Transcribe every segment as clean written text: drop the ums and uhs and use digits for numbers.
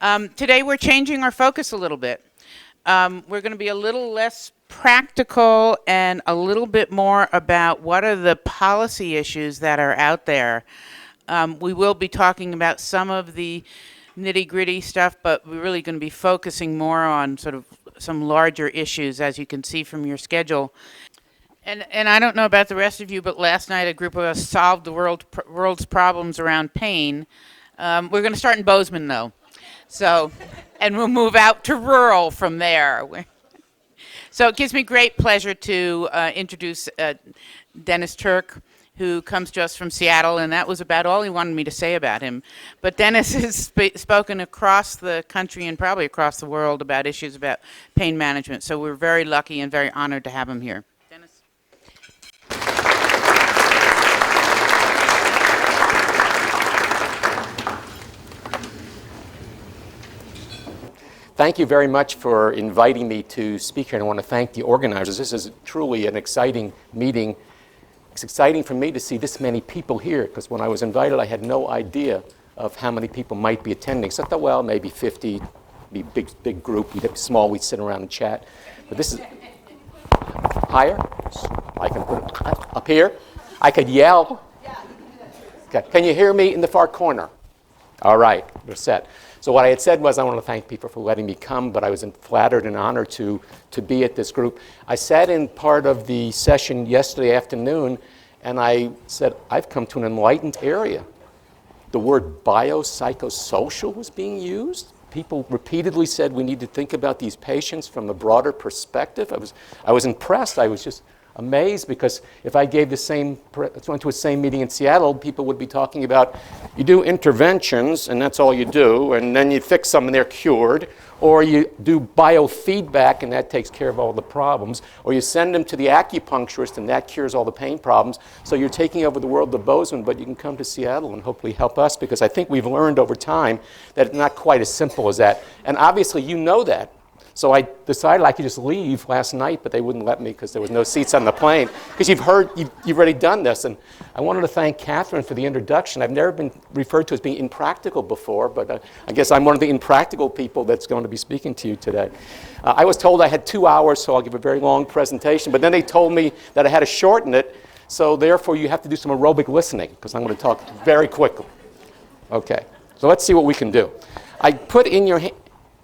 Today we're changing our focus a little bit. We're going to be a little less practical and a little bit more about what are the policy issues that are out there. We will be talking about some of the nitty-gritty stuff, but we're really going to be focusing more on sort of some larger issues, as you can see from your schedule. And I don't know about the rest of you, but last night a group of us solved the world's problems around pain. We're going to start in Bozeman, though. So, and we'll move out to rural from there. So it gives me great pleasure to introduce Dennis Turk, who comes to us from Seattle, and that was about all he wanted me to say about him. But Dennis has spoken across the country and probably across the world about issues about pain management. So we're very lucky and very honored to have him here. Dennis. Thank you very much for inviting me to speak here, and I want to thank the organizers. This is truly an exciting meeting. It's exciting for me to see this many people here, because when I was invited, I had no idea of how many people might be attending. So I thought, well, maybe 50, be a big group. We'd be small, we'd sit around and chat. But this is higher. I can put it up here. I could yell. Okay. Can you hear me in the far corner? All right, we're set. So what I had said was I want to thank people for letting me come, but I was flattered and honored to be at this group. I sat in part of the session yesterday afternoon, and I said, I've come to an enlightened area. The word biopsychosocial was being used. People repeatedly said we need to think about these patients from a broader perspective. I was impressed. I was just amazed, because if I gave went to a same meeting in Seattle, people would be talking about you do interventions and that's all you do, and then you fix them and they're cured, or you do biofeedback and that takes care of all the problems, or you send them to the acupuncturist and that cures all the pain problems. So you're taking over the world of Bozeman, but you can come to Seattle and hopefully help us, because I think we've learned over time that it's not quite as simple as that. And obviously you know that. So I decided I could just leave last night, but they wouldn't let me because there was no seats on the plane. Because you've already done this. And I wanted to thank Catherine for the introduction. I've never been referred to as being impractical before, but I guess I'm one of the impractical people that's going to be speaking to you today. I was told I had 2 hours, so I'll give a very long presentation. But then they told me that I had to shorten it, so therefore you have to do some aerobic listening, because I'm going to talk very quickly. Okay, so let's see what we can do. I put in your hand.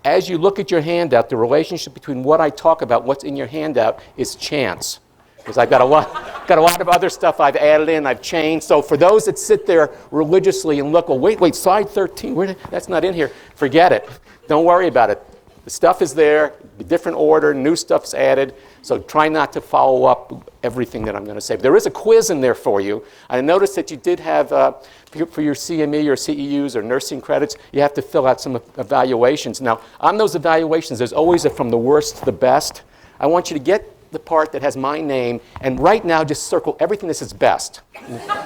As you look at your handout, the relationship between what I talk about, what's in your handout, is chance. Because I've got a lot of other stuff I've added in, I've changed. So for those that sit there religiously and look, well, wait, slide 13, that's not in here. Forget it. Don't worry about it. The stuff is there, a different order, new stuff's added. So try not to follow up everything that I'm going to say. But there is a quiz in there for you. I noticed that you did have, for your CME or CEUs or nursing credits, you have to fill out some evaluations. Now, on those evaluations, there's always a from the worst to the best. I want you to get the part that has my name, and right now just circle everything that says best.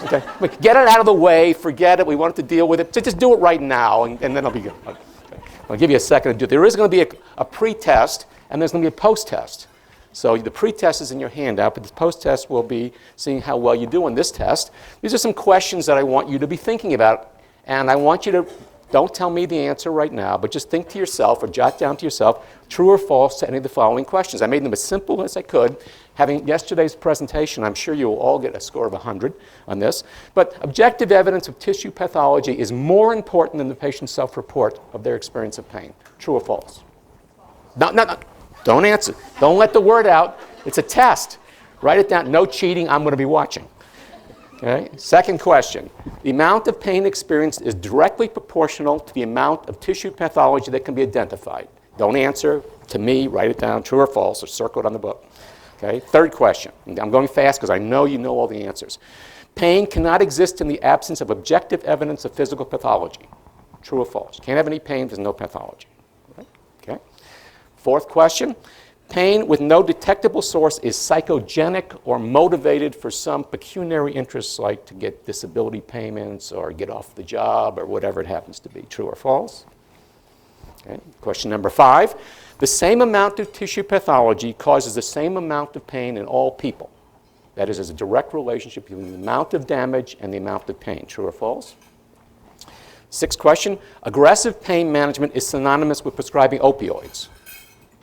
Okay? Get it out of the way, forget it, we want to deal with it. So just do it right now, and then it'll be good. Okay. I'll give you a second to do it. There is going to be a pre-test, and there's going to be a post-test. So the pre-test is in your handout, but the post-test will be seeing how well you do on this test. These are some questions that I want you to be thinking about, and I want you to, don't tell me the answer right now, but just think to yourself or jot down to yourself, true or false to any of the following questions. I made them as simple as I could. Having yesterday's presentation, I'm sure you will all get a score of 100 on this. But objective evidence of tissue pathology is more important than the patient's self-report of their experience of pain. True or false? No. Don't answer. Don't let the word out. It's a test. Write it down. No cheating. I'm going to be watching. Okay? Second question. The amount of pain experienced is directly proportional to the amount of tissue pathology that can be identified. Don't answer to me. Write it down. True or false, or circle it on the book. Okay? Third question. I'm going fast because I know you know all the answers. Pain cannot exist in the absence of objective evidence of physical pathology. True or false? Can't have any pain if there's no pathology. Right? Okay? Fourth question. Pain with no detectable source is psychogenic or motivated for some pecuniary interests, like to get disability payments or get off the job or whatever it happens to be. True or false? Okay. Question number 5. The same amount of tissue pathology causes the same amount of pain in all people. That is, there's a direct relationship between the amount of damage and the amount of pain. True or false? Sixth question, aggressive pain management is synonymous with prescribing opioids.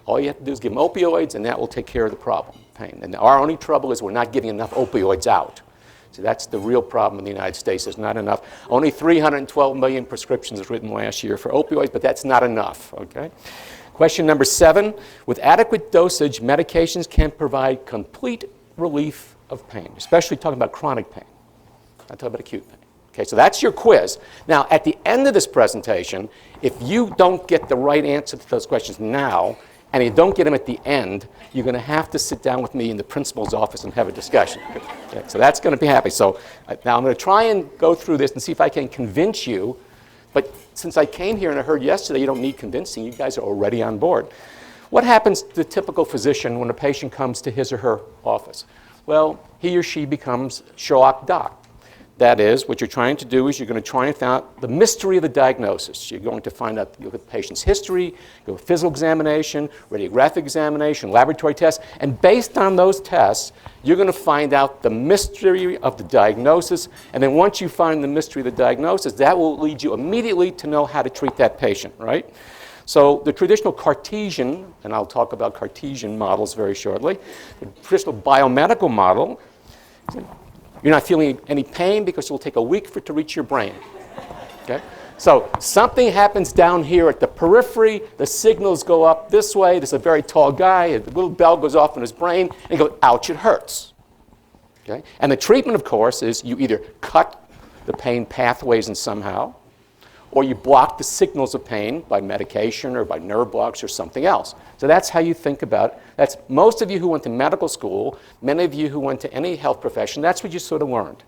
All you have to do is give them opioids, and that will take care of the problem, pain. And our only trouble is we're not giving enough opioids out. So that's the real problem in the United States. There's not enough. Only 312 million prescriptions written last year for opioids, but that's not enough, okay? Question number 7, with adequate dosage, medications can provide complete relief of pain, especially talking about chronic pain. I'm talking about acute pain. Okay, so that's your quiz. Now, at the end of this presentation, if you don't get the right answer to those questions now, and you don't get them at the end, you're going to have to sit down with me in the principal's office and have a discussion. Okay, so that's going to be happening. So now I'm going to try and go through this and see if I can convince you. But since I came here and I heard yesterday you don't need convincing, you guys are already on board. What happens to the typical physician when a patient comes to his or her office? Well, he or she becomes Sherlock Doc. That is, what you're trying to do is you're going to try and find out the mystery of the diagnosis. You're going to find out the patient's history, go physical examination, radiographic examination, laboratory tests, and based on those tests, you're going to find out the mystery of the diagnosis, and then once you find the mystery of the diagnosis, that will lead you immediately to know how to treat that patient, right? So the traditional Cartesian, and I'll talk about Cartesian models very shortly, the traditional biomedical model, you're not feeling any pain because it will take a week for it to reach your brain. Okay? So something happens down here at the periphery, the signals go up this way, there's a very tall guy, a little bell goes off in his brain, and he goes, ouch, it hurts. Okay? And the treatment, of course, is you either cut the pain pathways in somehow, or you block the signals of pain by medication or by nerve blocks or something else. So that's how you think about it. That's most of you who went to medical school, many of you who went to any health profession, that's what you sort of learned.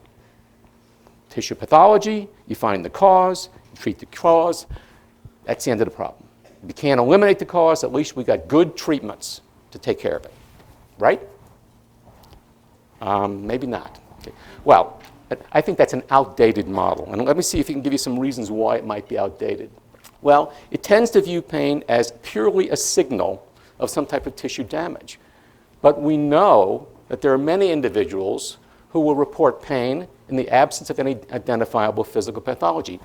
Tissue pathology, you find the cause, you treat the cause, that's the end of the problem. If you can't eliminate the cause, at least we got good treatments to take care of it, right? Maybe not. Okay. Well, I think that's an outdated model. And let me see if I can give you some reasons why it might be outdated. Well, it tends to view pain as purely a signal of some type of tissue damage. But we know that there are many individuals who will report pain in the absence of any identifiable physical pathology.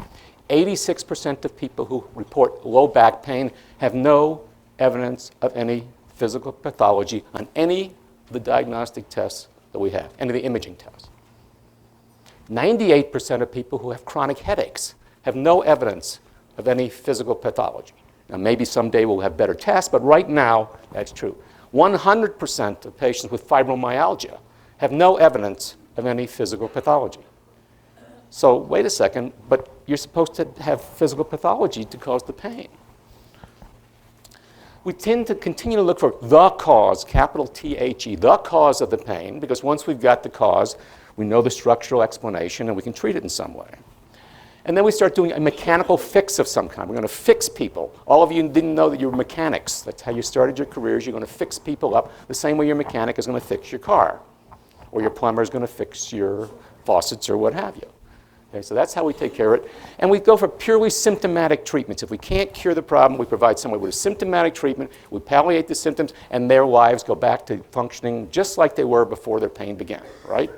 86% of people who report low back pain have no evidence of any physical pathology on any of the diagnostic tests that we have, any of the imaging tests. 98% of people who have chronic headaches have no evidence of any physical pathology. Now, maybe someday we'll have better tests, but right now, that's true. 100% of patients with fibromyalgia have no evidence of any physical pathology. So, wait a second, but you're supposed to have physical pathology to cause the pain. We tend to continue to look for the cause, capital T-H-E, the cause of the pain, because once we've got the cause, we know the structural explanation and we can treat it in some way. And then we start doing a mechanical fix of some kind. We're going to fix people. All of you didn't know that you were mechanics. That's how you started your careers. You're going to fix people up the same way your mechanic is going to fix your car, or your plumber is going to fix your faucets or what have you. Okay, so that's how we take care of it. And we go for purely symptomatic treatments. If we can't cure the problem, we provide someone with a symptomatic treatment, we palliate the symptoms, and their lives go back to functioning just like they were before their pain began, right?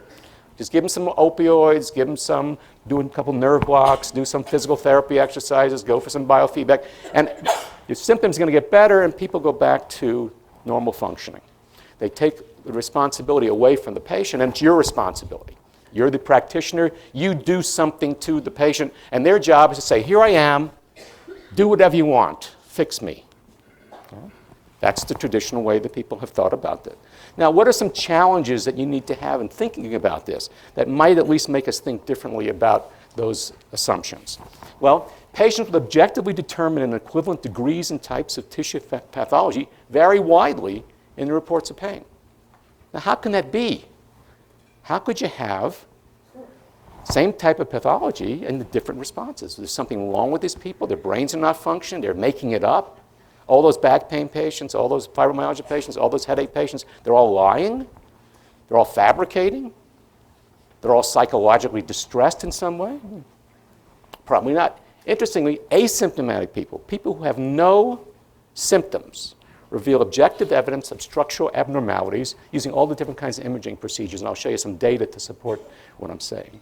Just give them some opioids, give them some, do a couple nerve blocks, do some physical therapy exercises, go for some biofeedback, and your symptoms are going to get better and people go back to normal functioning. They take the responsibility away from the patient, and it's your responsibility. You're the practitioner, you do something to the patient, and their job is to say, here I am, do whatever you want, fix me. Okay? That's the traditional way that people have thought about it. Now, what are some challenges that you need to have in thinking about this that might at least make us think differently about those assumptions? Well, patients with objectively determined and equivalent degrees and types of tissue pathology vary widely in the reports of pain. Now, how can that be? How could you have same type of pathology and the different responses? There's something wrong with these people. Their brains are not functioning. They're making it up. All those back pain patients, all those fibromyalgia patients, all those headache patients, they're all lying. They're all fabricating. They're all psychologically distressed in some way. Probably not. Interestingly, asymptomatic people, people who have no symptoms, reveal objective evidence of structural abnormalities using all the different kinds of imaging procedures, and I'll show you some data to support what I'm saying.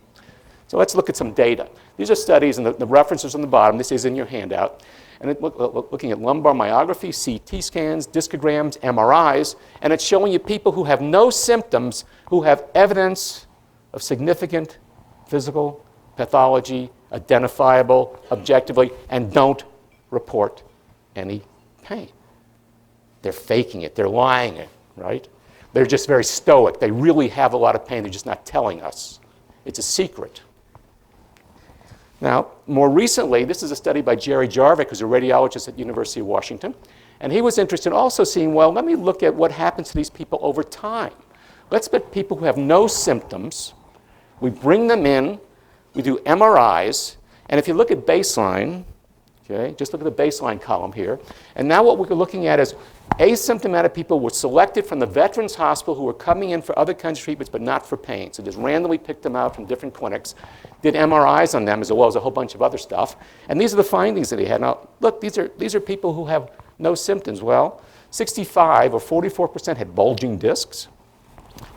So let's look at some data. These are studies, and the references on the bottom. This is in your handout. And looking at lumbar myography, CT scans, discograms, MRIs, and it's showing you people who have no symptoms, who have evidence of significant physical pathology, identifiable objectively, and don't report any pain. They're faking it. They're lying it, right? They're just very stoic. They really have a lot of pain. They're just not telling us. It's a secret. Now, more recently, this is a study by Jerry Jarvik, who's a radiologist at University of Washington. And he was interested in also seeing, well, let me look at what happens to these people over time. Let's put people who have no symptoms. We bring them in. We do MRIs. And if you look at baseline, okay, just look at the baseline column here. And now what we're looking at is asymptomatic people were selected from the Veterans Hospital who were coming in for other kinds of treatments but not for pain. So just randomly picked them out from different clinics, did MRIs on them as well as a whole bunch of other stuff. And these are the findings that he had. Now, look, these are people who have no symptoms. Well, 65 or 44% had bulging discs.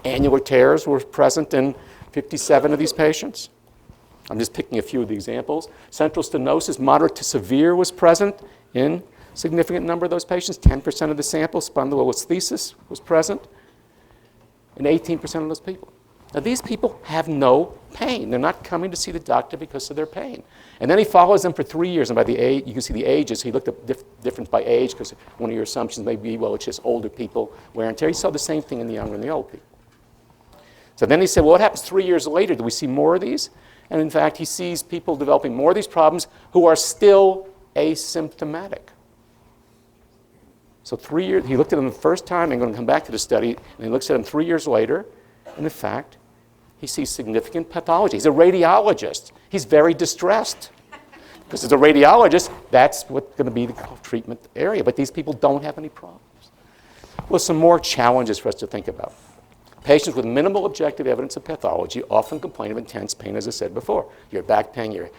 Annular tears were present in 57 of these patients. I'm just picking a few of the examples. Central stenosis, moderate to severe, was present in a significant number of those patients. 10% of the sample. Spondylolisthesis was present in 18% of those people. Now, these people have no pain. They're not coming to see the doctor because of their pain. And then he follows them for 3 years. And by the age, you can see the ages. He looked at difference by age because one of your assumptions may be, well, it's just older people, wear and tear. He saw the same thing in the young and the old people. So then he said, well, what happens 3 years later? Do we see more of these? And in fact, he sees people developing more of these problems who are still asymptomatic. So 3 years, he looked at them the first time. I'm going to come back to the study. And he looks at them 3 years later. And in fact, he sees significant pathology. He's a radiologist. He's very distressed. Because as a radiologist, that's what's going to be the treatment area. But these people don't have any problems. Well, some more challenges for us to think about. Patients with minimal objective evidence of pathology often complain of intense pain, as I said before. Your back pain, your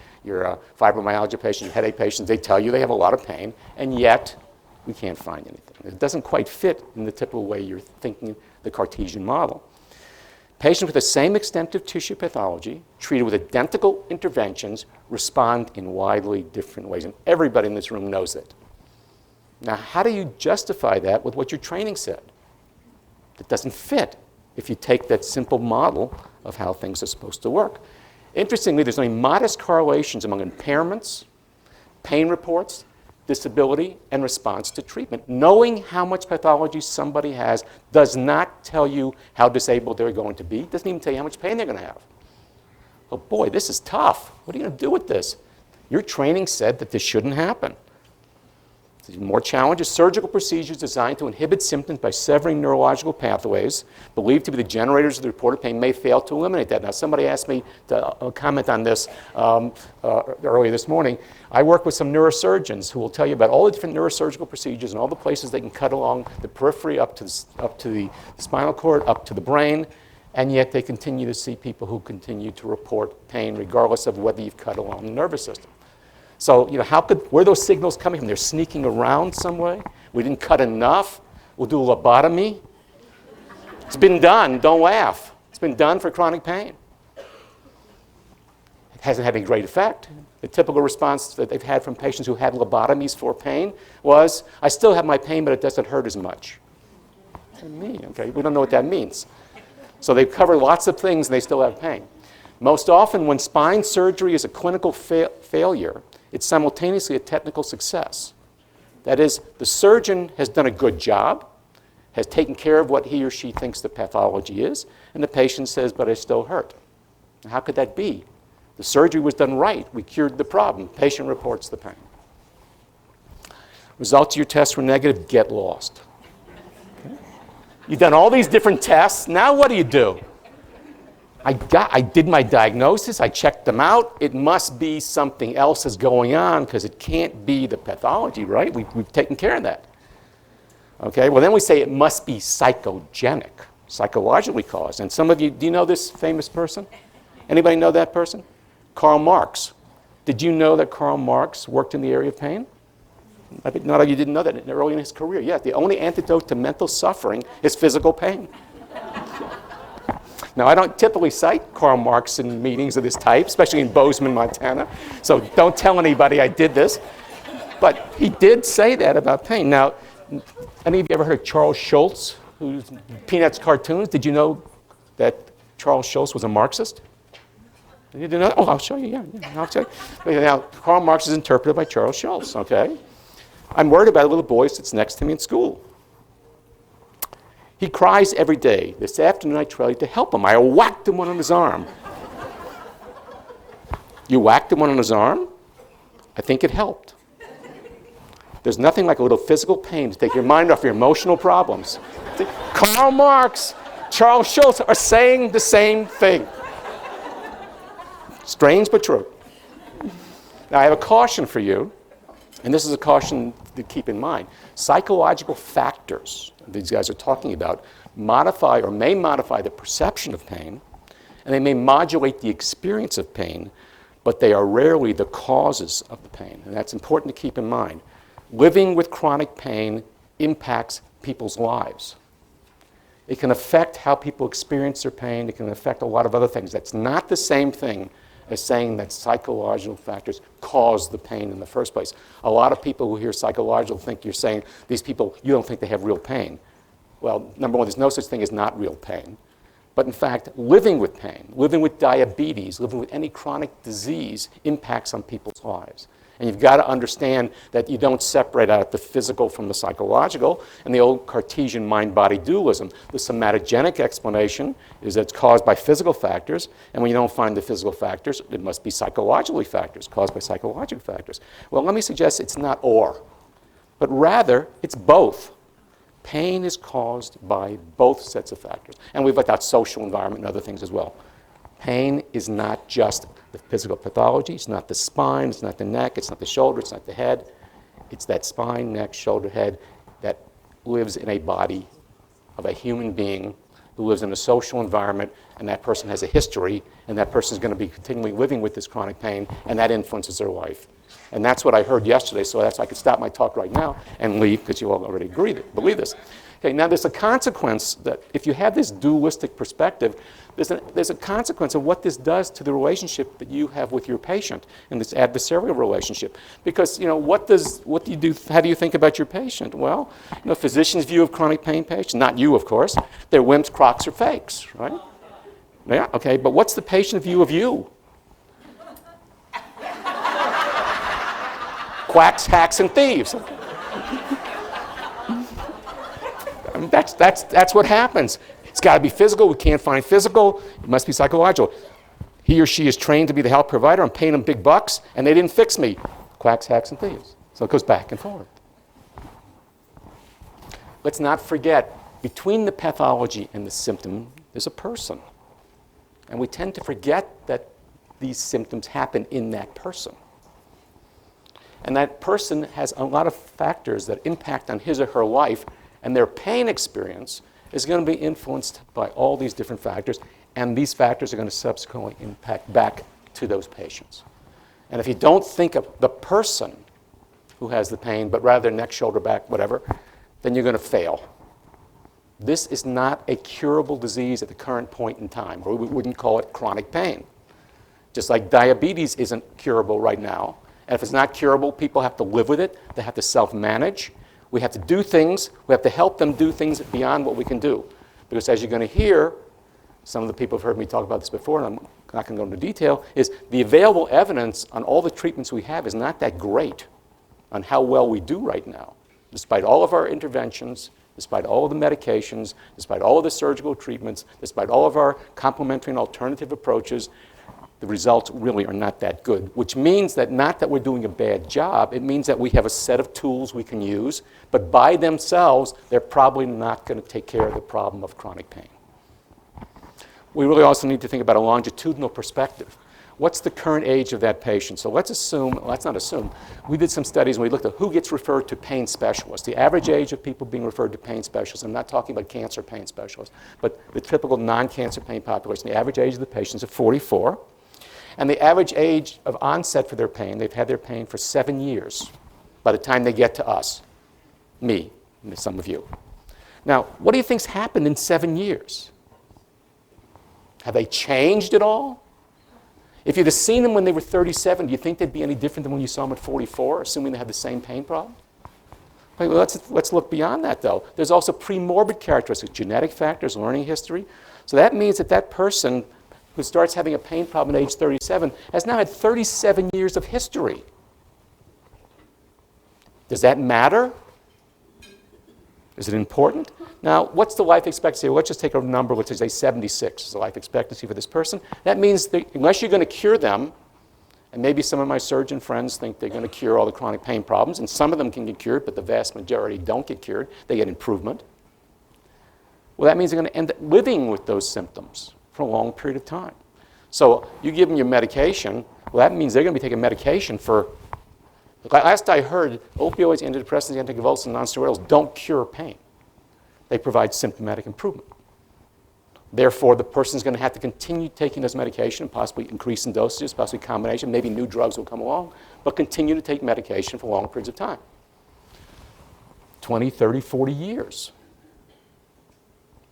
fibromyalgia patients, your headache patients, they tell you they have a lot of pain, and yet we can't find anything. It doesn't quite fit in the typical way you're thinking the Cartesian model. Patients with the same extent of tissue pathology, treated with identical interventions, respond in widely different ways. And everybody in this room knows it. Now, how do you justify that with what your training said? It doesn't fit if you take that simple model of how things are supposed to work. Interestingly, there's only modest correlations among impairments, pain reports, disability, and response to treatment. Knowing how much pathology somebody has does not tell you how disabled they're going to be. It doesn't even tell you how much pain they're going to have. Oh boy, this is tough. What are you going to do with this? Your training said that this shouldn't happen. More challenges, surgical procedures designed to inhibit symptoms by severing neurological pathways, believed to be the generators of the reported pain, may fail to eliminate that. Now, somebody asked me to comment on this earlier this morning. I work with some neurosurgeons who will tell you about all the different neurosurgical procedures and all the places they can cut along the periphery up to the spinal cord, up to the brain, and yet they continue to see people who continue to report pain regardless of whether you've cut along the nervous system. So, where are those signals coming from? They're sneaking around some way. We didn't cut enough. We'll do a lobotomy. It's been done. Don't laugh. It's been done for chronic pain. It hasn't had any great effect. The typical response that they've had from patients who had lobotomies for pain was, I still have my pain, but it doesn't hurt as much. What does that mean? Okay, we don't know what that means. So they've covered lots of things and they still have pain. Most often when spine surgery is a clinical failure, it's simultaneously a technical success. That is, the surgeon has done a good job, has taken care of what he or she thinks the pathology is, and the patient says, but I still hurt. Now, how could that be? The surgery was done right. We cured the problem. Patient reports the pain. Results of your tests were negative. Get lost. Okay. You've done all these different tests. Now what do? I did my diagnosis, I checked them out. It must be something else is going on because it can't be the pathology, right? We've taken care of that. Okay, well then we say it must be psychogenic, psychologically caused. And some of you, do you know this famous person? Anybody know that person? Karl Marx. Did you know that Karl Marx worked in the area of pain? I think not all of you didn't know that early in his career. Yeah, the only antidote to mental suffering is physical pain. Now, I don't typically cite Karl Marx in meetings of this type, especially in Bozeman, Montana, so don't tell anybody I did this. But he did say that about pain. Now, any of you ever heard of Charles Schulz, who's Peanuts cartoons? Did you know that Charles Schulz was a Marxist? You didn't know? Oh, I'll show you, yeah, I'll show you. Now, Karl Marx is interpreted by Charles Schulz, okay? I'm worried about a little boy who sits next to me in school. He cries every day. This afternoon I tried to help him. I whacked him one on his arm. You whacked him one on his arm? I think it helped. There's nothing like a little physical pain to take your mind off your emotional problems. Karl Marx, Charles Schulz are saying the same thing. Strange but true. Now I have a caution for you, and this is a caution to keep in mind. Psychological factors these guys are talking about modify or may modify the perception of pain, and they may modulate the experience of pain, but they are rarely the causes of the pain, and that's important to keep in mind. Living with chronic pain impacts people's lives. It can affect how people experience their pain. It can affect a lot of other things. That's not the same thing as saying that psychological factors cause the pain in the first place. A lot of people who hear psychological think you're saying these people, you don't think they have real pain. Well, number one, there's no such thing as not real pain. But in fact, living with pain, living with diabetes, living with any chronic disease impacts on people's lives. And you've got to understand that you don't separate out the physical from the psychological and the old Cartesian mind-body dualism. The somatogenic explanation is that it's caused by physical factors, and when you don't find the physical factors, it must be psychologically factors, caused by psychological factors. Well, let me suggest it's not or, but rather it's both. Pain is caused by both sets of factors. And we've looked at social environment and other things as well. Pain is not just the physical pathology. It's not the spine. It's not the neck. It's not the shoulder. It's not the head. It's that spine, neck, shoulder, head that lives in a body of a human being who lives in a social environment, and that person has a history, and that person is going to be continually living with this chronic pain, and that influences their life. And that's what I heard yesterday, so that's I could stop my talk right now and leave because you all already believe this. Okay, now there's a consequence that if you have this dualistic perspective, there's a consequence of what this does to the relationship that you have with your patient in this adversarial relationship. Because, what do you do, how do you think about your patient? Well, physicians' view of chronic pain patients, not you, of course, they're wimps, crocs, or fakes, right? Yeah, okay, but what's the patient view of you? Quacks, hacks, and thieves. I mean, that's what happens. It's got to be physical. We can't find physical. It must be psychological. He or she is trained to be the health provider. I'm paying them big bucks, and they didn't fix me. Quacks, hacks, and thieves. So it goes back and forth. Let's not forget, between the pathology and the symptom, there's a person. And we tend to forget that these symptoms happen in that person. And that person has a lot of factors that impact on his or her life, and their pain experience is going to be influenced by all these different factors, and these factors are going to subsequently impact back to those patients. And if you don't think of the person who has the pain, but rather neck, shoulder, back, whatever, then you're going to fail. This is not a curable disease at the current point in time, or we wouldn't call it chronic pain. Just like diabetes isn't curable right now. And if it's not curable, people have to live with it. They have to self-manage. We have to do things. We have to help them do things beyond what we can do. Because as you're going to hear, some of the people have heard me talk about this before, and I'm not going to go into detail, is the available evidence on all the treatments we have is not that great on how well we do right now. Despite all of our interventions, despite all of the medications, despite all of the surgical treatments, despite all of our complementary and alternative approaches, the results really are not that good, which means that not that we're doing a bad job, it means that we have a set of tools we can use, but by themselves, they're probably not going to take care of the problem of chronic pain. We really also need to think about a longitudinal perspective. What's the current age of that patient? So let's not assume, we did some studies and we looked at who gets referred to pain specialists. The average age of people being referred to pain specialists, I'm not talking about cancer pain specialists, but the typical non-cancer pain population, the average age of the patients is 44. And the average age of onset for their pain, they've had their pain for 7 years by the time they get to us, me, and some of you. Now, what do you think's happened in 7 years? Have they changed at all? If you'd have seen them when they were 37, do you think they'd be any different than when you saw them at 44, assuming they had the same pain problem? Well, let's look beyond that, though. There's also premorbid characteristics, genetic factors, learning history. So that means that that person who starts having a pain problem at age 37 has now had 37 years of history. Does that matter? Is it important? Now, what's the life expectancy? Let's just take a number, let's say 76 is the life expectancy for this person. That means that unless you're going to cure them, and maybe some of my surgeon friends think they're going to cure all the chronic pain problems, and some of them can get cured, but the vast majority don't get cured. They get improvement. Well, that means they're going to end up living with those symptoms for a long period of time. So you give them your medication, well, that means they're going to be taking medication for, last I heard, opioids, antidepressants, anticonvulsants, nonsteroidals don't cure pain. They provide symptomatic improvement. Therefore, the person's going to have to continue taking this medication, possibly increase in dosages, possibly combination, maybe new drugs will come along, but continue to take medication for long periods of time. 20, 30, 40 years.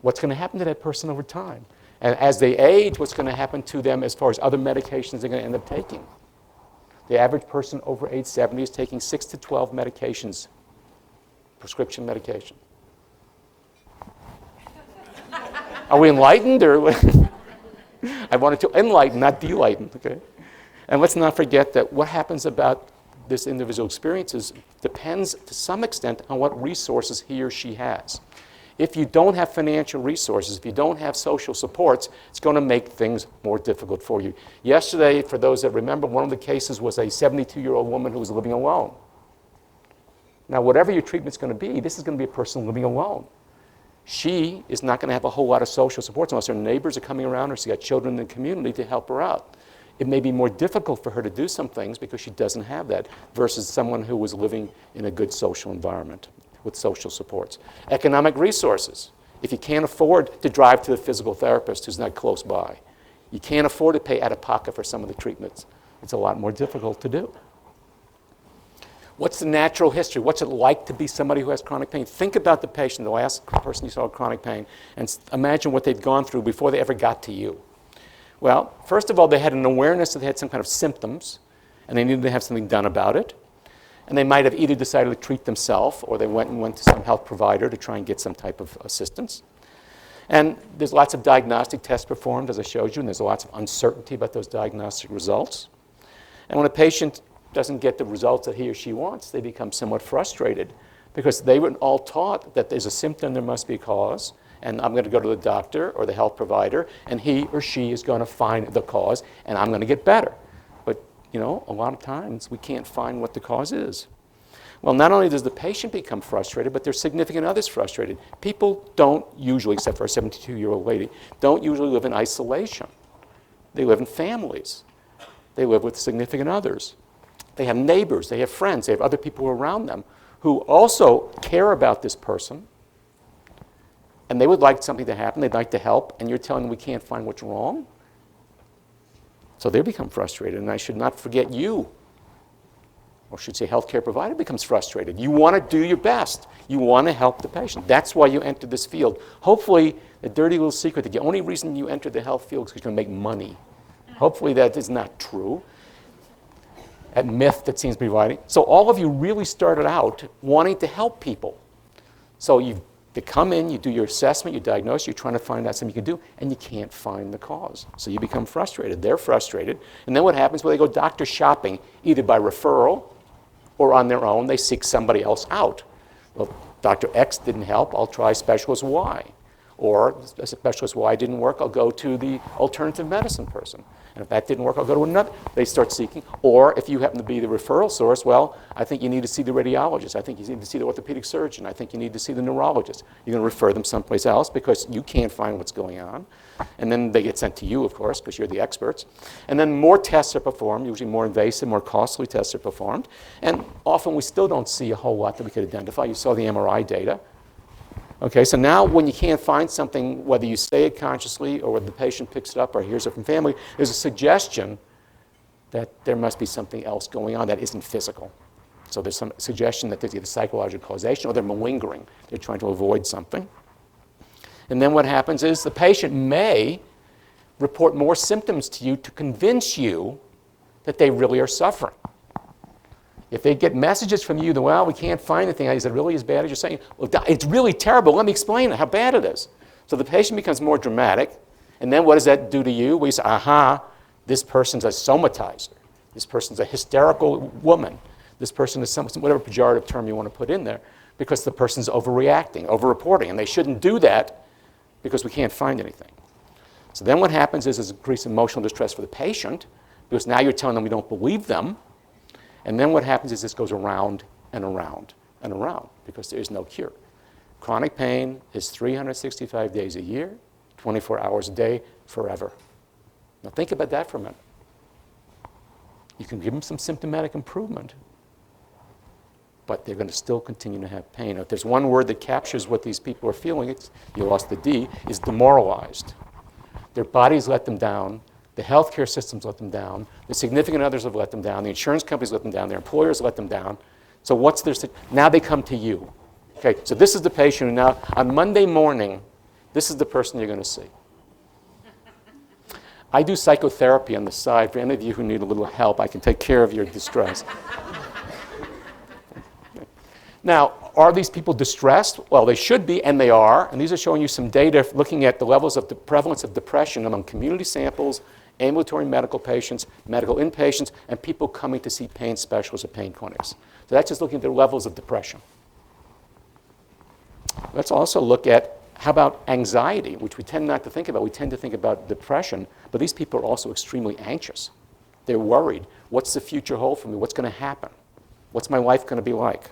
What's going to happen to that person over time? And as they age, what's going to happen to them as far as other medications they're going to end up taking? The average person over age 70 is taking 6 to 12 medications, prescription medication. Are we enlightened? Or I wanted to enlighten, not delighten. Okay? And let's not forget that what happens about this individual experiences depends to some extent on what resources he or she has. If you don't have financial resources, if you don't have social supports, it's going to make things more difficult for you. Yesterday, for those that remember, one of the cases was a 72-year-old woman who was living alone. Now, whatever your treatment's going to be, this is going to be a person living alone. She is not going to have a whole lot of social supports unless her neighbors are coming around or she's got children in the community to help her out. It may be more difficult for her to do some things because she doesn't have that versus someone who was living in a good social environment with social supports. Economic resources. If you can't afford to drive to the physical therapist who's not close by, you can't afford to pay out of pocket for some of the treatments, it's a lot more difficult to do. What's the natural history? What's it like to be somebody who has chronic pain? Think about the patient, the last person you saw with chronic pain, and imagine what they've gone through before they ever got to you. Well, first of all, they had an awareness that they had some kind of symptoms, and they needed to have something done about it. And they might have either decided to treat themselves, or they went to some health provider to try and get some type of assistance. And there's lots of diagnostic tests performed, as I showed you, and there's lots of uncertainty about those diagnostic results. And when a patient doesn't get the results that he or she wants, they become somewhat frustrated because they were all taught that there's a symptom, there must be a cause, and I'm going to go to the doctor or the health provider, and he or she is going to find the cause, and I'm going to get better. But, you know, a lot of times we can't find what the cause is. Well, not only does the patient become frustrated, but their significant others frustrated. People don't usually, except for a 72-year-old lady, don't usually live in isolation. They live in families. They live with significant others. They have neighbors, they have friends, they have other people around them who also care about this person, and they would like something to happen, they'd like to help, and you're telling them we can't find what's wrong? So they become frustrated, and I should not forget you, or I should say healthcare provider becomes frustrated. You want to do your best. You want to help the patient. That's why you entered this field. Hopefully, the dirty little secret that the only reason you entered the health field is because you're going to make money. Hopefully that is not true. That myth that seems to be riding. So all of you really started out wanting to help people. So you come in, you do your assessment, you diagnose, you're trying to find out something you can do, and you can't find the cause. So you become frustrated. They're frustrated. And then what happens? Well, they go doctor shopping, either by referral or on their own. They seek somebody else out. Well, Dr. X didn't help. I'll try specialist Y. Or specialist Y didn't work. I'll go to the alternative medicine person. And if that didn't work, I'll go to another. They start seeking. Or if you happen to be the referral source, well, I think you need to see the radiologist. I think you need to see the orthopedic surgeon. I think you need to see the neurologist. You're going to refer them someplace else because you can't find what's going on. And then they get sent to you, of course, because you're the experts. And then more tests are performed, usually more invasive, more costly tests are performed. And often we still don't see a whole lot that we could identify. You saw the MRI data. Okay, so now when you can't find something, whether you say it consciously or whether the patient picks it up or hears it from family, there's a suggestion that there must be something else going on that isn't physical. So there's some suggestion that there's either psychological causation or they're malingering. They're trying to avoid something. And then what happens is the patient may report more symptoms to you to convince you that they really are suffering. If they get messages from you that, well, we can't find anything, is it really as bad as you're saying? Well, it's really terrible. Let me explain how bad it is. So the patient becomes more dramatic. And then what does that do to you? We say, aha, this person's a somatizer. This person's a hysterical woman. This person is whatever pejorative term you want to put in there, because the person's overreacting, overreporting. And they shouldn't do that because we can't find anything. So then what happens is there's increased emotional distress for the patient, because now you're telling them we don't believe them. And then what happens is this goes around and around and around, because there is no cure. Chronic pain is 365 days a year, 24 hours a day, forever. Now think about that for a minute. You can give them some symptomatic improvement, but they're going to still continue to have pain. If there's one word that captures what these people are feeling, you lost the D, is demoralized. Their bodies let them down. The healthcare systems let them down. The significant others have let them down. The insurance companies let them down. Their employers let them down. So what's their... Now they come to you. Okay, so this is the patient who now, on Monday morning, this is the person you're going to see. I do psychotherapy on the side. For any of you who need a little help, I can take care of your distress. Now, are these people distressed? Well, they should be, and they are. And these are showing you some data looking at the levels of the prevalence of depression among community samples, ambulatory medical patients, medical inpatients, and people coming to see pain specialists or pain clinics. So that's just looking at the levels of depression. Let's also look at how about anxiety, which we tend not to think about. We tend to think about depression, but these people are also extremely anxious. They're worried. What's the future hold for me? What's going to happen? What's my life going to be like?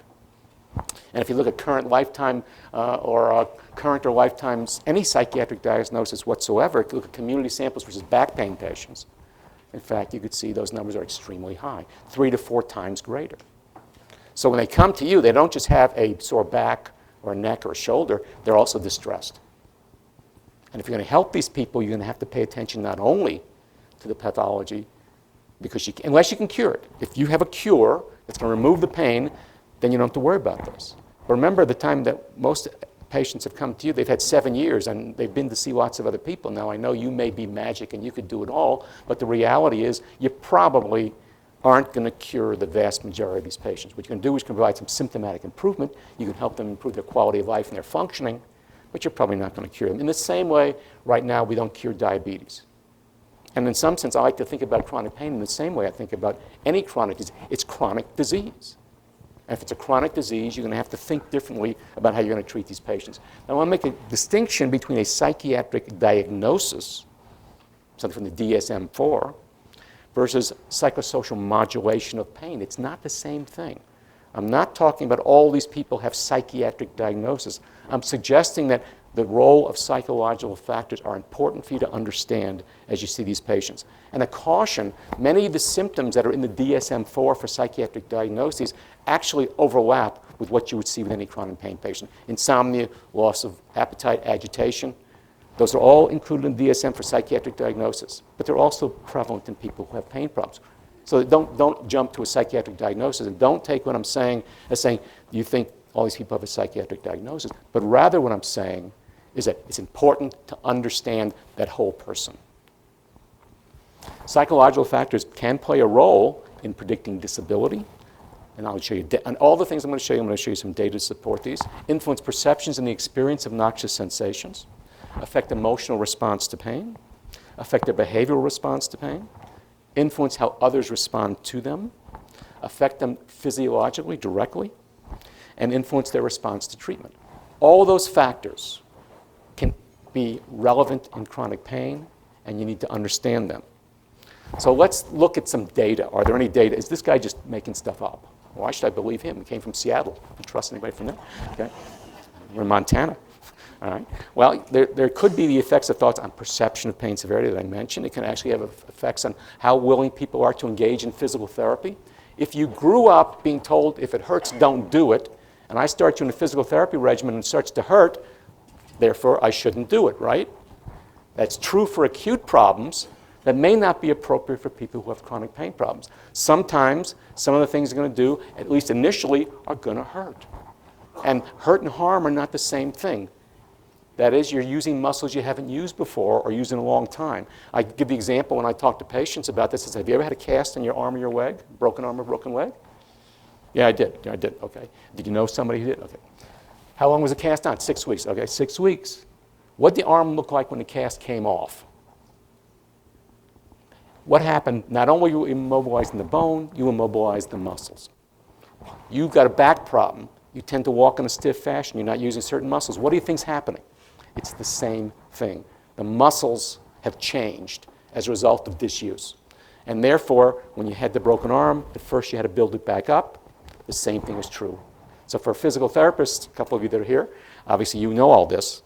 And if you look at current lifetime current or lifetimes, any psychiatric diagnosis whatsoever, if you look at community samples versus back pain patients, in fact, you could see those numbers are extremely high, 3 to 4 times greater. So when they come to you, they don't just have a sore back or a neck or a shoulder, they're also distressed. And if you're going to help these people, you're going to have to pay attention not only to the pathology, because unless you can cure it. If you have a cure that's going to remove the pain, then you don't have to worry about this. But remember, the time that most patients have come to you, they've had 7 years and they've been to see lots of other people. Now, I know you may be magic and you could do it all, but the reality is you probably aren't going to cure the vast majority of these patients. What you can do is you can provide some symptomatic improvement. You can help them improve their quality of life and their functioning, but you're probably not going to cure them. In the same way, right now, we don't cure diabetes. And in some sense, I like to think about chronic pain in the same way I think about any chronic disease. It's chronic disease. And if it's a chronic disease, you're going to have to think differently about how you're going to treat these patients. Now, I want to make a distinction between a psychiatric diagnosis, something from the DSM-4, versus psychosocial modulation of pain. It's not the same thing. I'm not talking about all these people have psychiatric diagnosis. I'm suggesting that the role of psychological factors are important for you to understand as you see these patients. And a caution, many of the symptoms that are in the DSM-4 for psychiatric diagnoses actually overlap with what you would see with any chronic pain patient. Insomnia, loss of appetite, agitation, those are all included in the DSM for psychiatric diagnosis, but they're also prevalent in people who have pain problems. So don't jump to a psychiatric diagnosis, and don't take what I'm saying as saying, you think all these people have a psychiatric diagnosis, but rather what I'm saying is that it's important to understand that whole person. Psychological factors can play a role in predicting disability, and I'll show you, and all the things I'm going to show you some data to support these. Influence perceptions and the experience of noxious sensations, affect emotional response to pain, affect their behavioral response to pain, influence how others respond to them, affect them physiologically, directly, and influence their response to treatment. All of those factors can be relevant in chronic pain, and you need to understand them. So let's look at some data. Are there any data? Is this guy just making stuff up? Why should I believe him? He came from Seattle. Do you trust anybody from there? Okay. We're in Montana. All right. Well, there could be the effects of thoughts on perception of pain severity that I mentioned. It can actually have effects on how willing people are to engage in physical therapy. If you grew up being told, if it hurts, don't do it, and I start you in a physical therapy regimen and it starts to hurt, therefore I shouldn't do it, right? That's true for acute problems. That may not be appropriate for people who have chronic pain problems. Sometimes some of the things they're going to do, at least initially, are going to hurt. And hurt and harm are not the same thing. That is, you're using muscles you haven't used before or used in a long time. I give the example when I talk to patients about this. Is, have you ever had a cast in your arm or your leg? Broken arm or broken leg? Yeah, I did. Yeah, I did. Okay. Did you know somebody who did? Okay. How long was the cast on? 6 weeks. Okay, 6 weeks. What did the arm look like when the cast came off? What happened? Not only were you immobilizing the bone, you immobilized the muscles. You've got a back problem. You tend to walk in a stiff fashion. You're not using certain muscles. What do you think's happening? It's the same thing. The muscles have changed as a result of disuse. And therefore, when you had the broken arm, at first you had to build it back up. The same thing is true. So for physical therapists, a couple of you that are here, obviously you know all this.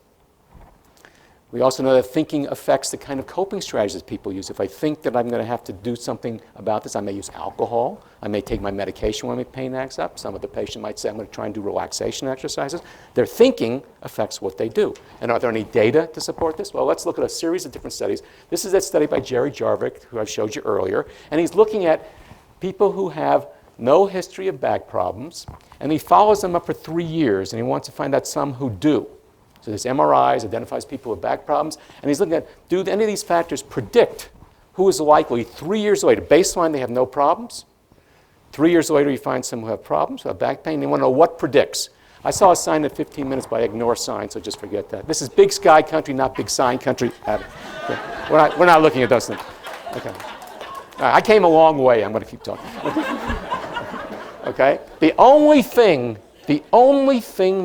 We also know that thinking affects the kind of coping strategies people use. If I think that I'm going to have to do something about this, I may use alcohol. I may take my medication when my pain acts up. Some of the patient might say, I'm going to try and do relaxation exercises. Their thinking affects what they do. And are there any data to support this? Well, let's look at a series of different studies. This is that study by Jerry Jarvik, who I showed you earlier. And he's looking at people who have no history of back problems. And he follows them up for 3 years. And he wants to find out some who do. So this MRIs identifies people with back problems, and he's looking at, do any of these factors predict who is likely 3 years later? Baseline, they have no problems. 3 years later, you find some who have problems, who have back pain. They want to know what predicts. I saw a sign at 15 minutes, but I ignore signs, so just forget that. This is big sky country, not big sign country. Okay. We're not looking at those things. Okay. I came a long way. I'm going to keep talking. Okay? The only thing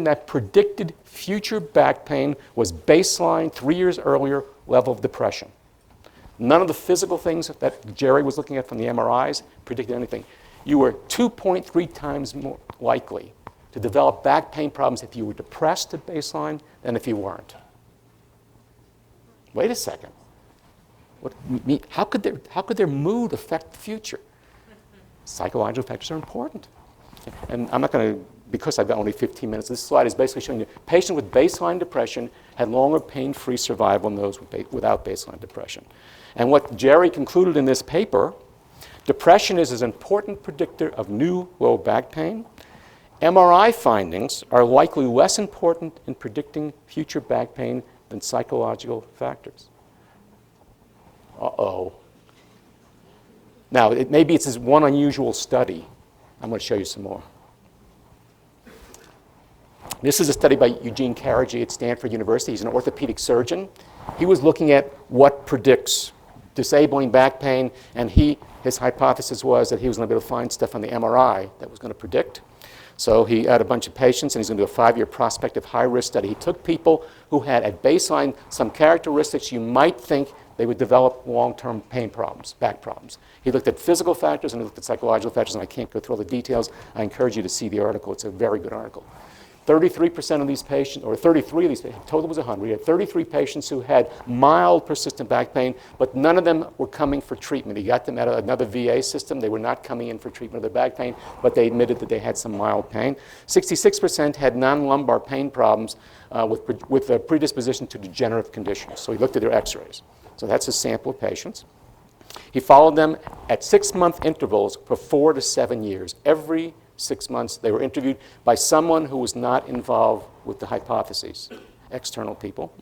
that predicted future back pain was baseline 3 years earlier level of depression. None of the physical things that Jerry was looking at from the MRIs predicted anything. You were 2.3 times more likely to develop back pain problems if you were depressed at baseline than if you weren't. Wait a second. How could their mood affect the future? Psychological factors are important. And I'm not going to, because I've got only 15 minutes, this slide is basically showing you patients with baseline depression had longer pain-free survival than those without baseline depression. And what Jerry concluded in this paper, depression is an important predictor of new low back pain. MRI findings are likely less important in predicting future back pain than psychological factors. Uh-oh. Now, maybe it's this one unusual study. I'm going to show you some more. This is a study by Eugene Karagi at Stanford University. He's an orthopedic surgeon. He was looking at what predicts disabling back pain, and his hypothesis was that he was going to be able to find stuff on the MRI that was going to predict. So he had a bunch of patients, and he's going to do a 5-year prospective high-risk study. He took people who had at baseline some characteristics you might think they would develop long-term pain problems, back problems. He looked at physical factors and he looked at psychological factors, and I can't go through all the details. I encourage you to see the article. It's a very good article. 33% of these patients, or 33 of these patients, total was 100. He had 33 patients who had mild persistent back pain, but none of them were coming for treatment. He got them out of another VA system. They were not coming in for treatment of their back pain, but they admitted that they had some mild pain. 66% had non-lumbar pain problems with a predisposition to degenerative conditions. So he looked at their x-rays. So that's a sample of patients. He followed them at 6-month intervals for 4 to 7 years. Every 6 months, they were interviewed by someone who was not involved with the hypotheses, external people.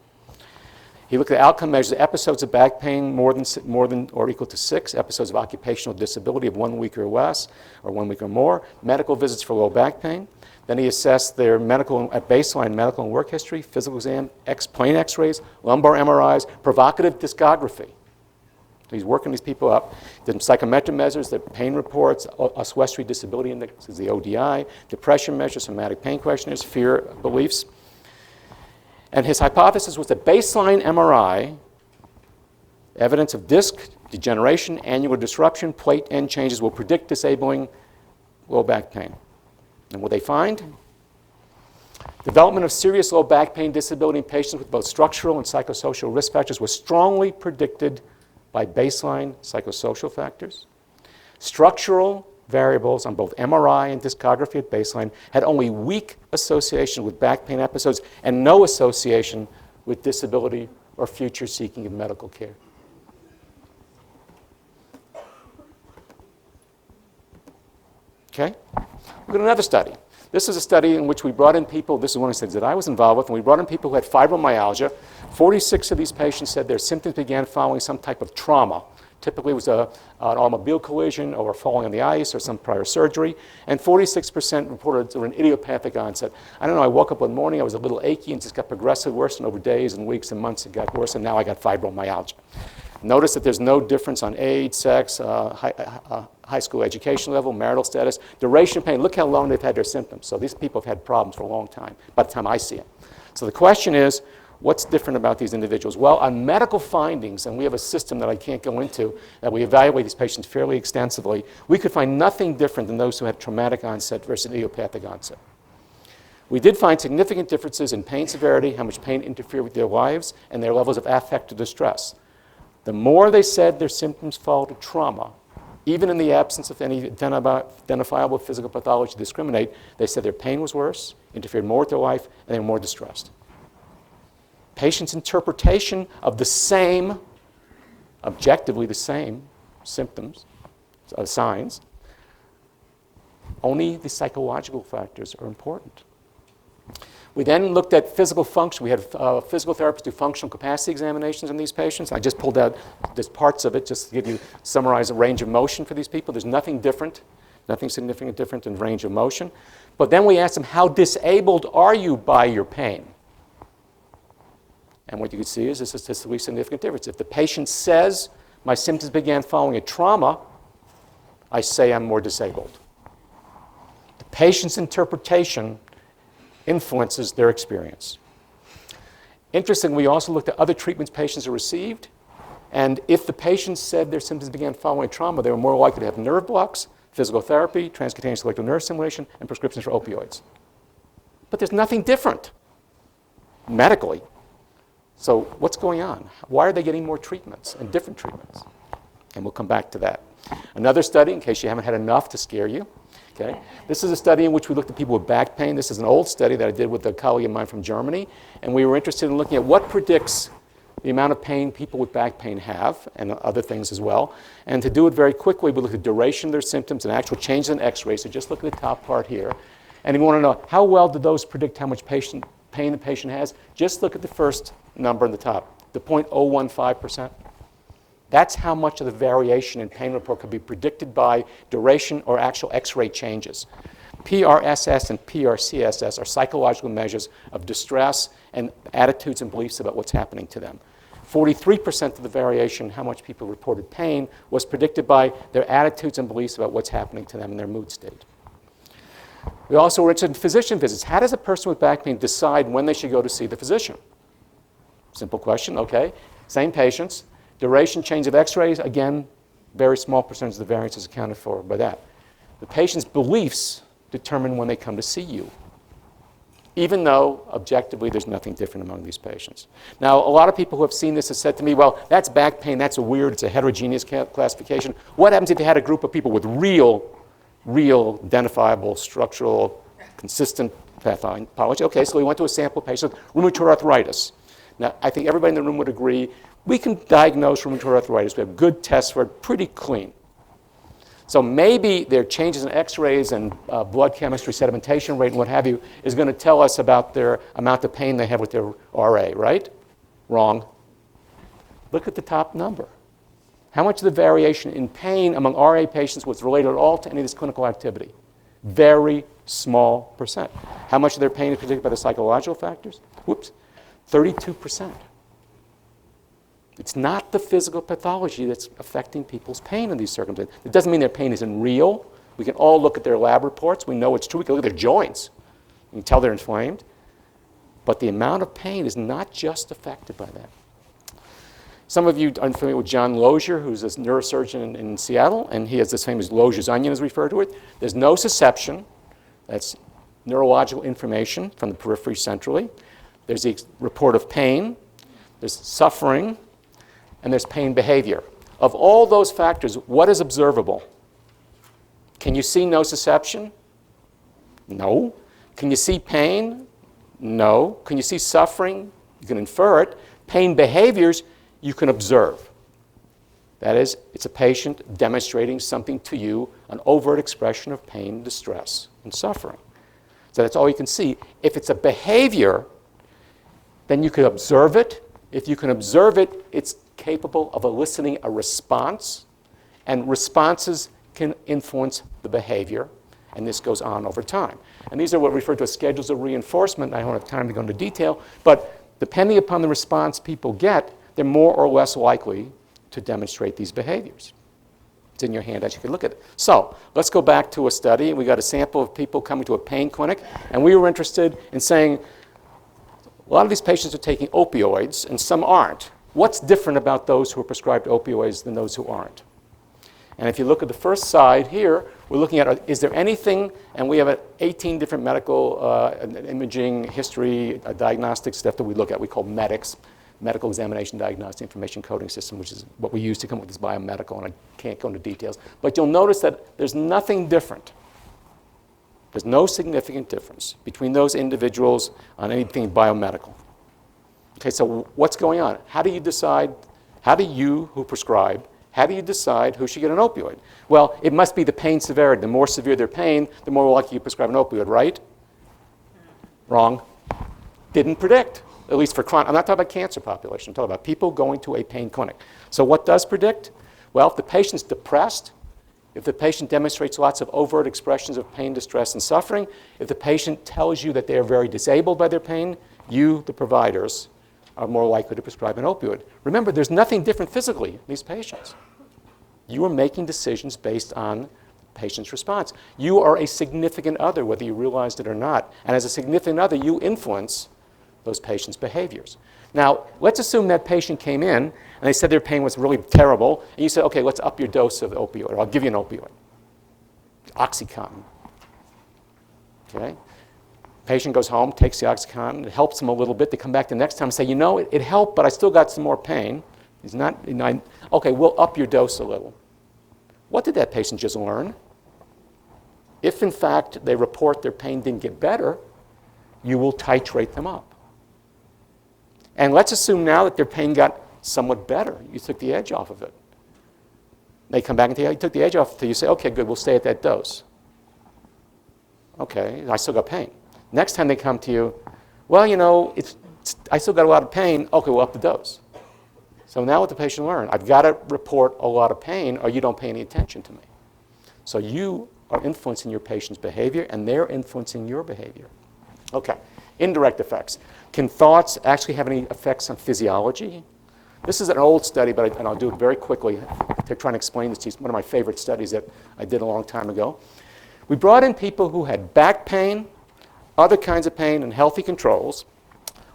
He looked at outcome measures, episodes of back pain more than or equal to 6, episodes of occupational disability of 1 week or less, or 1 week or more, medical visits for low back pain. Then he assessed their at baseline medical and work history, physical exam, plain x-rays, lumbar MRIs, provocative discography. So he's working these people up. Did some psychometric measures, their pain reports, Oswestry Disability Index, is the ODI, depression measures, somatic pain questionnaires, fear beliefs. And his hypothesis was that baseline MRI, evidence of disc degeneration, annular disruption, plate end changes will predict disabling low back pain. And what they find? Development of serious low back pain disability in patients with both structural and psychosocial risk factors was strongly predicted by baseline psychosocial factors. Structural variables on both MRI and discography at baseline had only weak association with back pain episodes and no association with disability or future seeking of medical care. Okay? Look at another study. This is a study in which we brought in people, this is one of the studies that I was involved with, and we brought in people who had fibromyalgia. 46 of these patients said their symptoms began following some type of trauma. Typically, it was an automobile collision or falling on the ice or some prior surgery. And 46% reported an idiopathic onset. I don't know, I woke up one morning, I was a little achy and just got progressively worse, and over days and weeks and months it got worse, and now I got fibromyalgia. Notice that there's no difference on age, sex, high school education level, marital status, duration of pain. Look how long they've had their symptoms. So these people have had problems for a long time by the time I see them. So the question is, what's different about these individuals? Well, on medical findings, and we have a system that I can't go into, that we evaluate these patients fairly extensively, we could find nothing different than those who had traumatic onset versus idiopathic onset. We did find significant differences in pain severity, how much pain interfered with their lives, and their levels of affective distress. The more they said their symptoms followed a trauma, even in the absence of any identifiable physical pathology to discriminate, they said their pain was worse, interfered more with their life, and they were more distressed. Patients' interpretation of the same, objectively the same symptoms, signs, only the psychological factors are important. We then looked at physical function. We had physical therapists do functional capacity examinations on these patients. I just pulled out just parts of it just to give you, summarize a range of motion for these people. There's nothing different, nothing significant different in range of motion. But then we asked them, how disabled are you by your pain? And what you can see is a statistically significant difference. If the patient says, my symptoms began following a trauma, I say I'm more disabled. The patient's interpretation influences their experience. Interestingly, we also looked at other treatments patients have received, and if the patients said their symptoms began following trauma, they were more likely to have nerve blocks, physical therapy, transcutaneous electrical nerve stimulation, and prescriptions for opioids. But there's nothing different medically. So what's going on? Why are they getting more treatments and different treatments? And we'll come back to that. Another study, in case you haven't had enough to scare you, okay? This is a study in which we looked at people with back pain. This is an old study that I did with a colleague of mine from Germany, and we were interested in looking at what predicts the amount of pain people with back pain have, and other things as well. And to do it very quickly, we looked at the duration of their symptoms and actual changes in x-rays. So just look at the top part here. And if you want to know how well do those predict how much pain the patient has, just look at the first number on the top, the 0.015%. That's how much of the variation in pain report could be predicted by duration or actual x-ray changes. PRSS and PRCSS are psychological measures of distress and attitudes and beliefs about what's happening to them. 43% of the variation, how much people reported pain, was predicted by their attitudes and beliefs about what's happening to them in their mood state. We also were interested in physician visits. How does a person with back pain decide when they should go to see the physician? Simple question, okay. Same patients. Duration change of x-rays, again, very small percentage of the variance is accounted for by that. The patient's beliefs determine when they come to see you, even though objectively there's nothing different among these patients. Now, a lot of people who have seen this have said to me, well, that's back pain, that's it's a heterogeneous classification. What happens if you had a group of people with real identifiable, structural, consistent pathology? Okay, so we went to a sample of patients with rheumatoid arthritis. Now, I think everybody in the room would agree, we can diagnose rheumatoid arthritis. We have good tests for it, pretty clean. So maybe their changes in x-rays and blood chemistry, sedimentation rate, and what have you, is going to tell us about their amount of pain they have with their RA, right? Wrong. Look at the top number. How much of the variation in pain among RA patients was related at all to any of this clinical activity? Very small percent. How much of their pain is predicted by the psychological factors? Whoops, 32%. It's not the physical pathology that's affecting people's pain in these circumstances. It doesn't mean their pain isn't real. We can all look at their lab reports. We know it's true. We can look at their joints. We can tell they're inflamed. But the amount of pain is not just affected by that. Some of you are familiar with John Lozier, who's a neurosurgeon in Seattle, and he has this famous Lozier's onion, as we refer to it. There's nociception. That's neurological information from the periphery centrally. There's the report of pain. There's suffering. And there's pain behavior. Of all those factors, what is observable? Can you see nociception? No. Can you see pain? No. Can you see suffering? You can infer it. Pain behaviors, you can observe. That is, it's a patient demonstrating something to you, an overt expression of pain, distress, and suffering. So that's all you can see. If it's a behavior, then you can observe it. If you can observe it, it's capable of eliciting a response, and responses can influence the behavior, and this goes on over time. And these are what we refer to as schedules of reinforcement. I don't have time to go into detail, but depending upon the response people get, they're more or less likely to demonstrate these behaviors. It's in your hand as you can look at it. So let's go back to a study. We got a sample of people coming to a pain clinic, and we were interested in saying, a lot of these patients are taking opioids, and some aren't. What's different about those who are prescribed opioids than those who aren't? And if you look at the first side here, we're looking at, is there anything, and we have 18 different medical imaging, history, diagnostic stuff that we look at. We call MEDICS, Medical Examination Diagnostic Information Coding System, which is what we use to come up with this biomedical, and I can't go into details. But you'll notice that there's nothing different. There's no significant difference between those individuals on anything biomedical. Okay, so what's going on? How do you decide, how do you who prescribe, how do you decide who should get an opioid? Well, it must be the pain severity. The more severe their pain, the more likely you prescribe an opioid, right? Wrong. Didn't predict, at least for chronic. I'm not talking about cancer population. I'm talking about people going to a pain clinic. So what does predict? Well, if the patient's depressed, if the patient demonstrates lots of overt expressions of pain, distress, and suffering, if the patient tells you that they are very disabled by their pain, you, the providers, are more likely to prescribe an opioid. Remember, there's nothing different physically in these patients. You are making decisions based on the patient's response. You are a significant other, whether you realized it or not. And as a significant other, you influence those patients' behaviors. Now, let's assume that patient came in and they said their pain was really terrible, and you said, okay, let's up your dose of opioid, or I'll give you an opioid. OxyContin. Okay? Patient goes home, takes the OxyContin, it helps him a little bit. They come back the next time and say, you know, it helped, but I still got some more pain. He's not, okay, we'll up your dose a little. What did that patient just learn? If, in fact, they report their pain didn't get better, you will titrate them up. And let's assume now that their pain got somewhat better. You took the edge off of it. They come back and tell you, you took the edge off, so you say, okay, good, we'll stay at that dose. Okay, I still got pain. Next time they come to you, well, you know, I still got a lot of pain. Okay, we'll up the dose. So now what the patient learned, I've got to report a lot of pain or you don't pay any attention to me. So you are influencing your patient's behavior and they're influencing your behavior. Okay, indirect effects. Can thoughts actually have any effects on physiology? This is an old study, and I'll do it very quickly to try and explain this to you. It's one of my favorite studies that I did a long time ago. We brought in people who had back pain, other kinds of pain, and healthy controls.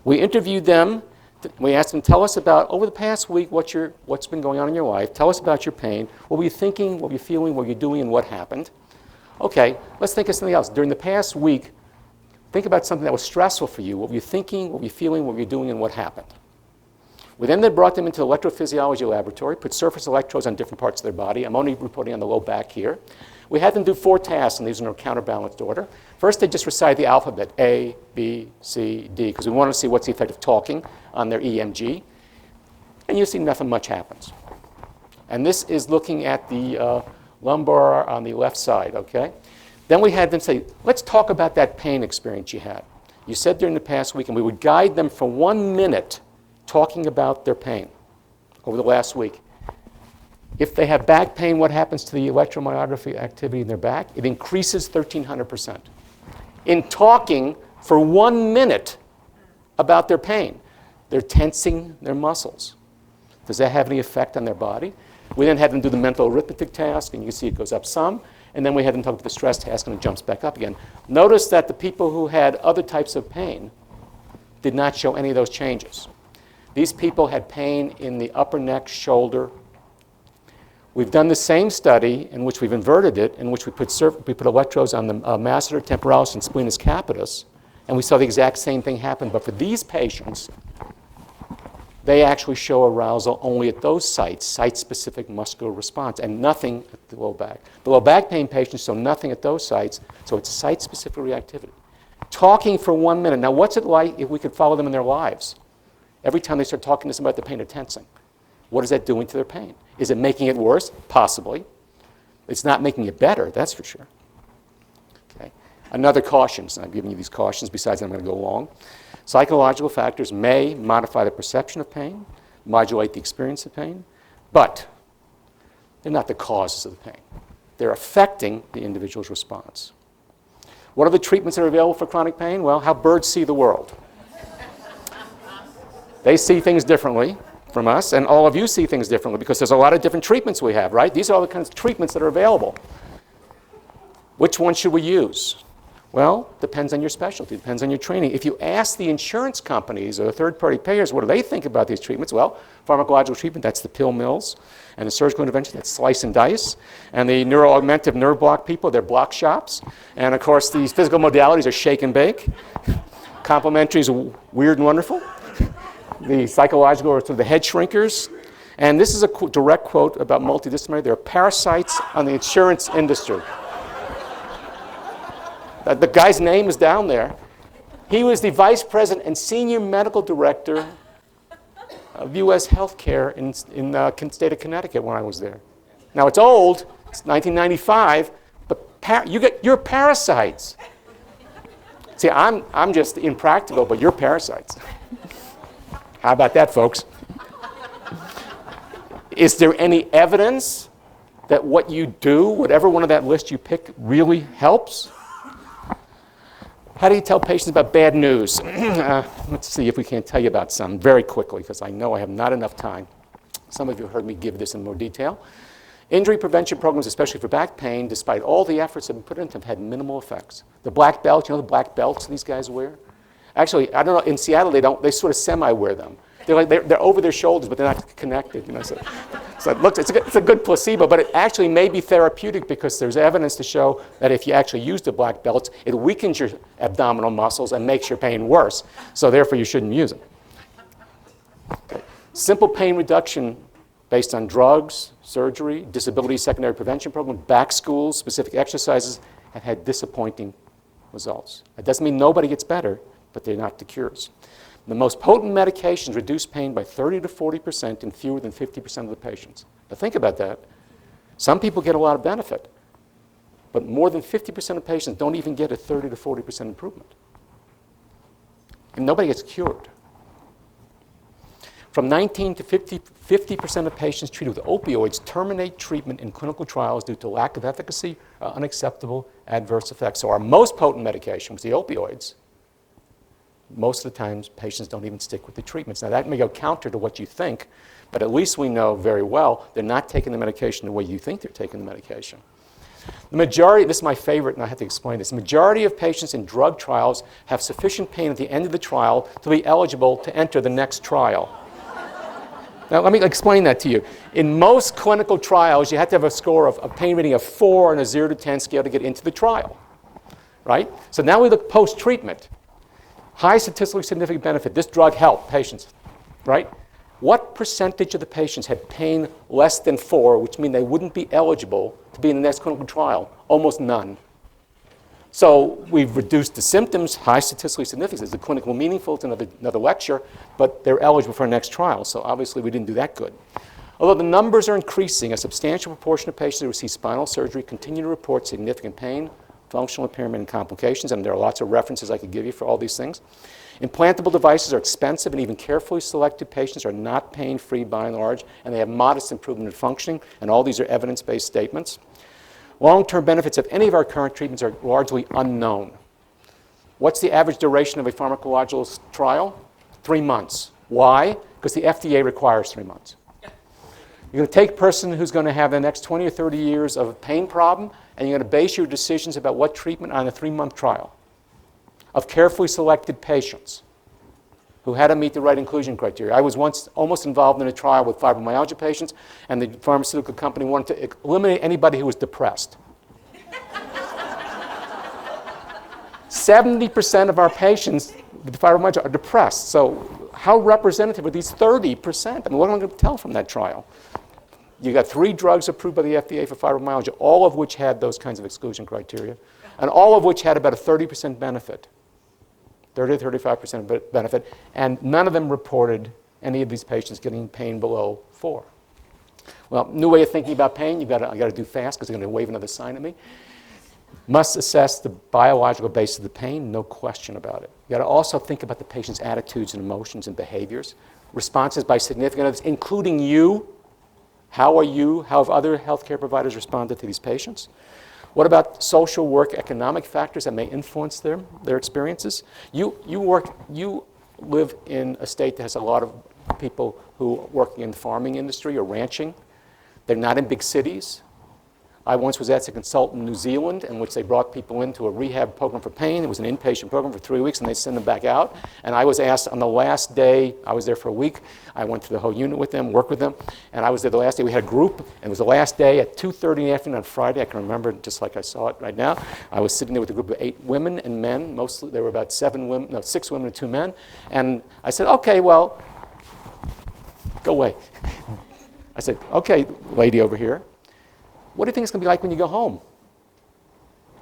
We interviewed them. We asked them, tell us about, over the past week, what's been going on in your life. Tell us about your pain. What were you thinking, what were you feeling, what were you doing, and what happened? Okay, let's think of something else. During the past week, think about something that was stressful for you. What were you thinking, what were you feeling, what were you doing, and what happened? We then brought them into the electrophysiology laboratory, put surface electrodes on different parts of their body. I'm only reporting on the low back here. We had them do 4 tasks, and these are in a counterbalanced order. First, they just recite the alphabet, A, B, C, D, because we want to see what's the effect of talking on their EMG. And you see nothing much happens. And this is looking at the lumbar on the left side, okay? Then we had them say, let's talk about that pain experience you had. You said during the past week, and we would guide them for 1 minute talking about their pain over the last week. If they have back pain, what happens to the electromyography activity in their back? It increases 1,300%. In talking for 1 minute about their pain, they're tensing their muscles. Does that have any effect on their body? We then had them do the mental arithmetic task, and you can see it goes up some. And then we had them talk about the stress task, and it jumps back up again. Notice that the people who had other types of pain did not show any of those changes. These people had pain in the upper neck, shoulder. We've done the same study in which we've inverted it, in which we put electrodes on the masseter temporalis and splenius capitis, and we saw the exact same thing happen. But for these patients, they actually show arousal only at those sites, site-specific muscular response, and nothing at the low back. The low back pain patients show nothing at those sites, so it's site-specific reactivity. Talking for 1 minute. Now, what's it like if we could follow them in their lives? Every time they start talking to somebody about their pain, they're tensing. What is that doing to their pain? Is it making it worse? Possibly. It's not making it better, that's for sure. Okay. Another cautions, and I've given you these cautions, besides I'm going to go long. Psychological factors may modify the perception of pain, modulate the experience of pain, but they're not the causes of the pain. They're affecting the individual's response. What are the treatments that are available for chronic pain? Well, how birds see the world. They see things differently from us, and all of you see things differently because there's a lot of different treatments we have, right? These are all the kinds of treatments that are available. Which one should we use? Well, depends on your specialty, depends on your training. If you ask the insurance companies or the third-party payers, what do they think about these treatments? Well, pharmacological treatment, that's the pill mills, and the surgical intervention, that's slice and dice, and the neuroaugmentive nerve block people, they're block shops, and of course these physical modalities are shake and bake. Complementary is weird and wonderful. The psychological are sort of the head shrinkers, and this is a direct quote about multidisciplinary. They're parasites on the insurance industry. The guy's name is down there. He was the vice president and senior medical director of U.S. healthcare in the state of Connecticut when I was there. Now, it's old. It's 1995. But you're parasites. See, I'm just impractical, but you're parasites. How about that, folks? Is there any evidence that what you do, whatever one of that list you pick, really helps? How do you tell patients about bad news? Let's see if we can tell you about some very quickly, because I know I have not enough time. Some of you heard me give this in more detail. Injury prevention programs, especially for back pain, despite all the efforts that have been put into them, have had minimal effects. The black belt, you know the black belts these guys wear? Actually, I don't know, in Seattle they sort of semi-wear them. They're over their shoulders, but they're not connected. You know, so it's a good placebo, but it actually may be therapeutic because there's evidence to show that if you actually use the black belts, it weakens your abdominal muscles and makes your pain worse. So therefore, you shouldn't use them. Okay. Simple pain reduction based on drugs, surgery, disability secondary prevention program, back schools, specific exercises have had disappointing results. It doesn't mean nobody gets better, but they're not the cures. The most potent medications reduce pain by 30 to 40% in fewer than 50% of the patients. Now think about that. Some people get a lot of benefit, but more than 50% of patients don't even get a 30 to 40% improvement. And nobody gets cured. From 19 to 50% of patients treated with opioids terminate treatment in clinical trials due to lack of efficacy or unacceptable adverse effects. So our most potent medication was the opioids. Most of the times, patients don't even stick with the treatments. Now, that may go counter to what you think, but at least we know very well they're not taking the medication the way you think they're taking the medication. The majority, this is my favorite, and I have to explain this, the majority of patients in drug trials have sufficient pain at the end of the trial to be eligible to enter the next trial. Now, let me explain that to you. In most clinical trials, you have to have a score of a pain rating of 4 on a 0 to 10 scale to get into the trial, right? So now we look post-treatment. High statistically significant benefit. This drug helped patients, right? What percentage of the patients had pain less than 4, which means they wouldn't be eligible to be in the next clinical trial? Almost none. So we've reduced the symptoms, high statistically significant. Is it clinically meaningful? It's another lecture, but they're eligible for our next trial. So obviously we didn't do that good. Although the numbers are increasing, a substantial proportion of patients who receive spinal surgery continue to report significant pain, functional impairment, and complications, and there are lots of references I could give you for all these things. Implantable devices are expensive, and even carefully selected patients are not pain-free by and large, and they have modest improvement in functioning, and all these are evidence-based statements. Long-term benefits of any of our current treatments are largely unknown. What's the average duration of a pharmacological trial? 3 months. Why? Because the FDA requires 3 months. You're going to take a person who's going to have the next 20 or 30 years of a pain problem, and you're going to base your decisions about what treatment on a 3-month trial of carefully selected patients who had to meet the right inclusion criteria. I was once almost involved in a trial with fibromyalgia patients, and the pharmaceutical company wanted to eliminate anybody who was depressed. 70% of our patients with fibromyalgia are depressed. So how representative are these 30%? I mean, what am I going to tell from that trial? You got 3 drugs approved by the FDA for fibromyalgia, all of which had those kinds of exclusion criteria, and all of which had about a 30% benefit, 30 to 35% benefit, and none of them reported any of these patients getting pain below 4. Well, new way of thinking about pain. I got to do fast because they're going to wave another sign at me. Must assess the biological basis of the pain, no question about it. You got to also think about the patient's attitudes and emotions and behaviors. Responses by significant others, including you. How are you? How have other healthcare providers responded to these patients? What about social work, economic factors that may influence their experiences? You live in a state that has a lot of people who are working in the farming industry or ranching. They're not in big cities. I once was asked to consult in New Zealand, in which they brought people into a rehab program for pain. It was an inpatient program for 3 weeks, and they send them back out. And I was asked on the last day, I was there for a week. I went through the whole unit with them, worked with them. And I was there the last day. We had a group, and it was the last day at 2:30 in the afternoon on Friday. I can remember it just like I saw it right now. I was sitting there with a group of 8 women and men. Mostly, there were about 6 women and 2 men. And I said, okay, well, go away. I said, okay, lady over here. What do you think it's going to be like when you go home?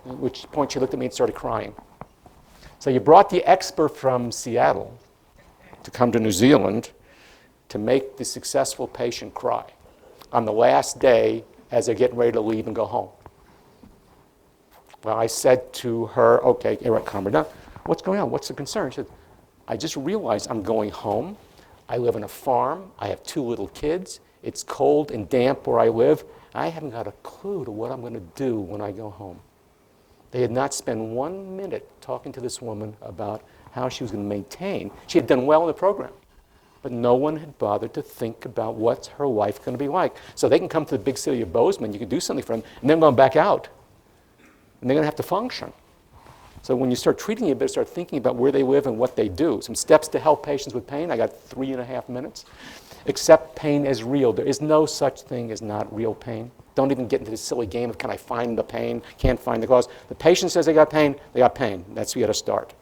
At which point she looked at me and started crying. So you brought the expert from Seattle to come to New Zealand to make the successful patient cry on the last day as they're getting ready to leave and go home. Well, I said to her, okay, Eric, calm her down. What's going on? What's the concern? She said, I just realized I'm going home. I live on a farm. I have 2 little kids. It's cold and damp where I live. I haven't got a clue to what I'm going to do when I go home. They had not spent 1 minute talking to this woman about how she was going to maintain. She had done well in the program, but no one had bothered to think about what's her life going to be like. So they can come to the big city of Bozeman, you can do something for them, and then go back out. And they're going to have to function. So when you start treating, you better start thinking about where they live and what they do. Some steps to help patients with pain. I got 3.5 minutes. Accept pain as real. There is no such thing as not real pain. Don't even get into this silly game of can I find the pain, can't find the cause. The patient says they got pain, they got pain. That's where you got to start.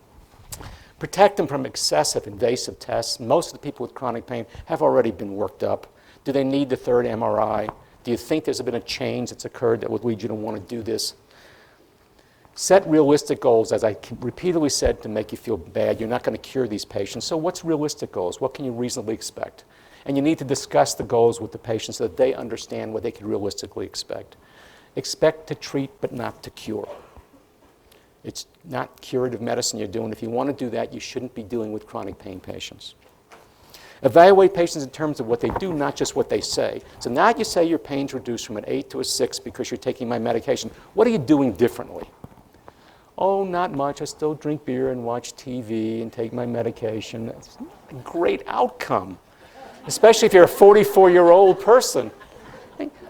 Protect them from excessive invasive tests. Most of the people with chronic pain have already been worked up. Do they need the 3rd MRI? Do you think there's been a change that's occurred that would lead you to want to do this? Set realistic goals, as I repeatedly said, to make you feel bad. You're not going to cure these patients. So what's realistic goals? What can you reasonably expect? And you need to discuss the goals with the patient so that they understand what they can realistically expect. Expect to treat but not to cure. It's not curative medicine you're doing. If you want to do that, you shouldn't be doing with chronic pain patients. Evaluate patients in terms of what they do, not just what they say. So now you say your pain's reduced from an 8 to a 6 because you're taking my medication. What are you doing differently? Oh, not much. I still drink beer and watch TV and take my medication. That's a great outcome, especially if you're a 44-year-old person.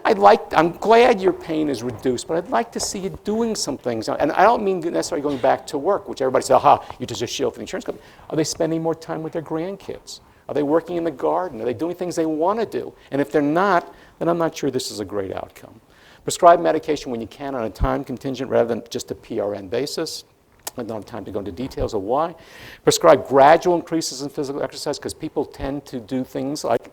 I'm glad your pain is reduced, but I'd like to see you doing some things. And I don't mean necessarily going back to work, which everybody says, aha, you're just a shield for the insurance company. Are they spending more time with their grandkids? Are they working in the garden? Are they doing things they want to do? And if they're not, then I'm not sure this is a great outcome. Prescribe medication when you can on a time contingent rather than just a PRN basis. I don't have time to go into details of why. Prescribe gradual increases in physical exercise because people tend to do things like,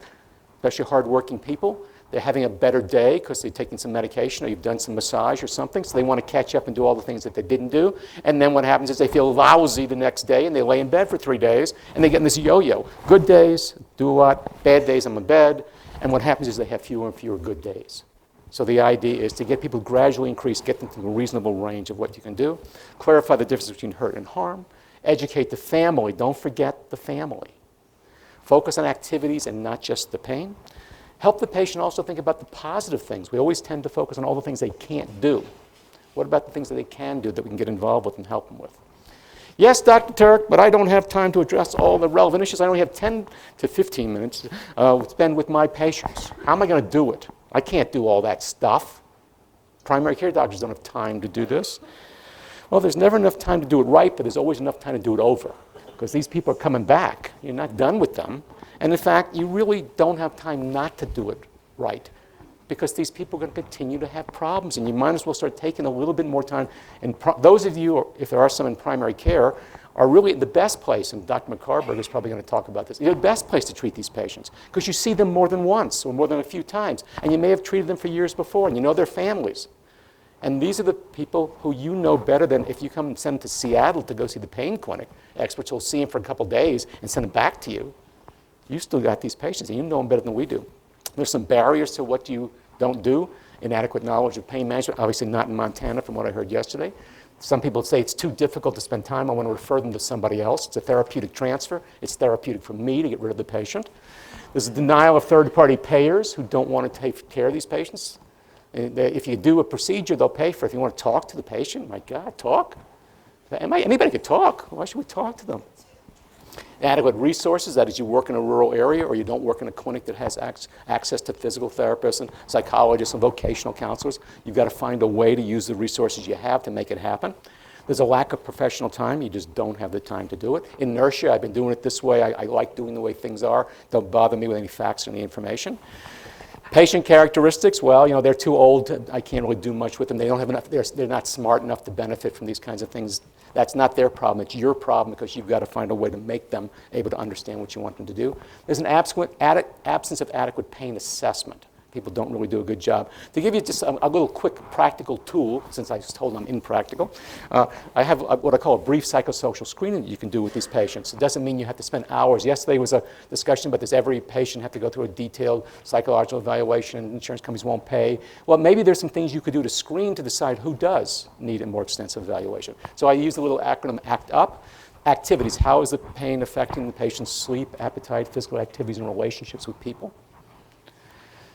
especially hardworking people, they're having a better day because they're taking some medication or you've done some massage or something, so they want to catch up and do all the things that they didn't do. And then what happens is they feel lousy the next day and they lay in bed for 3 days and they get in this yo-yo. Good days, do a lot. Bad days, I'm in bed. And what happens is they have fewer and fewer good days. So the idea is to get people gradually increase, get them to a reasonable range of what you can do. Clarify the difference between hurt and harm. Educate the family. Don't forget the family. Focus on activities and not just the pain. Help the patient also think about the positive things. We always tend to focus on all the things they can't do. What about the things that they can do that we can get involved with and help them with? Yes, Dr. Turk, but I don't have time to address all the relevant issues. I only have 10 to 15 minutes to spend with my patients. How am I going to do it? I can't do all that stuff. Primary care doctors don't have time to do this. Well, there's never enough time to do it right, but there's always enough time to do it over because these people are coming back. You're not done with them. And in fact, you really don't have time not to do it right because these people are going to continue to have problems, and you might as well start taking a little bit more time. And those of you, if there are some in primary care, are really the best place, and Dr. McCarberg is probably going to talk about this, you're the best place to treat these patients because you see them more than once or more than a few times, and you may have treated them for years before, and you know their families. And these are the people who you know better than if you come and send them to Seattle to go see the pain clinic. Experts will see them for a couple days and send them back to you. You still got these patients, and you know them better than we do. There's some barriers to what you don't do inadequate knowledge of pain management, obviously not in Montana from what I heard yesterday. Some people say it's too difficult to spend time. I want to refer them to somebody else. It's a therapeutic transfer. It's therapeutic for me to get rid of the patient. There's a denial of third-party payers who don't want to take care of these patients. If you do a procedure, they'll pay for it. If you want to talk to the patient, my God, talk. Anybody could talk. Why should we talk to them? Adequate resources, that is, you work in a rural area or you don't work in a clinic that has access to physical therapists and psychologists and vocational counselors. You've got to find a way to use the resources you have to make it happen. There's a lack of professional time. You just don't have the time to do it. Inertia, I've been doing it this way. I like doing the way things are. Don't bother me with any facts or any information. Patient characteristics, well, they're too old. I can't really do much with them. They don't have enough. They're not smart enough to benefit from these kinds of things. That's not their problem. It's your problem because you've got to find a way to make them able to understand what you want them to do. There's an absence of adequate pain assessment. People don't really do a good job. To give you just a little quick practical tool, since I was told I'm impractical, I have what I call a brief psychosocial screening that you can do with these patients. It doesn't mean you have to spend hours. Yesterday was a discussion, but does every patient have to go through a detailed psychological evaluation and insurance companies won't pay? Well, maybe there's some things you could do to screen to decide who does need a more extensive evaluation. So I use the little acronym ACT UP. Activities, how is the pain affecting the patient's sleep, appetite, physical activities, and relationships with people?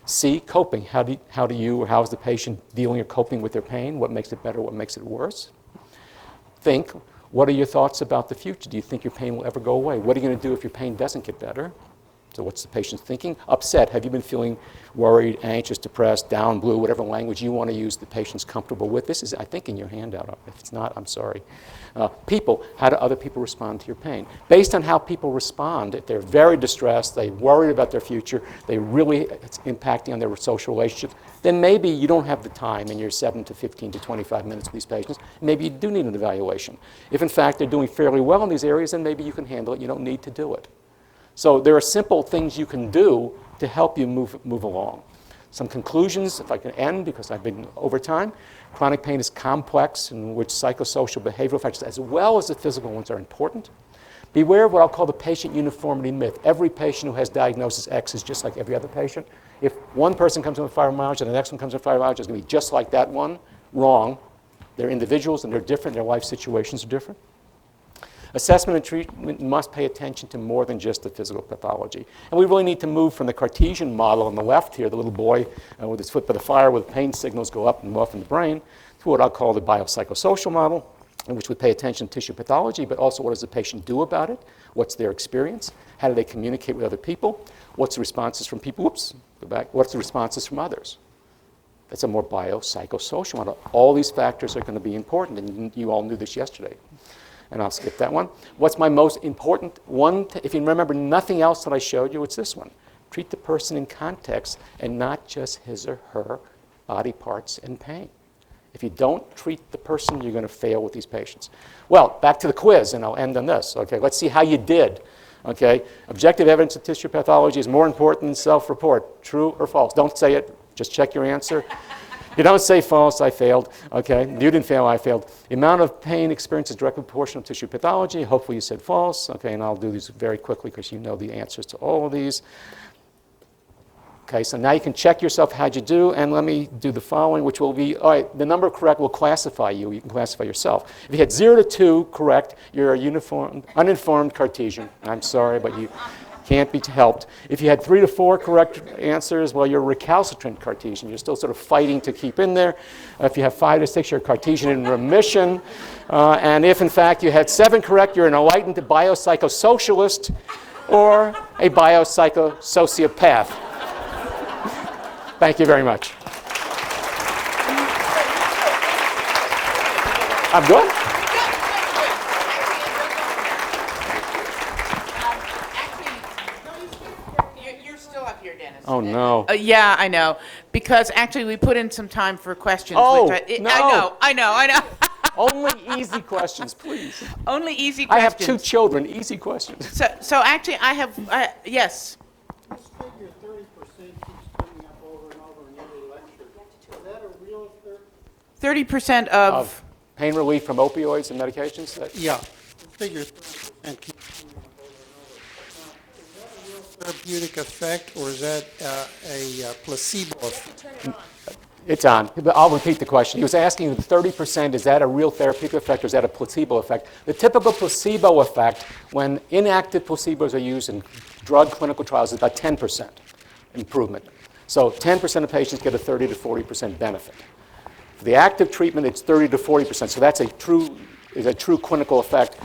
C, coping. How is the patient dealing or coping with their pain? What makes it better? What makes it worse? Think, what are your thoughts about the future? Do you think your pain will ever go away? What are you going to do if your pain doesn't get better? So what's the patient thinking? Upset. Have you been feeling worried, anxious, depressed, down, blue, whatever language you want to use the patient's comfortable with? This is, I think, in your handout. If it's not, I'm sorry. People. How do other people respond to your pain? Based on how people respond, if they're very distressed, they're worried about their future, it's impacting on their social relationships, then maybe you don't have the time in your 7 to 15 to 25 minutes with these patients. Maybe you do need an evaluation. If, in fact, they're doing fairly well in these areas, then maybe you can handle it. You don't need to do it. So there are simple things you can do to help you move along. Some conclusions, if I can end, because I've been over time. Chronic pain is complex, in which psychosocial behavioral factors, as well as the physical ones, are important. Beware of what I'll call the patient uniformity myth. Every patient who has diagnosis X is just like every other patient. If one person comes in with fibromyalgia and the next one comes in with fibromyalgia, it's going to be just like that one. Wrong. They're individuals and they're different. Their life situations are different. Assessment and treatment must pay attention to more than just the physical pathology. And we really need to move from the Cartesian model on the left here, the little boy with his foot by the fire with pain signals go up and off in the brain, to what I'll call the biopsychosocial model, in which we pay attention to tissue pathology, but also what does the patient do about it? What's their experience? How do they communicate with other people? What's the responses from people? Whoops, go back. What's the responses from others? That's a more biopsychosocial model. All these factors are going to be important, and you all knew this yesterday. And I'll skip that one. What's my most important one? If you remember nothing else that I showed you, it's this one. Treat the person in context and not just his or her body parts and pain. If you don't treat the person, you're going to fail with these patients. Well, back to the quiz, and I'll end on this. Okay, let's see how you did. Okay, objective evidence of tissue pathology is more important than self-report. True or false? Don't say it. Just check your answer. You don't say false, I failed. Okay, you didn't fail, I failed. The amount of pain experienced is directly proportional to tissue pathology. Hopefully you said false. Okay, and I'll do these very quickly because you know the answers to all of these. Okay, so now you can check yourself how'd you do, and let me do the following, which will be, all right, the number correct will classify you. You can classify yourself. If you had 0 to 2 correct, you're a uninformed Cartesian. I'm sorry, but you can't be helped. If you had 3 to 4 correct answers, well, you're a recalcitrant Cartesian. You're still sort of fighting to keep in there. If you have 5 to 6, you're a Cartesian in remission. And if, in fact, you had 7 correct, you're an enlightened biopsychosocialist or a biopsychosociopath. Thank you very much. I'm good? Oh, no. Yeah, I know. Because actually we put in some time for questions. Oh, no. I know. Only easy questions, please. Only easy I questions. have 2 children. Easy questions. So actually I have, yes. This figure 30% keeps coming up over and over in every lecture. Is that a real 30% of... Of pain relief from opioids and medications? Yeah. The figure 30% keeps coming up over and over. Now, is that a real therapeutic effect, or is that a placebo effect? It's on, but I'll repeat the question. He was asking 30%, is that a real therapeutic effect or is that a placebo effect? The typical placebo effect when inactive placebos are used in drug clinical trials is about 10% improvement. So 10% of patients get a 30 to 40% benefit. For the active treatment, it's 30 to 40%. So that's a true clinical effect,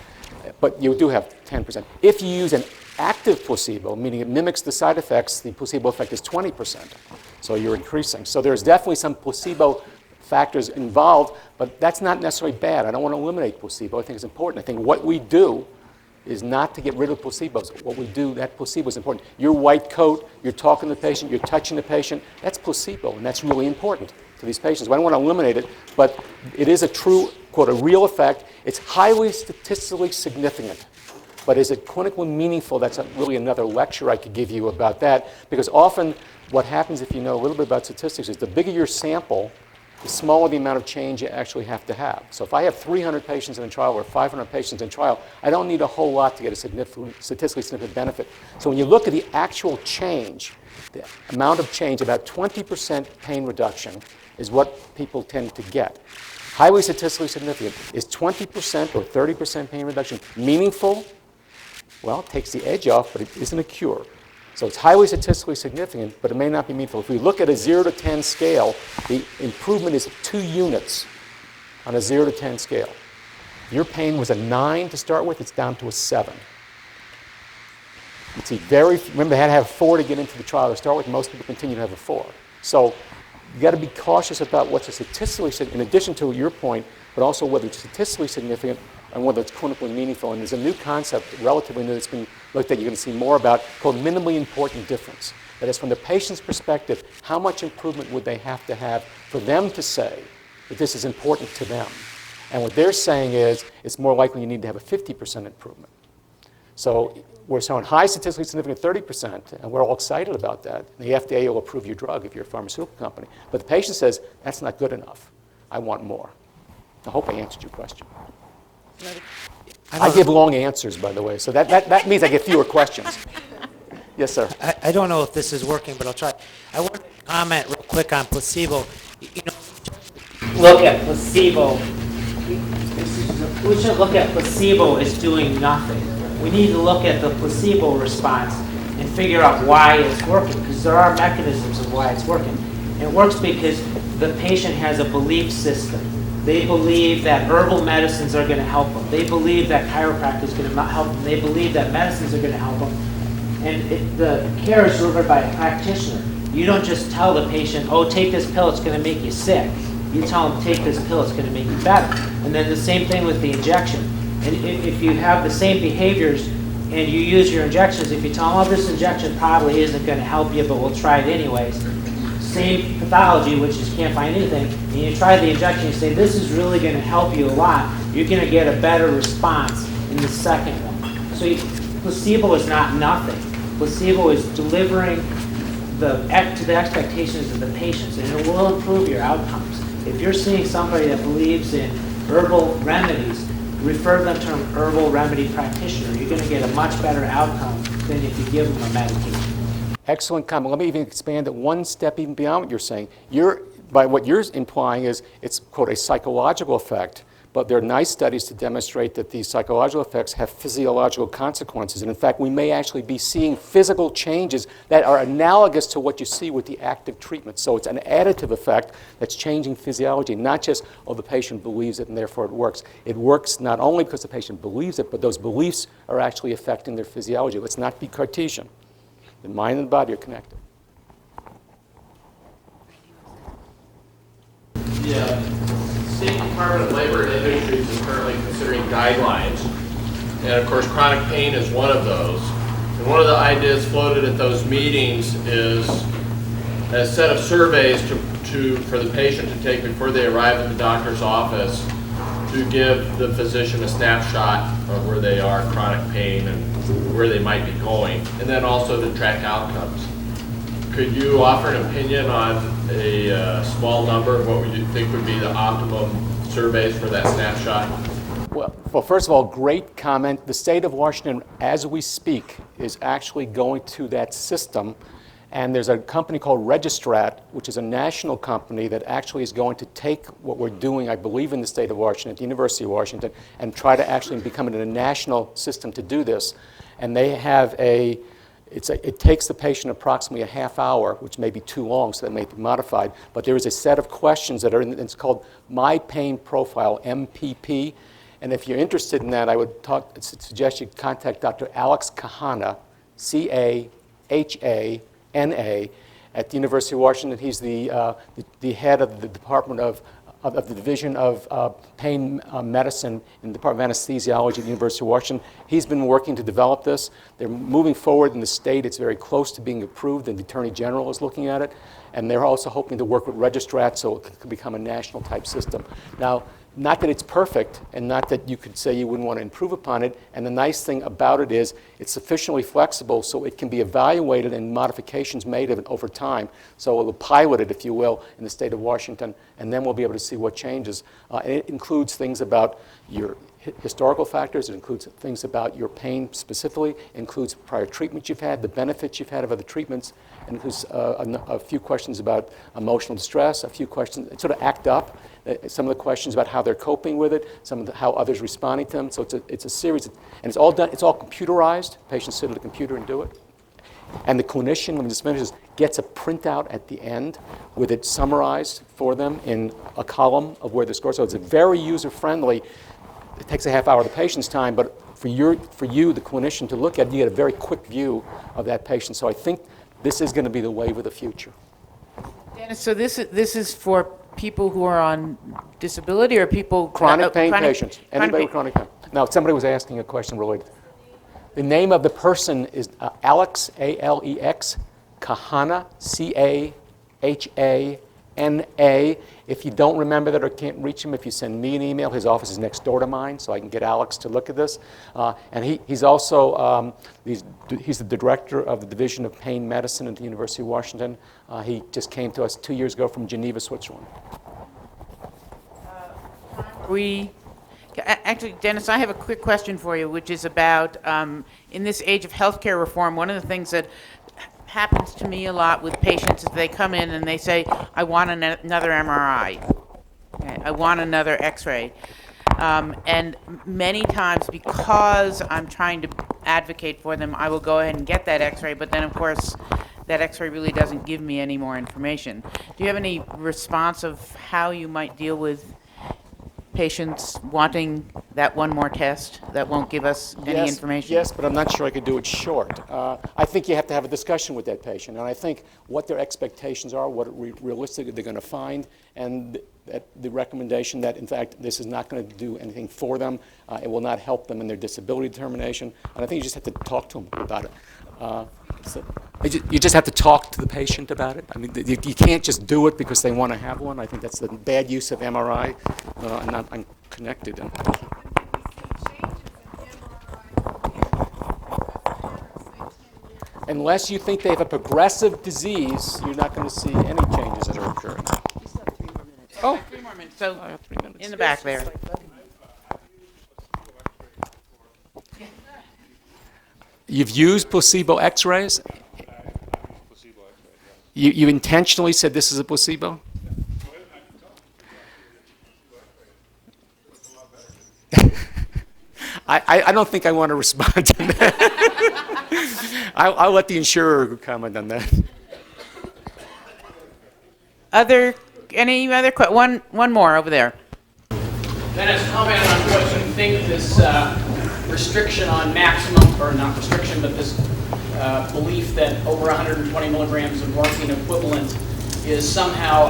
but you do have 10%. If you use an active placebo, meaning it mimics the side effects, the placebo effect is 20%. So you're increasing. So there's definitely some placebo factors involved, but that's not necessarily bad. I don't want to eliminate placebo. I think it's important. I think what we do is not to get rid of placebos. What we do, that placebo is important. Your white coat, you're talking to the patient, you're touching the patient, that's placebo, and that's really important to these patients. I don't want to eliminate it, but it is a true, quote, a real effect. It's highly statistically significant. But is it clinically meaningful? That's really another lecture I could give you about that, because often what happens if you know a little bit about statistics is the bigger your sample, the smaller the amount of change you actually have to have. So if I have 300 patients in a trial or 500 patients in a trial, I don't need a whole lot to get a statistically significant benefit. So when you look at the actual change, the amount of change, about 20% pain reduction is what people tend to get. Highly statistically significant. Is 20% or 30% pain reduction meaningful? Well, it takes the edge off, but it isn't a cure. So it's highly statistically significant, but it may not be meaningful. If we look at a 0 to 10 scale, the improvement is 2 units on a 0 to 10 scale. If your pain was a 9 to start with, it's down to a 7. You see, remember they had to have 4 to get into the trial to start with. Most people continue to have a 4. So you got to be cautious about what's a statistically significant, in addition to your point, but also whether it's statistically significant and whether it's clinically meaningful. And there's a new concept, relatively new, that's been looked at, you're going to see more about, called minimally important difference. That is, from the patient's perspective, how much improvement would they have to have for them to say that this is important to them? And what they're saying is, it's more likely you need to have a 50% improvement. So we're showing high statistically significant 30%, and we're all excited about that. The FDA will approve your drug if you're a pharmaceutical company. But the patient says, that's not good enough. I want more. I hope I answered your question. I give long answers, by the way, so that means I get fewer questions. Yes, sir. I don't know if this is working, but I'll try. I want to comment real quick on placebo. You know, look at placebo. We should look at placebo as doing nothing. We need to look at the placebo response and figure out why it's working, because there are mechanisms of why it's working. It works because the patient has a belief system. They believe that herbal medicines are going to help them. They believe that chiropractic is going to help them. They believe that medicines are going to help them. And the care is delivered by a practitioner. You don't just tell the patient, oh, take this pill, it's going to make you sick. You tell them, take this pill, it's going to make you better. And then the same thing with the injection. And if you have the same behaviors and you use your injections, if you tell them, oh, this injection probably isn't going to help you, but we'll try it anyways. Same pathology, which is can't find anything, and you try the injection, you say, this is really going to help you a lot, you're going to get a better response in the second one. So placebo is not nothing. Placebo is delivering to the expectations of the patients, and it will improve your outcomes. If you're seeing somebody that believes in herbal remedies, refer them to an herbal remedy practitioner. You're going to get a much better outcome than if you give them a medication. Excellent comment. Let me even expand it one step even beyond what you're saying. By what you're implying is it's, quote, a psychological effect, but there are nice studies to demonstrate that these psychological effects have physiological consequences. And in fact, we may actually be seeing physical changes that are analogous to what you see with the active treatment. So it's an additive effect that's changing physiology, not just, oh, the patient believes it and therefore it works. It works not only because the patient believes it, but those beliefs are actually affecting their physiology. Let's not be Cartesian. The mind and the body are connected. Yeah. State Department of Labor and Industries is currently considering guidelines. And of course, chronic pain is one of those. And one of the ideas floated at those meetings is a set of surveys for the patient to take before they arrive at the doctor's office to give the physician a snapshot of where they are, chronic pain, and where they might be going, and then also to track outcomes. Could you offer an opinion on a small number of what would you think would be the optimum surveys for that snapshot? Well, first of all, great comment. The state of Washington, as we speak, is actually going to that system. And there's a company called Registrat, which is a national company that actually is going to take what we're doing, I believe, in the state of Washington, at the University of Washington, and try to actually become a national system to do this. And they have it takes the patient approximately a half hour, which may be too long, so that may be modified. But there is a set of questions that are it's called My Pain Profile, MPP. And if you're interested in that, I would suggest you contact Dr. Alex Kahana, Kahana, at the University of Washington. He's the head of the Department of the Division of Pain Medicine in the Department of Anesthesiology at the University of Washington. He's been working to develop this. They're moving forward in the state. It's very close to being approved, and the Attorney General is looking at it. And they're also hoping to work with Registrat so it can become a national type system. Now, not that it's perfect, and not that you could say you wouldn't want to improve upon it. And the nice thing about it is it's sufficiently flexible so it can be evaluated and modifications made of it over time. So we'll pilot it, if you will, in the state of Washington, and then we'll be able to see what changes. And it includes things about your historical factors. It includes things about your pain specifically. It includes prior treatments you've had, the benefits you've had of other treatments, and includes a few questions about emotional distress, a few questions, sort of ACT UP, some of the questions about how they're coping with it, how others responding to them. So it's a series, and it's all done. It's all computerized. Patients sit at a computer and do it. And the clinician, let me just mention this, gets a printout at the end with it summarized for them in a column of where the score. So it's a very user-friendly. It takes a half hour of the patient's time, but for you, the clinician, to look at, you get a very quick view of that patient. So I think this is going to be the wave of the future. Dennis, so this is for people who are on disability or people... Chronic pain patients. Anybody with chronic pain. Now, somebody was asking a question related. The name of the person is Alex, A-L-E-X, Kahana, C-A-H-A-N-A. If you don't remember that or can't reach him, if you send me an email, his office is next door to mine, so I can get Alex to look at this. And he's also, he's the director of the Division of Pain Medicine at the University of Washington. He just came to us 2 years ago from Geneva, Switzerland. Actually, Dennis, I have a quick question for you, which is about, in this age of healthcare reform, one of the things that happens to me a lot with patients is they come in and they say, I want another MRI. Okay, I want another X-ray. And many times, because I'm trying to advocate for them, I will go ahead and get that X-ray, but then, of course, that X-ray really doesn't give me any more information. Do you have any response of how you might deal with patients wanting that one more test that won't give us any information? Yes, but I'm not sure I could do it short. I think you have to have a discussion with that patient, and I think what their expectations are, what realistically they're going to find, and the recommendation that, in fact, this is not going to do anything for them. It will not help them in their disability determination, and I think you just have to talk to them about it. You just have to talk to the patient about it. I mean, you can't just do it because they want to have one. I think that's the bad use of MRI, and not unconnected. Unless you think they have a progressive disease, you're not going to see any changes that are occurring. Oh, 3 more minutes. So, I have 3 minutes. in the back there. You've used placebo X-rays? You intentionally said this is a placebo? I don't think I want to respond to that. I'll let the insurer comment on that. Any other one more over there. Dennis, comment on what you think this restriction on maximum, or not restriction, but this belief that over 120 milligrams of morphine equivalent is somehow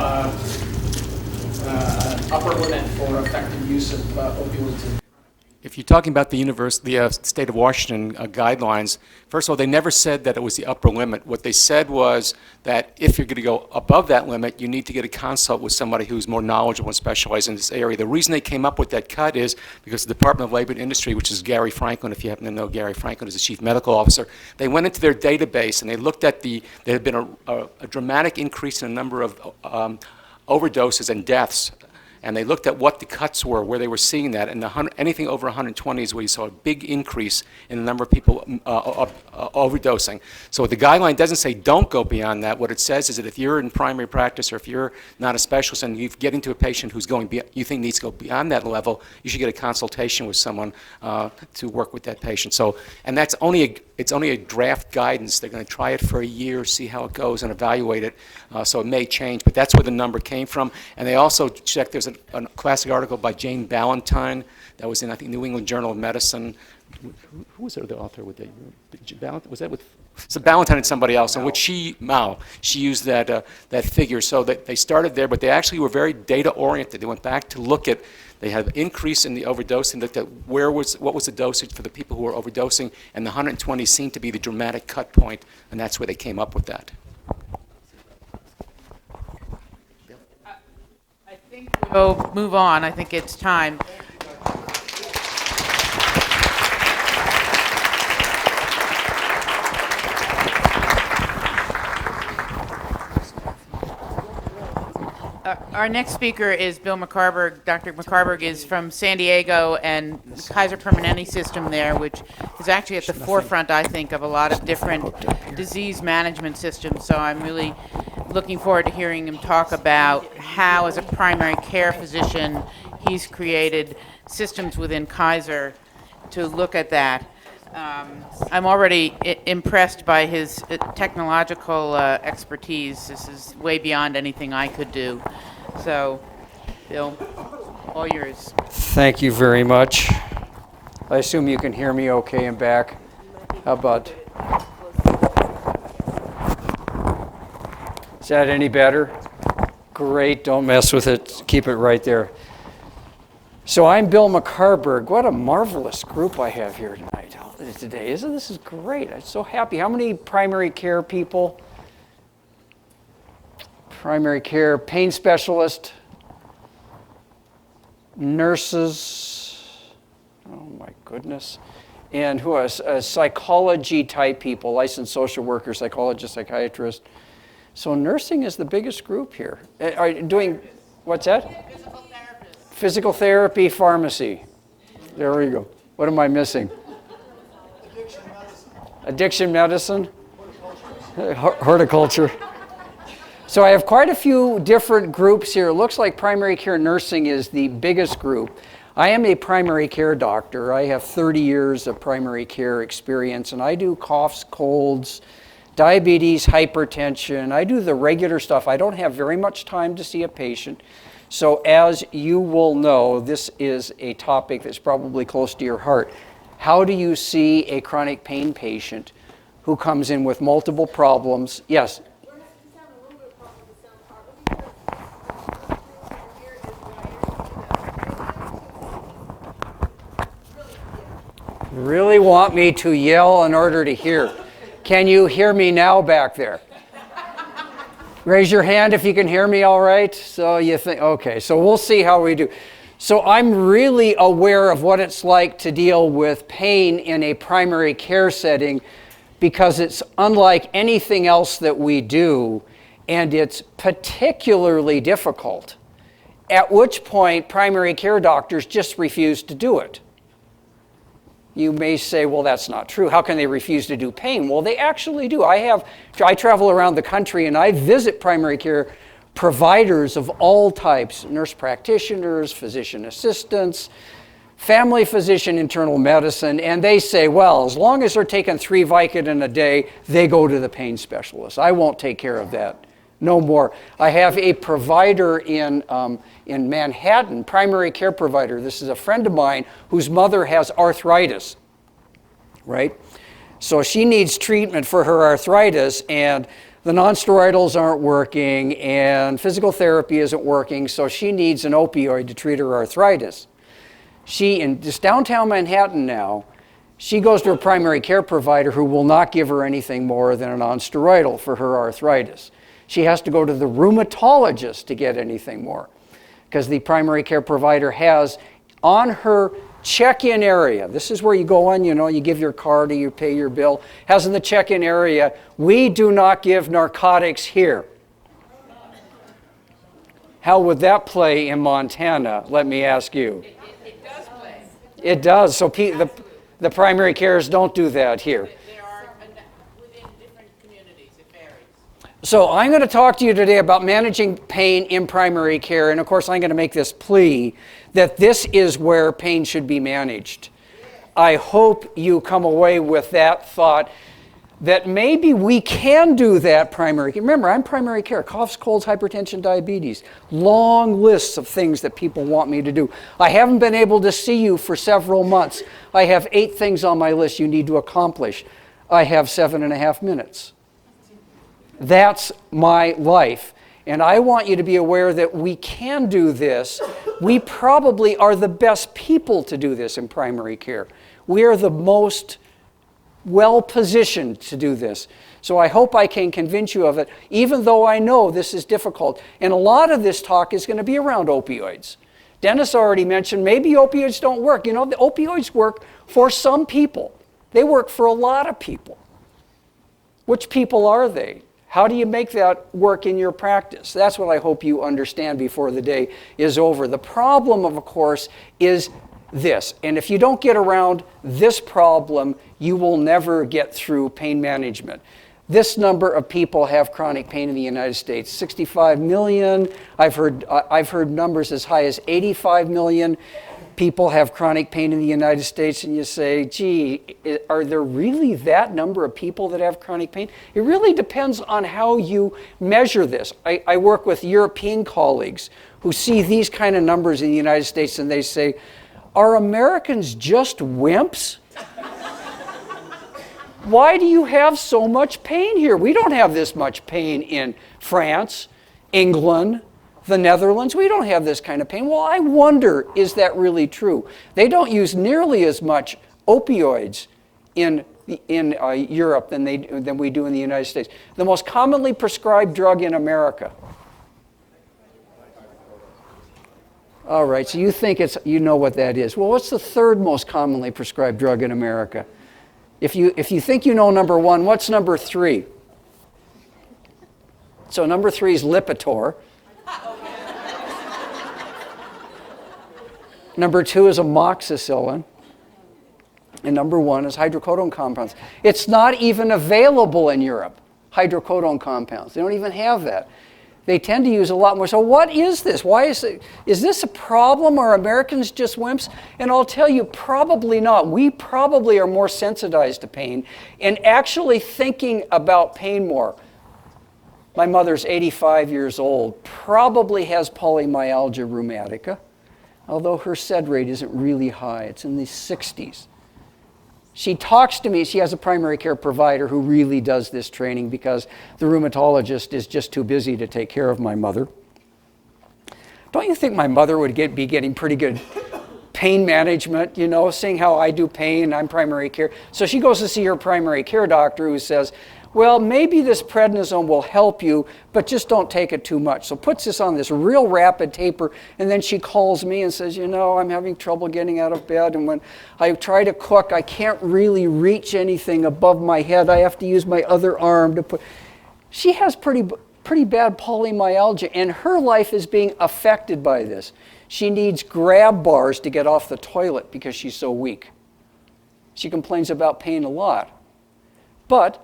an upper limit for effective use of opioids. If you're talking about the state of Washington guidelines, first of all, they never said that it was the upper limit. What they said was that if you're going to go above that limit, you need to get a consult with somebody who's more knowledgeable and specialized in this area. The reason they came up with that cut is because the Department of Labor and Industry, which is Gary Franklin, if you happen to know Gary Franklin as the chief medical officer, they went into their database and they looked at there had been a dramatic increase in the number of overdoses and deaths And they looked at what the cuts were, where they were seeing that, and anything over 120 is where you saw a big increase in the number of people overdosing. So the guideline doesn't say don't go beyond that. What it says is that if you're in primary practice or if you're not a specialist and you get into a patient who's going you think needs to go beyond that level, you should get a consultation with someone to work with that patient. So, and that's it's only a draft guidance. They're going to try it for a year, see how it goes, and evaluate it. So it may change, but that's where the number came from. And they also checked, there's a classic article by Jane Ballantyne that was in, I think, New England Journal of Medicine. Who was the author with the, was that with, so Ballantyne and somebody else, in which she used that figure. So that they started there, but they actually were very data oriented. They went back to look at, they had an increase in the overdosing, looked at what was the dosage for the people who were overdosing, and the 120 seemed to be the dramatic cut point, and that's where they came up with that. I think we'll move on. I think it's time. Our next speaker is Bill McCarberg. Dr. McCarberg is from San Diego and Kaiser Permanente system there, which is actually at the forefront, I think, of a lot of different disease management systems. So I'm really looking forward to hearing him talk about how, as a primary care physician, he's created systems within Kaiser to look at that. I'm already impressed by his technological expertise. This is way beyond anything I could do. So, Bill, all yours. Thank you very much. I assume you can hear me okay in back. How about? Is that any better? Great, don't mess with it. Keep it right there. So I'm Bill McCarberg. What a marvelous group I have here today. Isn't this is great? I'm so happy. How many primary care people? Primary care, pain specialist, nurses, oh my goodness, and who else? Psychology type people, licensed social workers, psychologists, psychiatrists. So nursing is the biggest group here. Are you doing, what's that? Physical therapist. Physical therapy, pharmacy. There we go. What am I missing? Addiction medicine. Horticulture. So I have quite a few different groups here. It looks like primary care nursing is the biggest group. I am a primary care doctor. I have 30 years of primary care experience, and I do coughs, colds, diabetes, hypertension. I do the regular stuff. I don't have very much time to see a patient. So as you will know, this is a topic that's probably close to your heart. How do you see a chronic pain patient who comes in with multiple problems? Yes? Really want me to yell in order to hear. Can you hear me now back there? Raise your hand if you can hear me all right. So you think, okay, so we'll see how we do. So I'm really aware of what it's like to deal with pain in a primary care setting because it's unlike anything else that we do, and it's particularly difficult, at which point primary care doctors just refuse to do it. You may say, well, that's not true. How can they refuse to do pain? Well, they actually do. I travel around the country and I visit primary care providers of all types, nurse practitioners, physician assistants, family physician, internal medicine, and they say, well, as long as they're taking 3 Vicodin a day, they go to the pain specialist. I won't take care of that. No more. I have a provider in Manhattan, primary care provider. This is a friend of mine whose mother has arthritis, right? So she needs treatment for her arthritis, and the nonsteroidals aren't working, and physical therapy isn't working, so she needs an opioid to treat her arthritis. She, in this downtown Manhattan now, she goes to a primary care provider who will not give her anything more than a nonsteroidal for her arthritis. She has to go to the rheumatologist to get anything more because the primary care provider has on her check-in area, this is where you go in, you give your card or you pay your bill, has in the check-in area, we do not give narcotics here. How would that play in Montana, let me ask you? It does play. It does. So the primary cares don't do that here. There are, within different communities, it varies. So I'm going to talk to you today about managing pain in primary care. And of course, I'm going to make this plea that this is where pain should be managed. I hope you come away with that thought that maybe we can do that primary care. Remember, I'm primary care, coughs, colds, hypertension, diabetes. Long lists of things that people want me to do. I haven't been able to see you for several months. I have 8 things on my list you need to accomplish. I have 7.5 minutes. That's my life. And I want you to be aware that we can do this. We probably are the best people to do this in primary care. We are the most well-positioned to do this. So I hope I can convince you of it, even though I know this is difficult. And a lot of this talk is going to be around opioids. Dennis already mentioned maybe opioids don't work. You know, the opioids work for some people. They work for a lot of people. Which people are they? How do you make that work in your practice? That's what I hope you understand before the day is over. The problem, of course, is this. And if you don't get around this problem, you will never get through pain management. This number of people have chronic pain in the United States, 65 million. I've heard numbers as high as 85 million people have chronic pain in the United States, and you say, gee, are there really that number of people that have chronic pain? It really depends on how you measure this. I work with European colleagues who see these kind of numbers in the United States, and they say, are Americans just wimps? Why do you have so much pain here? We don't have this much pain in France, England, the Netherlands. We don't have this kind of pain. Well, I wonder, is that really true? They don't use nearly as much opioids in Europe than we do in the United States. The most commonly prescribed drug in America. All right, so you think you know what that is. Well, what's the 3rd most commonly prescribed drug in America? If you think you know number 1, what's number 3? So number 3 is Lipitor. Number 2 is amoxicillin. And number 1 is hydrocodone compounds. It's not even available in Europe, hydrocodone compounds. They don't even have that. They tend to use a lot more. So what is this? Why is this a problem? Are Americans just wimps? And I'll tell you, probably not. We probably are more sensitized to pain and actually thinking about pain more. My mother's 85 years old, probably has polymyalgia rheumatica, although her SED rate isn't really high. It's in the 60s. She talks to me. She has a primary care provider who really does this training because the rheumatologist is just too busy to take care of my mother. Don't you think my mother would be getting pretty good pain management, you know, seeing how I do pain, I'm primary care. So she goes to see her primary care doctor who says, well, maybe this prednisone will help you, but just don't take it too much. So puts this on this real rapid taper, and then she calls me and says, you know, I'm having trouble getting out of bed, and when I try to cook, I can't really reach anything above my head. I have to use my other arm to put. She has pretty bad polymyalgia, and her life is being affected by this. She needs grab bars to get off the toilet because she's so weak. She complains about pain a lot. But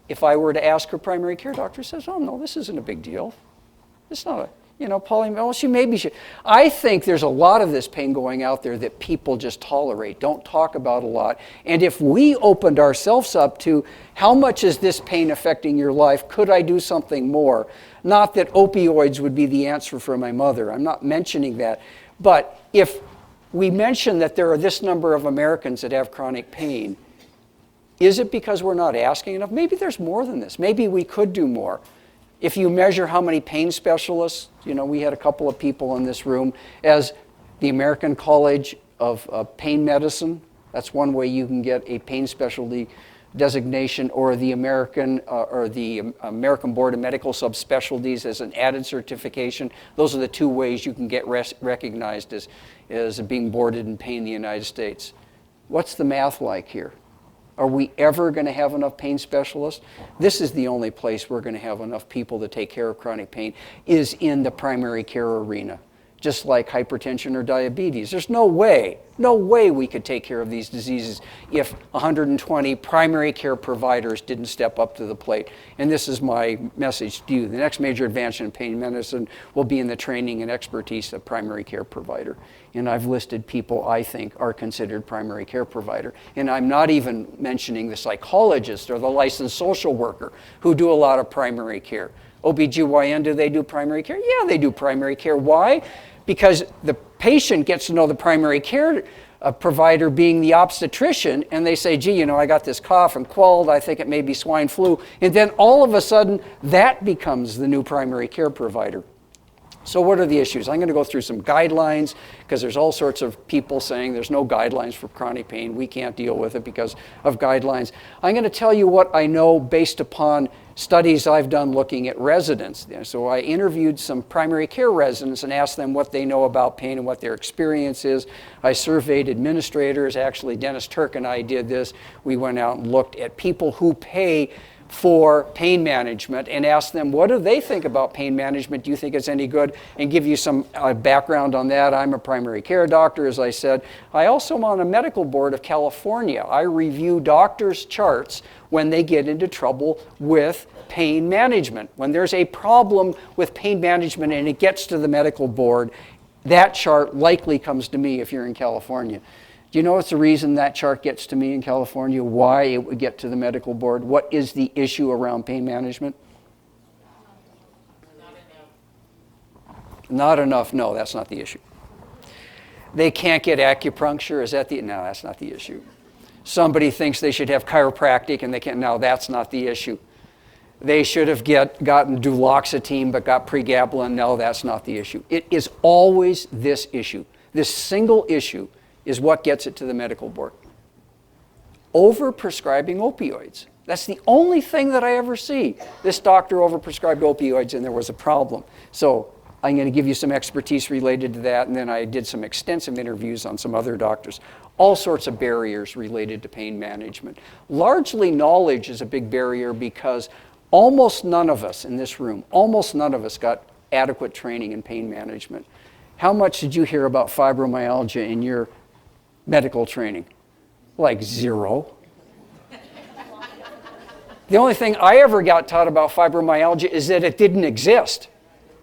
if I were to ask her primary care doctor, says, oh, no, this isn't a big deal. It's not polymyalgia. Maybe she. I think there's a lot of this pain going out there that people just tolerate, don't talk about a lot. And if we opened ourselves up to how much is this pain affecting your life, could I do something more? Not that opioids would be the answer for my mother. I'm not mentioning that. But if we mention that there are this number of Americans that have chronic pain, is it because we're not asking enough? Maybe there's more than this. Maybe we could do more. If you measure how many pain specialists, you know, we had a couple of people in this room, as the American College of Pain Medicine, that's one way you can get a pain specialty designation, or the American Board of Medical Subspecialties as an added certification. Those are the 2 ways you can get recognized as being boarded in pain in the United States. What's the math like here? Are we ever going to have enough pain specialists? This is the only place we're going to have enough people to take care of chronic pain, is in the primary care arena, just like hypertension or diabetes. There's no way we could take care of these diseases if 120 primary care providers didn't step up to the plate. And this is my message to you. The next major advancement in pain medicine will be in the training and expertise of primary care provider. And I've listed people I think are considered primary care provider. And I'm not even mentioning the psychologist or the licensed social worker who do a lot of primary care. OBGYN, do they do primary care? Yeah, they do primary care. Why? Because the patient gets to know the primary care provider being the obstetrician, and they say, gee, I got this cough and cold, I think it may be swine flu. And then all of a sudden, that becomes the new primary care provider. So what are the issues? I'm going to go through some guidelines, because there's all sorts of people saying there's no guidelines for chronic pain. We can't deal with it because of guidelines. I'm going to tell you what I know based upon studies I've done looking at residents. So I interviewed some primary care residents and asked them what they know about pain and what their experience is. I surveyed administrators. Actually, Dennis Turk and I did this. We went out and looked at people who pay for pain management and ask them, what do they think about pain management? Do you think it's any good? And give you some background on that. I'm a primary care doctor, as I said. I also am on a medical board of California. I review doctors' charts when they get into trouble with pain management. When there's a problem with pain management and it gets to the medical board, that chart likely comes to me if you're in California. Do you know what's the reason that chart gets to me in California? Why it would get to the medical board? What is the issue around pain management? Not enough. No, that's not the issue. They can't get acupuncture. Is that the? No, that's not the issue. Somebody thinks they should have chiropractic and they can't. No, that's not the issue. They should have gotten duloxetine but got pregabalin. No, that's not the issue. It is always this issue. This single issue is what gets it to the medical board. Overprescribing opioids. That's the only thing that I ever see. This doctor overprescribed opioids and there was a problem. So I'm going to give you some expertise related to that, and then I did some extensive interviews on some other doctors. All sorts of barriers related to pain management. Largely knowledge is a big barrier because almost none of us in this room, almost none of us got adequate training in pain management. How much did you hear about fibromyalgia in your medical training? Like zero. The only thing I ever got taught about fibromyalgia is that it didn't exist.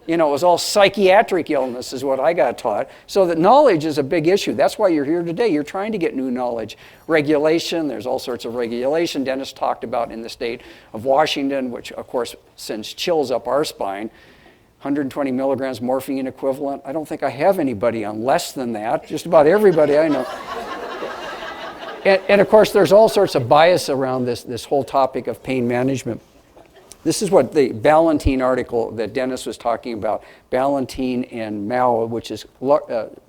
It was all psychiatric illness is what I got taught. So that knowledge is a big issue. That's why you're here today. You're trying to get new knowledge. Regulation, there's all sorts of regulation. Dennis talked about in the state of Washington, which of course sends chills up our spine. 120 milligrams morphine equivalent. I don't think I have anybody on less than that. Just about everybody I know. And of course, there's all sorts of bias around this whole topic of pain management. This is what the Ballantine article that Dennis was talking about, Ballantine and Mao, which is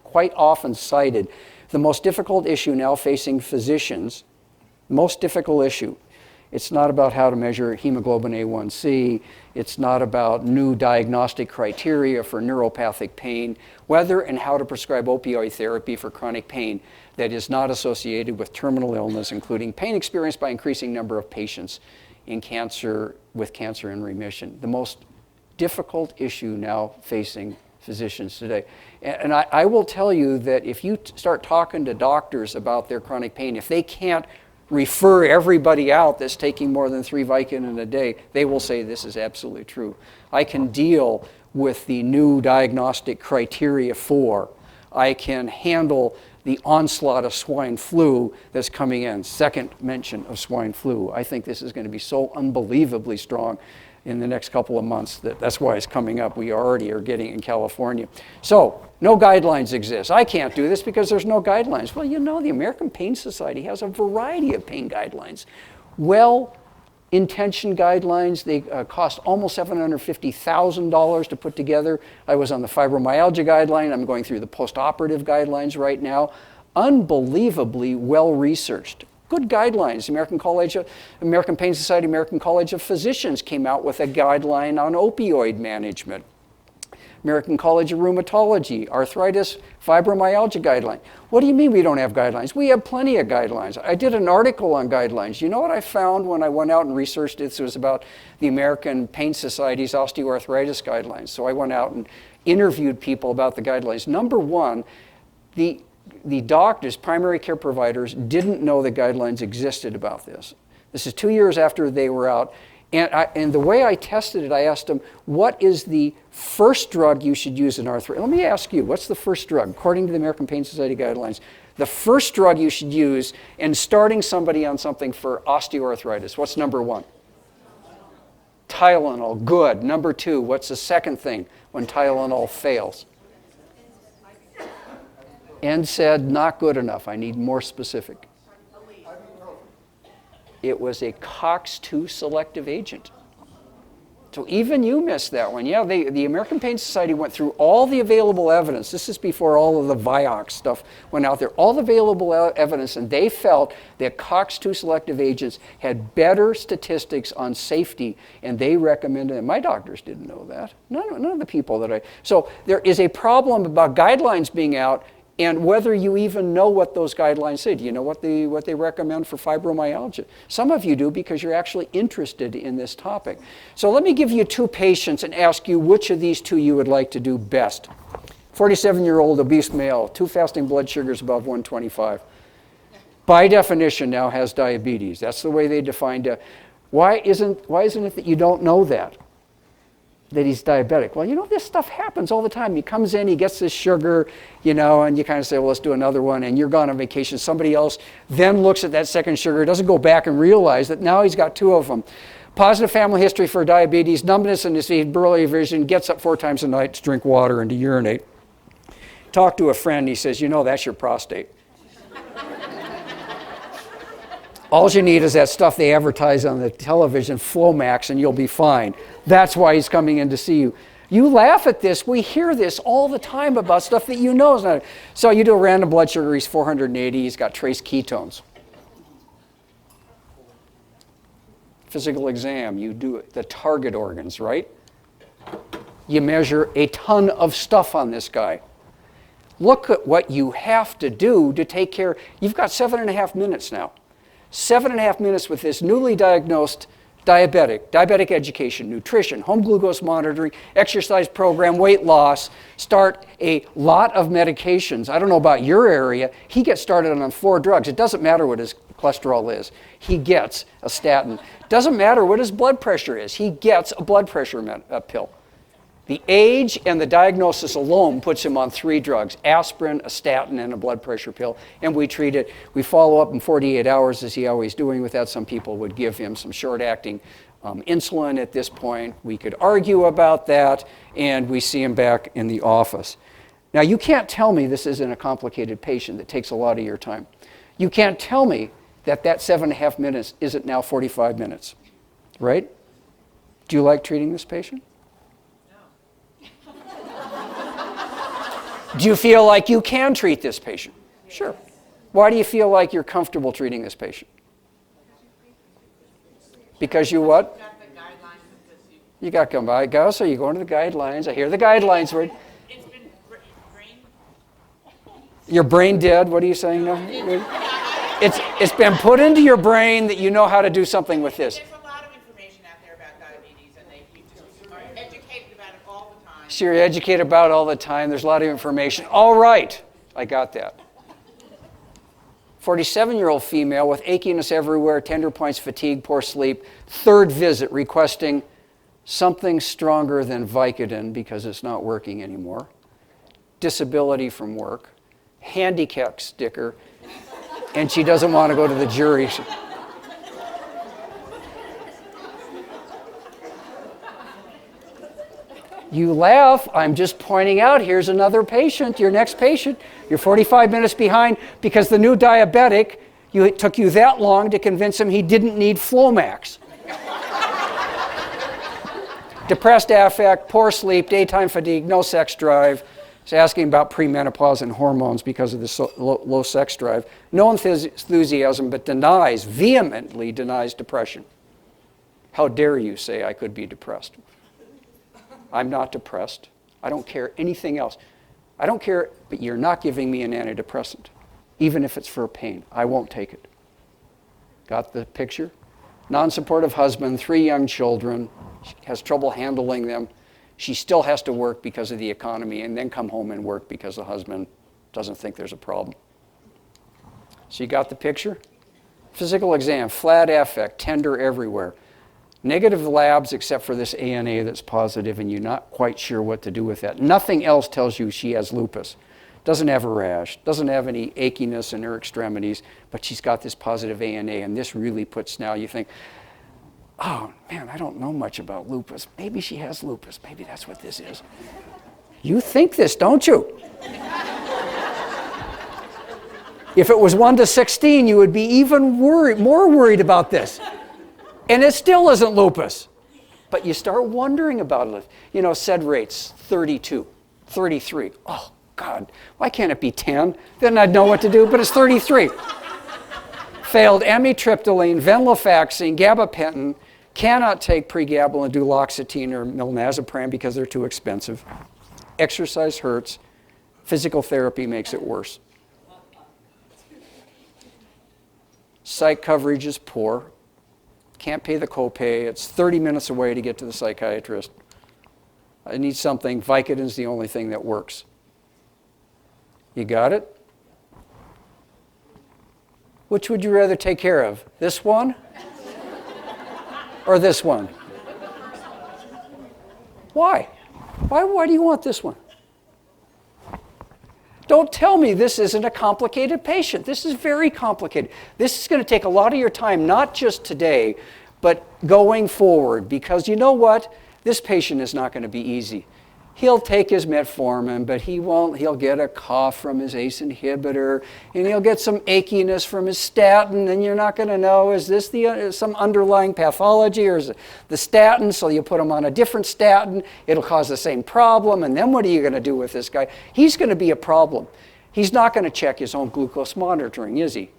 quite often cited. The most difficult issue now facing physicians, most difficult issue. It's not about how to measure hemoglobin A1C. It's not about new diagnostic criteria for neuropathic pain, whether and how to prescribe opioid therapy for chronic pain that is not associated with terminal illness, including pain experienced by increasing number of patients in cancer with cancer in remission. The most difficult issue now facing physicians today. And I will tell you that if you start talking to doctors about their chronic pain, if they can't refer everybody out that's taking more than 3 Vicodin a day, they will say this is absolutely true. I can deal with the new diagnostic criteria I can handle the onslaught of swine flu that's coming in. Second mention of swine flu. I think this is going to be so unbelievably strong in the next couple of months that's why it's coming up. We already are getting in California. So no guidelines exist. I can't do this because there's no guidelines. Well, the American Pain Society has a variety of pain guidelines. Well-intentioned guidelines. They cost almost $750,000 to put together. I was on the fibromyalgia guideline. I'm going through the post-operative guidelines right now. Unbelievably well-researched. Good guidelines. American Pain Society, American College of Physicians came out with a guideline on opioid management. American College of Rheumatology, arthritis, fibromyalgia guideline. What do you mean we don't have guidelines? We have plenty of guidelines. I did an article on guidelines. You know what I found when I went out and researched it? This was about the American Pain Society's osteoarthritis guidelines. So I went out and interviewed people about the guidelines. Number one, the doctors, primary care providers, didn't know the guidelines existed about this. This is 2 years after they were out. And the way I tested it, I asked them, what is the first drug you should use in arthritis? Let me ask you, what's the first drug? According to the American Pain Society guidelines, the first drug you should use in starting somebody on something for osteoarthritis, what's number one? Tylenol, good. Number two, what's the second thing when Tylenol fails? NSAID, not good enough. I need more specific. It was a COX-2 selective agent. So even you missed that one. Yeah, the American Pain Society went through all the available evidence. This is before all of the Vioxx stuff went out there. All the available evidence, and they felt that COX-2 selective agents had better statistics on safety, and they recommended it. My doctors didn't know that. None of the people that I... So there is a problem about guidelines being out and whether you even know what those guidelines say. Do you know what they recommend for fibromyalgia? Some of you do because you're actually interested in this topic. So let me give you two patients and ask you which of these two you would like to do best. 47-year-old obese male, 2 fasting blood sugars above 125. By definition now has diabetes. That's the way they defined it. Why isn't it that you don't know that he's diabetic? Well, you know, this stuff happens all the time. He comes in, he gets this sugar, you know, and you kind of say, well, let's do another one, and you're gone on vacation. Somebody else then looks at that second sugar, doesn't go back and realize that now he's got 2 of them. Positive family history for diabetes, numbness in his feet, blurry vision, gets up 4 times a night to drink water and to urinate. Talk to a friend, he says, you know, that's your prostate. All you need is that stuff they advertise on the television, Flomax, and you'll be fine. That's why he's coming in to see you. You laugh at this. We hear this all the time about stuff that you know is not. So you do a random blood sugar, he's 480, he's got trace ketones. Physical exam, you do the target organs, right? You measure a ton of stuff on this guy. Look at what you have to do to take care. You've got 7.5 minutes now. 7.5 minutes with this newly diagnosed diabetic education, nutrition, home glucose monitoring, exercise program, weight loss, start a lot of medications. I don't know about your area. He gets started on 4 drugs. It doesn't matter what his cholesterol is. He gets a statin. Doesn't matter what his blood pressure is. He gets a blood pressure pill. The age and the diagnosis alone puts him on 3 drugs, aspirin, a statin, and a blood pressure pill, and we treat it. We follow up in 48 hours, as he always doing with that. Some people would give him some short-acting insulin at this point. We could argue about that, and we see him back in the office. Now, you can't tell me this isn't a complicated patient that takes a lot of your time. You can't tell me that 7.5 minutes isn't now 45 minutes, right? Do you like treating this patient? Do you feel like you can treat this patient? Sure. Why do you feel like you're comfortable treating this patient? Because you what? You got to come by. Go, so you go into the guidelines. I hear the guidelines. Right? It's been brain. Your brain dead? What are you saying now? It's been put into your brain that you know how to do something with this. There's a lot of information out there about diabetes, and they are educated about it all the time. So you're educated about it all the time. There's a lot of information. All right. I got that. 47-year-old female with achiness everywhere, tender points, fatigue, poor sleep. 3rd visit requesting something stronger than Vicodin because it's not working anymore. Disability from work. Handicap sticker. And she doesn't want to go to the jury. You laugh. I'm just pointing out, here's another patient, your next patient. You're 45 minutes behind because the new diabetic, it took you that long to convince him he didn't need Flomax. Depressed affect, poor sleep, daytime fatigue, no sex drive. He's asking about premenopause and hormones because of the low sex drive. No enthusiasm, but vehemently denies depression. How dare you say I could be depressed? I'm not depressed. I don't care anything else. I don't care, but you're not giving me an antidepressant, even if it's for pain. I won't take it. Got the picture? Non-supportive husband, 3 young children. She has trouble handling them. She still has to work because of the economy and then come home and work because the husband doesn't think there's a problem. So you got the picture? Physical exam, flat affect, tender everywhere. Negative labs except for this ANA that's positive, and you're not quite sure what to do with that. Nothing else tells you she has lupus. Doesn't have a rash, doesn't have any achiness in her extremities, but she's got this positive ANA, and this really puts, now you think, oh man, I don't know much about lupus. Maybe she has lupus. Maybe that's what this is. You think this, don't you? If it was 1 to 16, you would be even more worried about this. And it still isn't lupus. But you start wondering about it. You know, SED rates, 32, 33. Oh, God, why can't it be 10? Then I'd know what to do, but it's 33. Failed amitriptyline, venlafaxine, gabapentin, cannot take pregabalin, duloxetine, or milnazepam because they're too expensive. Exercise hurts. Physical therapy makes it worse. Psych coverage is poor. Can't pay the copay. It's 30 minutes away to get to the psychiatrist. I need something. Vicodin's the only thing that works. You got it? Which would you rather take care of? This one? Or this one? Why? Why do you want this one? Don't tell me this isn't a complicated patient. This is very complicated. This is going to take a lot of your time, not just today, but going forward, because you know what? This patient is not going to be easy. He'll take his metformin, but he won't. He'll get a cough from his ACE inhibitor, and he'll get some achiness from his statin, and you're not going to know, is this some underlying pathology, or is it the statin? So you put him on a different statin. It'll cause the same problem, and then what are you going to do with this guy? He's going to be a problem. He's not going to check his own glucose monitoring, is he?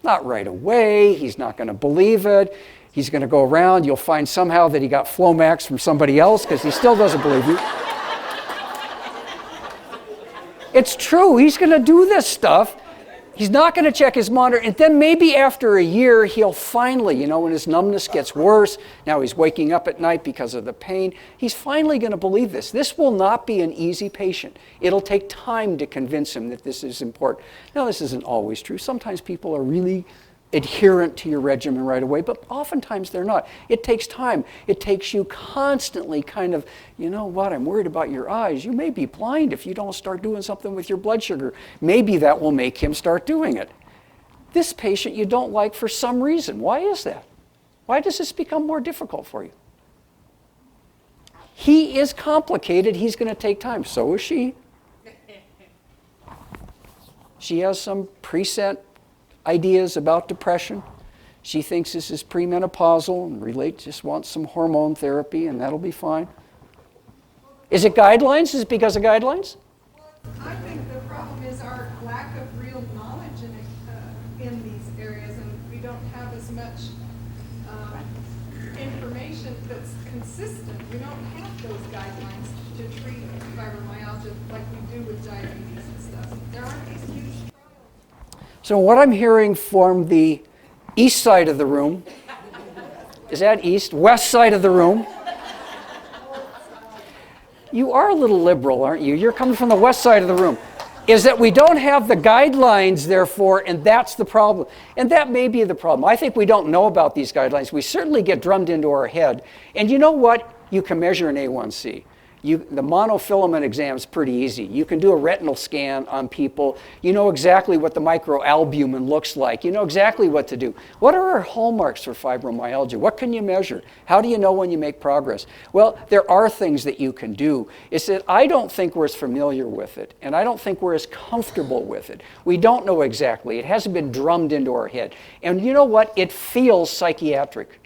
Not right away. He's not going to believe it. He's going to go around. You'll find somehow that he got Flomax from somebody else because he still doesn't believe you. It's true. He's going to do this stuff. He's not going to check his monitor. And then maybe after a year, he'll finally, you know, when his numbness gets worse, now he's waking up at night because of the pain, he's finally going to believe this. This will not be an easy patient. It'll take time to convince him that this is important. Now, this isn't always true. Sometimes people are really adherent to your regimen right away, but oftentimes they're not. It takes time. It takes you constantly kind of, you know what, I'm worried about your eyes. You may be blind if you don't start doing something with your blood sugar. Maybe that will make him start doing it. This patient you don't like for some reason. Why is that? Why does this become more difficult for you? He is complicated. He's going to take time. So is she. She has some preset ideas about depression. She thinks this is premenopausal and just wants some hormone therapy, and that'll be fine. Is it guidelines? Is it because of guidelines? Well, I think the problem is our lack of real knowledge in these areas, and we don't have as much information that's consistent. We don't have those guidelines to treat fibromyalgia like we do with diabetes and stuff. There aren't these huge trials. So what I'm hearing from the east side of the room, is that east? West side of the room. You are a little liberal, aren't you? You're coming from the west side of the room. Is that we don't have the guidelines, therefore, and that's the problem. And that may be the problem. I think we don't know about these guidelines. We certainly get drummed into our head. And you know what? You can measure an A1C. The monofilament exam is pretty easy. You can do a retinal scan on people. You know exactly what the microalbumin looks like. You know exactly what to do. What are our hallmarks for fibromyalgia? What can you measure? How do you know when you make progress? Well, there are things that you can do. It's that I don't think we're as familiar with it, and I don't think we're as comfortable with it. We don't know exactly. It hasn't been drummed into our head. And you know what? It feels psychiatric.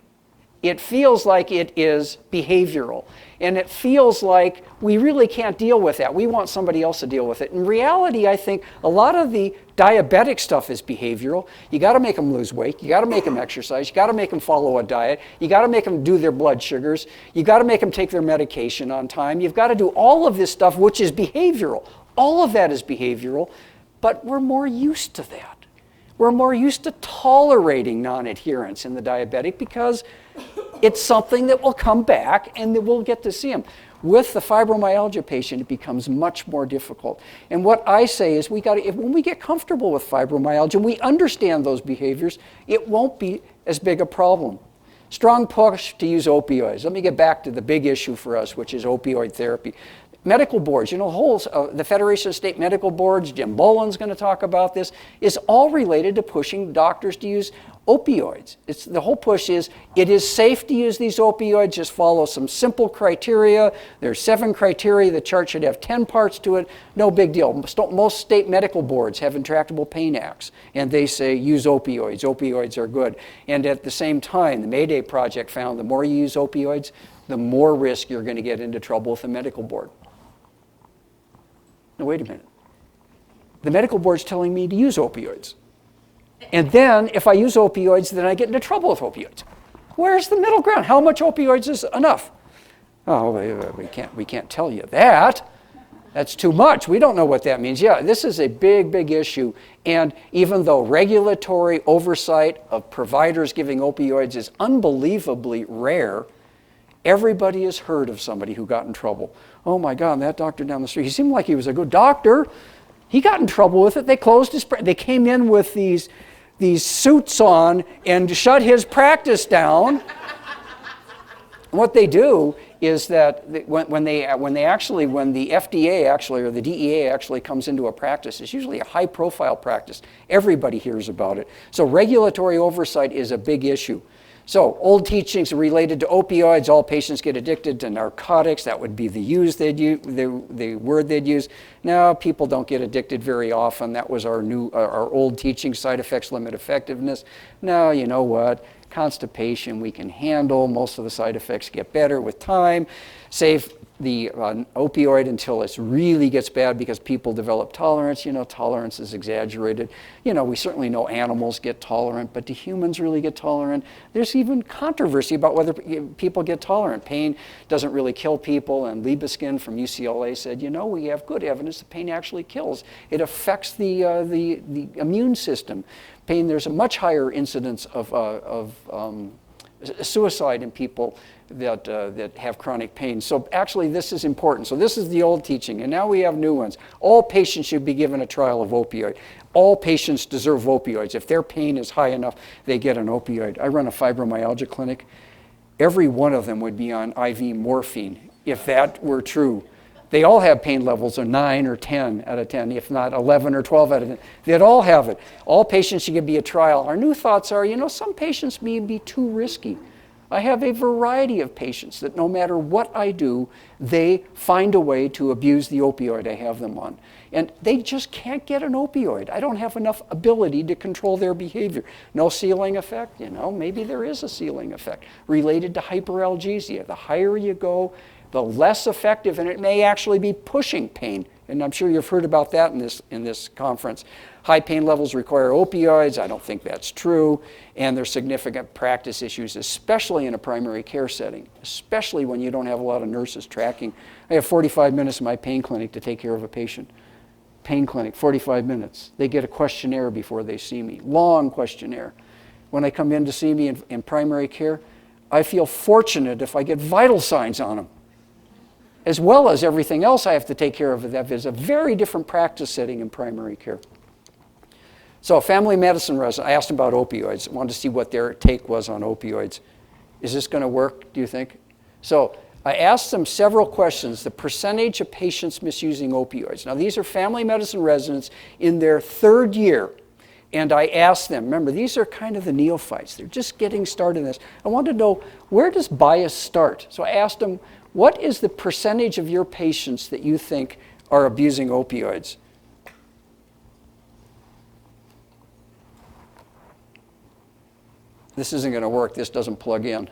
it feels like it is behavioral. And it feels like we really can't deal with that. We want somebody else to deal with it. In reality, I think a lot of the diabetic stuff is behavioral. You got to make them lose weight. You got to make them exercise. You got to make them follow a diet. You got to make them do their blood sugars. You got to make them take their medication on time. You've got to do all of this stuff, which is behavioral. All of that is behavioral, but we're more used to that. We're more used to tolerating non-adherence in the diabetic because it's something that will come back and that we'll get to see them. With the fibromyalgia patient, it becomes much more difficult. And what I say is when we get comfortable with fibromyalgia and we understand those behaviors, it won't be as big a problem. Strong push to use opioids. Let me get back to the big issue for us, which is opioid therapy. Medical boards, the Federation of State Medical Boards, Jim Boland's going to talk about this, is all related to pushing doctors to use opioids. The whole push is, it is safe to use these opioids, just follow some simple criteria. There's 7 criteria, the chart should have 10 parts to it, no big deal. Most state medical boards have intractable pain acts, and they say use opioids, opioids are good. And at the same time, the Mayday Project found the more you use opioids, the more risk you're going to get into trouble with the medical board. No, wait a minute. The medical board's telling me to use opioids. And then, if I use opioids, then I get into trouble with opioids. Where's the middle ground? How much opioids is enough? Oh, we can't tell you that. That's too much. We don't know what that means. Yeah, this is a big, big issue. And even though regulatory oversight of providers giving opioids is unbelievably rare, everybody has heard of somebody who got in trouble. Oh my God, that doctor down the street, he seemed like he was a good doctor. He got in trouble with it. They closed his practice. They came in with these suits on and shut his practice down. What they do is that when the FDA actually, or the DEA actually comes into a practice, it's usually a high-profile practice. Everybody hears about it. So regulatory oversight is a big issue. So old teachings related to opioids, all patients get addicted to narcotics. That would be the word they'd use. Now, people don't get addicted very often. That was our old teaching, side effects limit effectiveness. Now, you know what? Constipation we can handle. Most of the side effects get better with time. Save the opioid until it really gets bad because people develop tolerance. Tolerance is exaggerated. We certainly know animals get tolerant, but do humans really get tolerant? There's even controversy about whether people get tolerant. Pain doesn't really kill people, and Libeskind from UCLA said, we have good evidence that pain actually kills. It affects the immune system. Pain, there's a much higher incidence of suicide in people that have chronic pain. So actually this is important. So this is the old teaching, and now we have new ones. All patients should be given a trial of opioid. All patients deserve opioids. If their pain is high enough, they get an opioid. I run a fibromyalgia clinic. Every one of them would be on IV morphine if that were true. They all have pain levels of 9 or 10 out of 10, if not 11 or 12 out of 10. They'd all have it. All patients should be a trial. Our new thoughts are, some patients may be too risky. I have a variety of patients that no matter what I do, they find a way to abuse the opioid I have them on. And they just can't get an opioid. I don't have enough ability to control their behavior. No ceiling effect? Maybe there is a ceiling effect related to hyperalgesia. The higher you go, the less effective, and it may actually be pushing pain. And I'm sure you've heard about that in this conference. High pain levels require opioids. I don't think that's true. And there's significant practice issues, especially in a primary care setting, especially when you don't have a lot of nurses tracking. I have 45 minutes in my pain clinic to take care of a patient. Pain clinic, 45 minutes. They get a questionnaire before they see me, long questionnaire. When they come in to see me in primary care, I feel fortunate if I get vital signs on them, as well as everything else I have to take care of. That is a very different practice setting in primary care. So family medicine resident, I asked them about opioids. I wanted to see what their take was on opioids. Is this going to work, do you think? So I asked them several questions. The percentage of patients misusing opioids. Now these are family medicine residents in their 3rd year. And I asked them, remember, these are kind of the neophytes. They're just getting started in this. I wanted to know, where does bias start? So I asked them, what is the percentage of your patients that you think are abusing opioids? This isn't going to work. This doesn't plug in.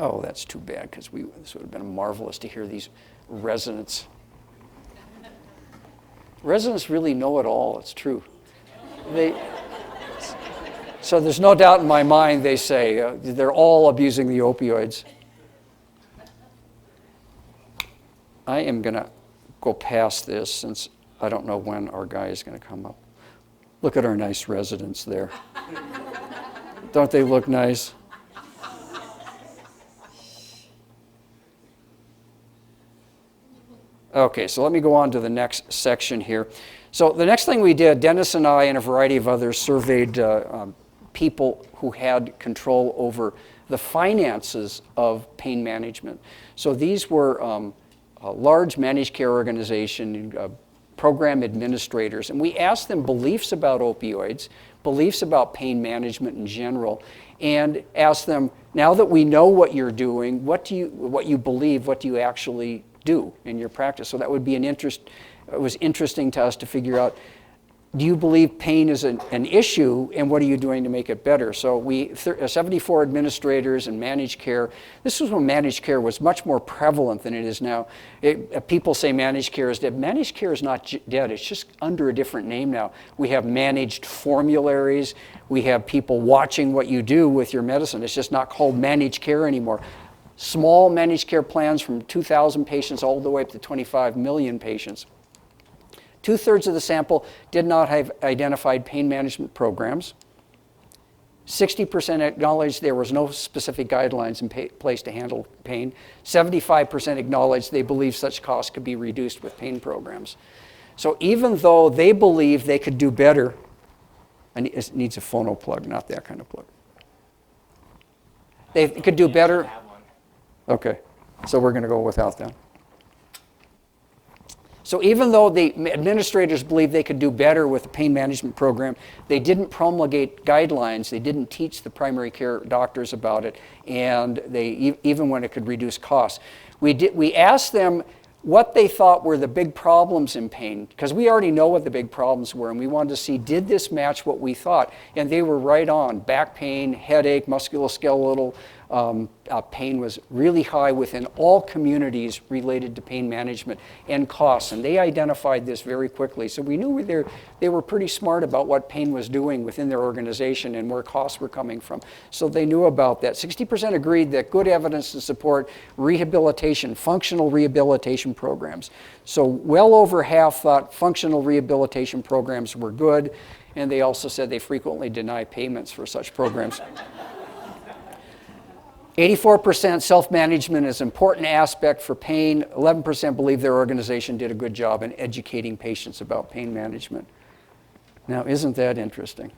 Oh, that's too bad, because this would have been marvelous to hear these residents. Residents really know it all, it's true. So there's no doubt in my mind, they say, they're all abusing the opioids. I am going to go past this since I don't know when our guy is going to come up. Look at our nice residents there. Don't they look nice? Okay, so let me go on to the next section here. So the next thing we did, Dennis and I and a variety of others surveyed people who had control over the finances of pain management. So these were a large managed care organization, program administrators, and we asked them beliefs about opioids, beliefs about pain management in general, and asked them, now that we know what you're doing, what you believe, what do you actually do in your practice? So that would be it was interesting to us to figure out, do you believe pain is an issue, and what are you doing to make it better? So 74 administrators in managed care. This was when managed care was much more prevalent than it is now. People say managed care is dead. Managed care is not dead. It's just under a different name now. We have managed formularies. We have people watching what you do with your medicine. It's just not called managed care anymore. Small managed care plans from 2,000 patients all the way up to 25 million patients. 2/3 of the sample did not have identified pain management programs. 60% acknowledged there was no specific guidelines in place to handle pain. 75% acknowledged they believed such costs could be reduced with pain programs. So even though they believed they could do better, and it needs a phono plug, not that kind of plug. They could do better. Okay, so we're going to go without that. So even though the administrators believed they could do better with the pain management program, they didn't promulgate guidelines, they didn't teach the primary care doctors about it, and even when it could reduce costs. We asked them what they thought were the big problems in pain, because we already know what the big problems were, and we wanted to see, did this match what we thought? And they were right on. Back pain, headache, musculoskeletal pain was really high within all communities related to pain management and costs, and they identified this very quickly. So we knew they were pretty smart about what pain was doing within their organization and where costs were coming from. So they knew about that. 60% agreed that good evidence to support rehabilitation, functional rehabilitation programs. So well over half thought functional rehabilitation programs were good, and they also said they frequently deny payments for such programs. 84% self-management is an important aspect for pain. 11% believe their organization did a good job in educating patients about pain management. Now, isn't that interesting?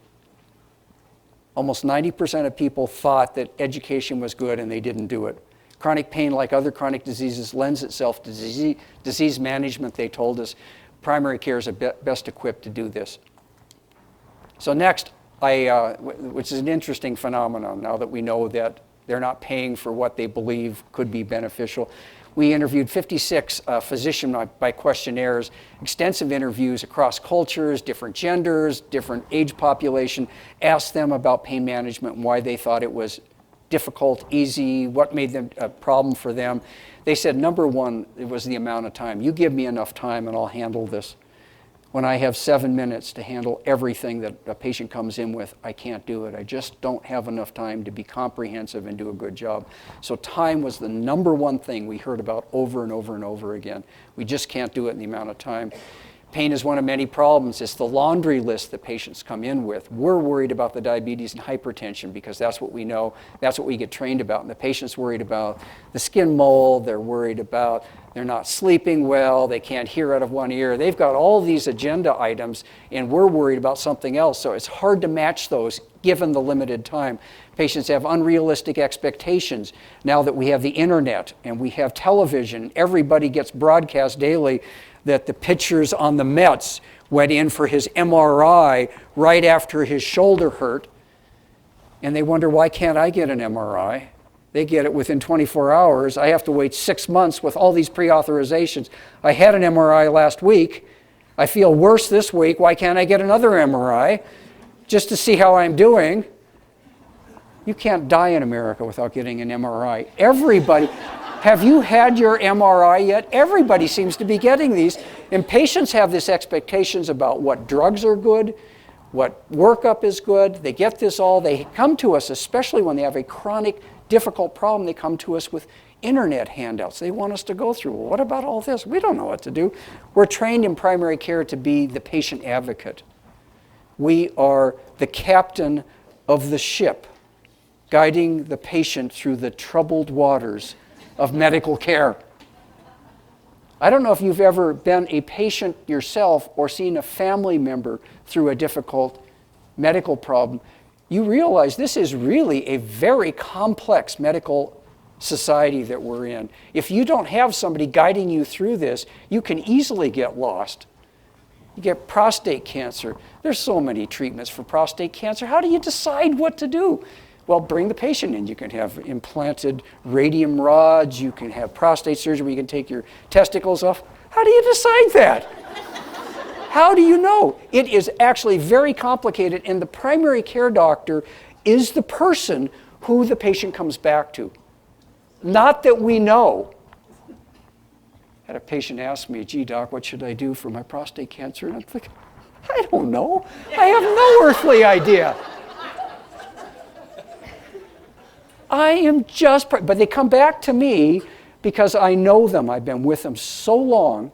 Almost 90% of people thought that education was good and they didn't do it. Chronic pain, like other chronic diseases, lends itself to disease management, they told us. Primary care is best equipped to do this. So next, which is an interesting phenomenon now that we know that they're not paying for what they believe could be beneficial. We interviewed 56 physicians by questionnaires, extensive interviews across cultures, different genders, different age population, asked them about pain management and why they thought it was difficult, easy, what made them a problem for them. They said, number one, it was the amount of time. You give me enough time and I'll handle this. When I have 7 minutes to handle everything that a patient comes in with, I can't do it. I just don't have enough time to be comprehensive and do a good job. So time was the number one thing we heard about over and over and over again. We just can't do it in the amount of time. Pain is one of many problems. It's the laundry list that patients come in with. We're worried about the diabetes and hypertension because that's what we know, that's what we get trained about. And the patient's worried about the skin mold, they're worried about they're not sleeping well, they can't hear out of one ear. They've got all these agenda items and we're worried about something else. So it's hard to match those given the limited time. Patients have unrealistic expectations. Now that we have the internet and we have television, everybody gets broadcast daily that the pictures on the Mets went in for his MRI right after his shoulder hurt. And they wonder, why can't I get an MRI? They get it within 24 hours. I have to wait 6 months with all these pre-authorizations. I had an MRI last week. I feel worse this week. Why can't I get another MRI just to see how I'm doing? You can't die in America without getting an MRI. Everybody, have you had your MRI yet? Everybody seems to be getting these. And patients have this expectations about what drugs are good, what workup is good. They get this all. They come to us, especially when they have a chronic, difficult problem, they come to us with internet handouts they want us to go through. Well, what about all this? We don't know what to do. We're trained in primary care to be the patient advocate. We are the captain of the ship, guiding the patient through the troubled waters of medical care. I don't know if you've ever been a patient yourself or seen a family member through a difficult medical problem. You realize this is really a very complex medical society that we're in. If you don't have somebody guiding you through this, you can easily get lost. You get prostate cancer. There's so many treatments for prostate cancer. How do you decide what to do? Well, bring the patient in. You can have implanted radium rods. You can have prostate surgery where you can take your testicles off. How do you decide that? How do you know? It is actually very complicated, and the primary care doctor is the person who the patient comes back to. Not that we know. I had a patient ask me, gee, doc, what should I do for my prostate cancer? And I'm thinking, I don't know. I have no earthly idea. I am just, but they come back to me because I know them. I've been with them so long.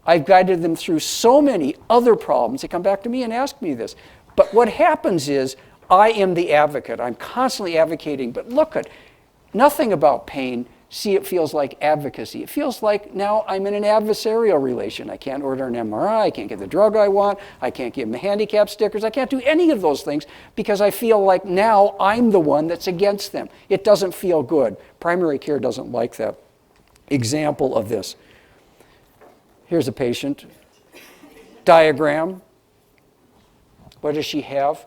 I've guided them through so many other problems. They come back to me and ask me this. But what happens is I am the advocate. I'm constantly advocating. But look at nothing about pain. See, it feels like advocacy. It feels like now I'm in an adversarial relation. I can't order an MRI. I can't get the drug I want. I can't give them handicap stickers. I can't do any of those things because I feel like now I'm the one that's against them. It doesn't feel good. Primary care doesn't like that. Example of this. Here's a patient. Diagram. What does she have?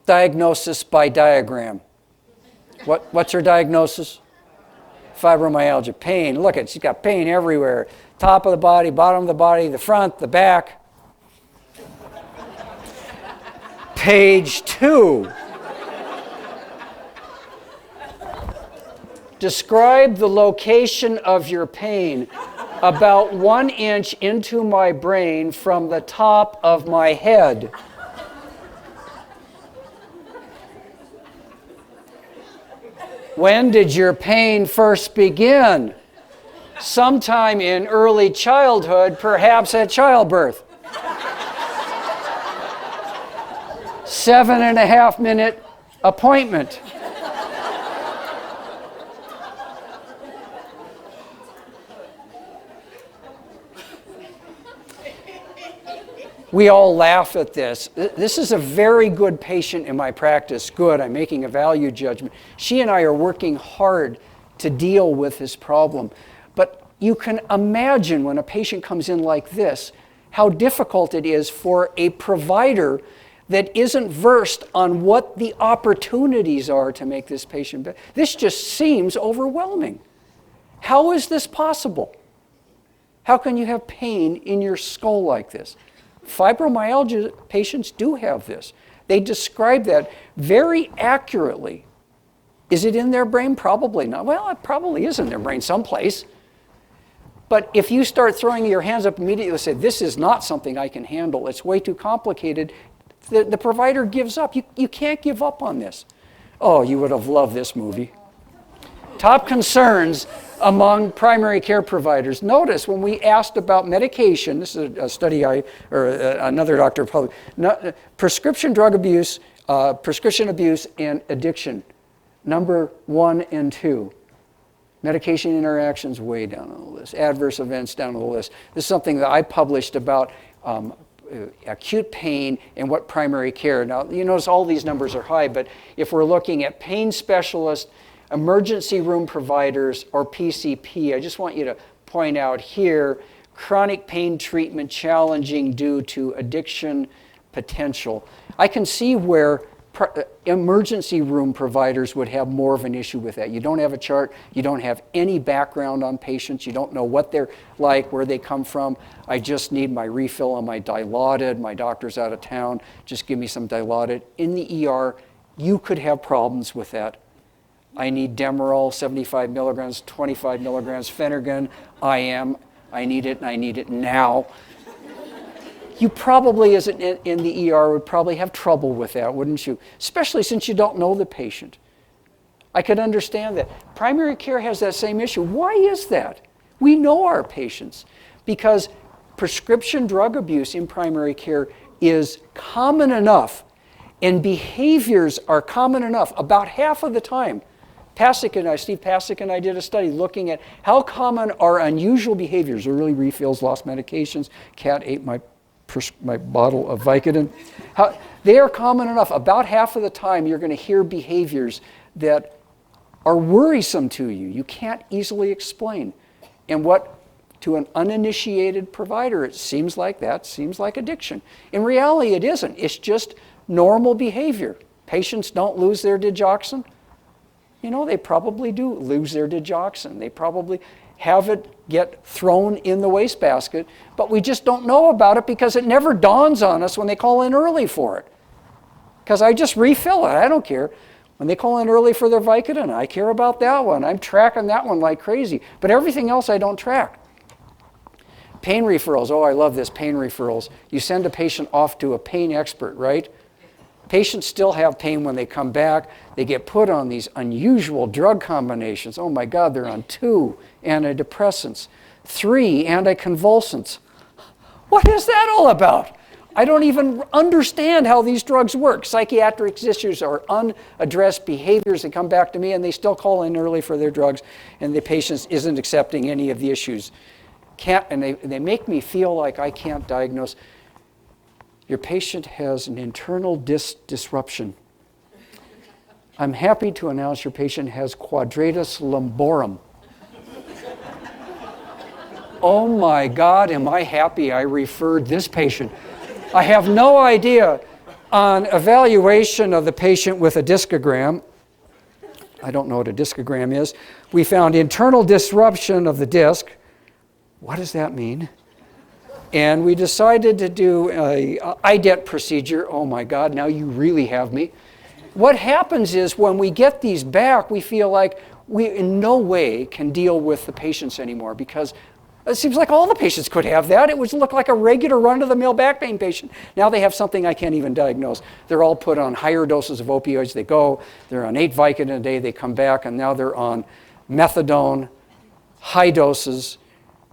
Diagnosis by diagram. What's her diagnosis? Fibromyalgia, pain. Look at, she's got pain everywhere. Top of the body, bottom of the body, the front, the back. Page 2. Describe the location of your pain about 1 inch into my brain from the top of my head. When did your pain first begin? Sometime in early childhood, perhaps at childbirth. 7.5 minute appointment. We all laugh at this. This is a very good patient in my practice. Good, I'm making a value judgment. She and I are working hard to deal with this problem. But you can imagine when a patient comes in like this, how difficult it is for a provider that isn't versed on what the opportunities are to make this patient better. This just seems overwhelming. How is this possible? How can you have pain in your skull like this? Fibromyalgia patients do have this. They describe that very accurately. Is it in their brain? Probably not. Well, it probably is in their brain someplace. But if you start throwing your hands up immediately and say, this is not something I can handle, it's way too complicated, the provider gives up. You can't give up on this. Oh, you would have loved this movie. Top concerns among primary care providers. Notice when we asked about medication, this is a study another doctor published, prescription drug abuse, prescription abuse, and addiction, number 1 and 2. Medication interactions way down on the list. Adverse events down on the list. This is something that I published about acute pain and what primary care. Now, you notice all these numbers are high, but if we're looking at pain specialists, emergency room providers, or PCP, I just want you to point out here, chronic pain treatment challenging due to addiction potential. I can see where emergency room providers would have more of an issue with that. You don't have a chart, you don't have any background on patients, you don't know what they're like, where they come from. I just need my refill on my Dilaudid, my doctor's out of town, just give me some Dilaudid. In the ER, you could have problems with that. I need Demerol, 75 milligrams, 25 milligrams, Phenergan, I need it and I need it now. You probably, as in the ER, would probably have trouble with that, wouldn't you? Especially since you don't know the patient. I could understand that. Primary care has that same issue. Why is that? We know our patients because prescription drug abuse in primary care is common enough and behaviors are common enough about half of the time. Steve Pasek and I did a study looking at how common are unusual behaviors, early refills, lost medications, cat ate my bottle of Vicodin. They are common enough. About half of the time you're going to hear behaviors that are worrisome to you. You can't easily explain. And what to an uninitiated provider, it seems like addiction. In reality, it isn't. It's just normal behavior. Patients don't lose their digoxin. You know, they probably do lose their digoxin. They probably have it get thrown in the wastebasket, but we just don't know about it because it never dawns on us when they call in early for it. Because I just refill it, I don't care. When they call in early for their Vicodin, I care about that one. I'm tracking that one like crazy, but everything else I don't track. Pain referrals, oh, I love this, pain referrals. You send a patient off to a pain expert, right? Patients still have pain when they come back. They get put on these unusual drug combinations. Oh my God, they're on 2 antidepressants, 3 anticonvulsants. What is that all about? I don't even understand how these drugs work. Psychiatric issues are unaddressed behaviors that come back to me and they still call in early for their drugs and the patient isn't accepting any of the issues. They make me feel like I can't diagnose. Your patient has an internal disruption. I'm happy to announce your patient has quadratus lumborum. Oh my God, am I happy I referred this patient. I have no idea. On evaluation of the patient with a discogram, I don't know what a discogram is, we found internal disruption of the disc. What does that mean? And we decided to do a IDET procedure. Oh my God, now you really have me. What happens is when we get these back, we feel like we in no way can deal with the patients anymore because it seems like all the patients could have that. It would look like a regular run-of-the-mill back pain patient. Now they have something I can't even diagnose. They're all put on higher doses of opioids. They're on 8 Vicodin a day, they come back, and now they're on methadone, high doses,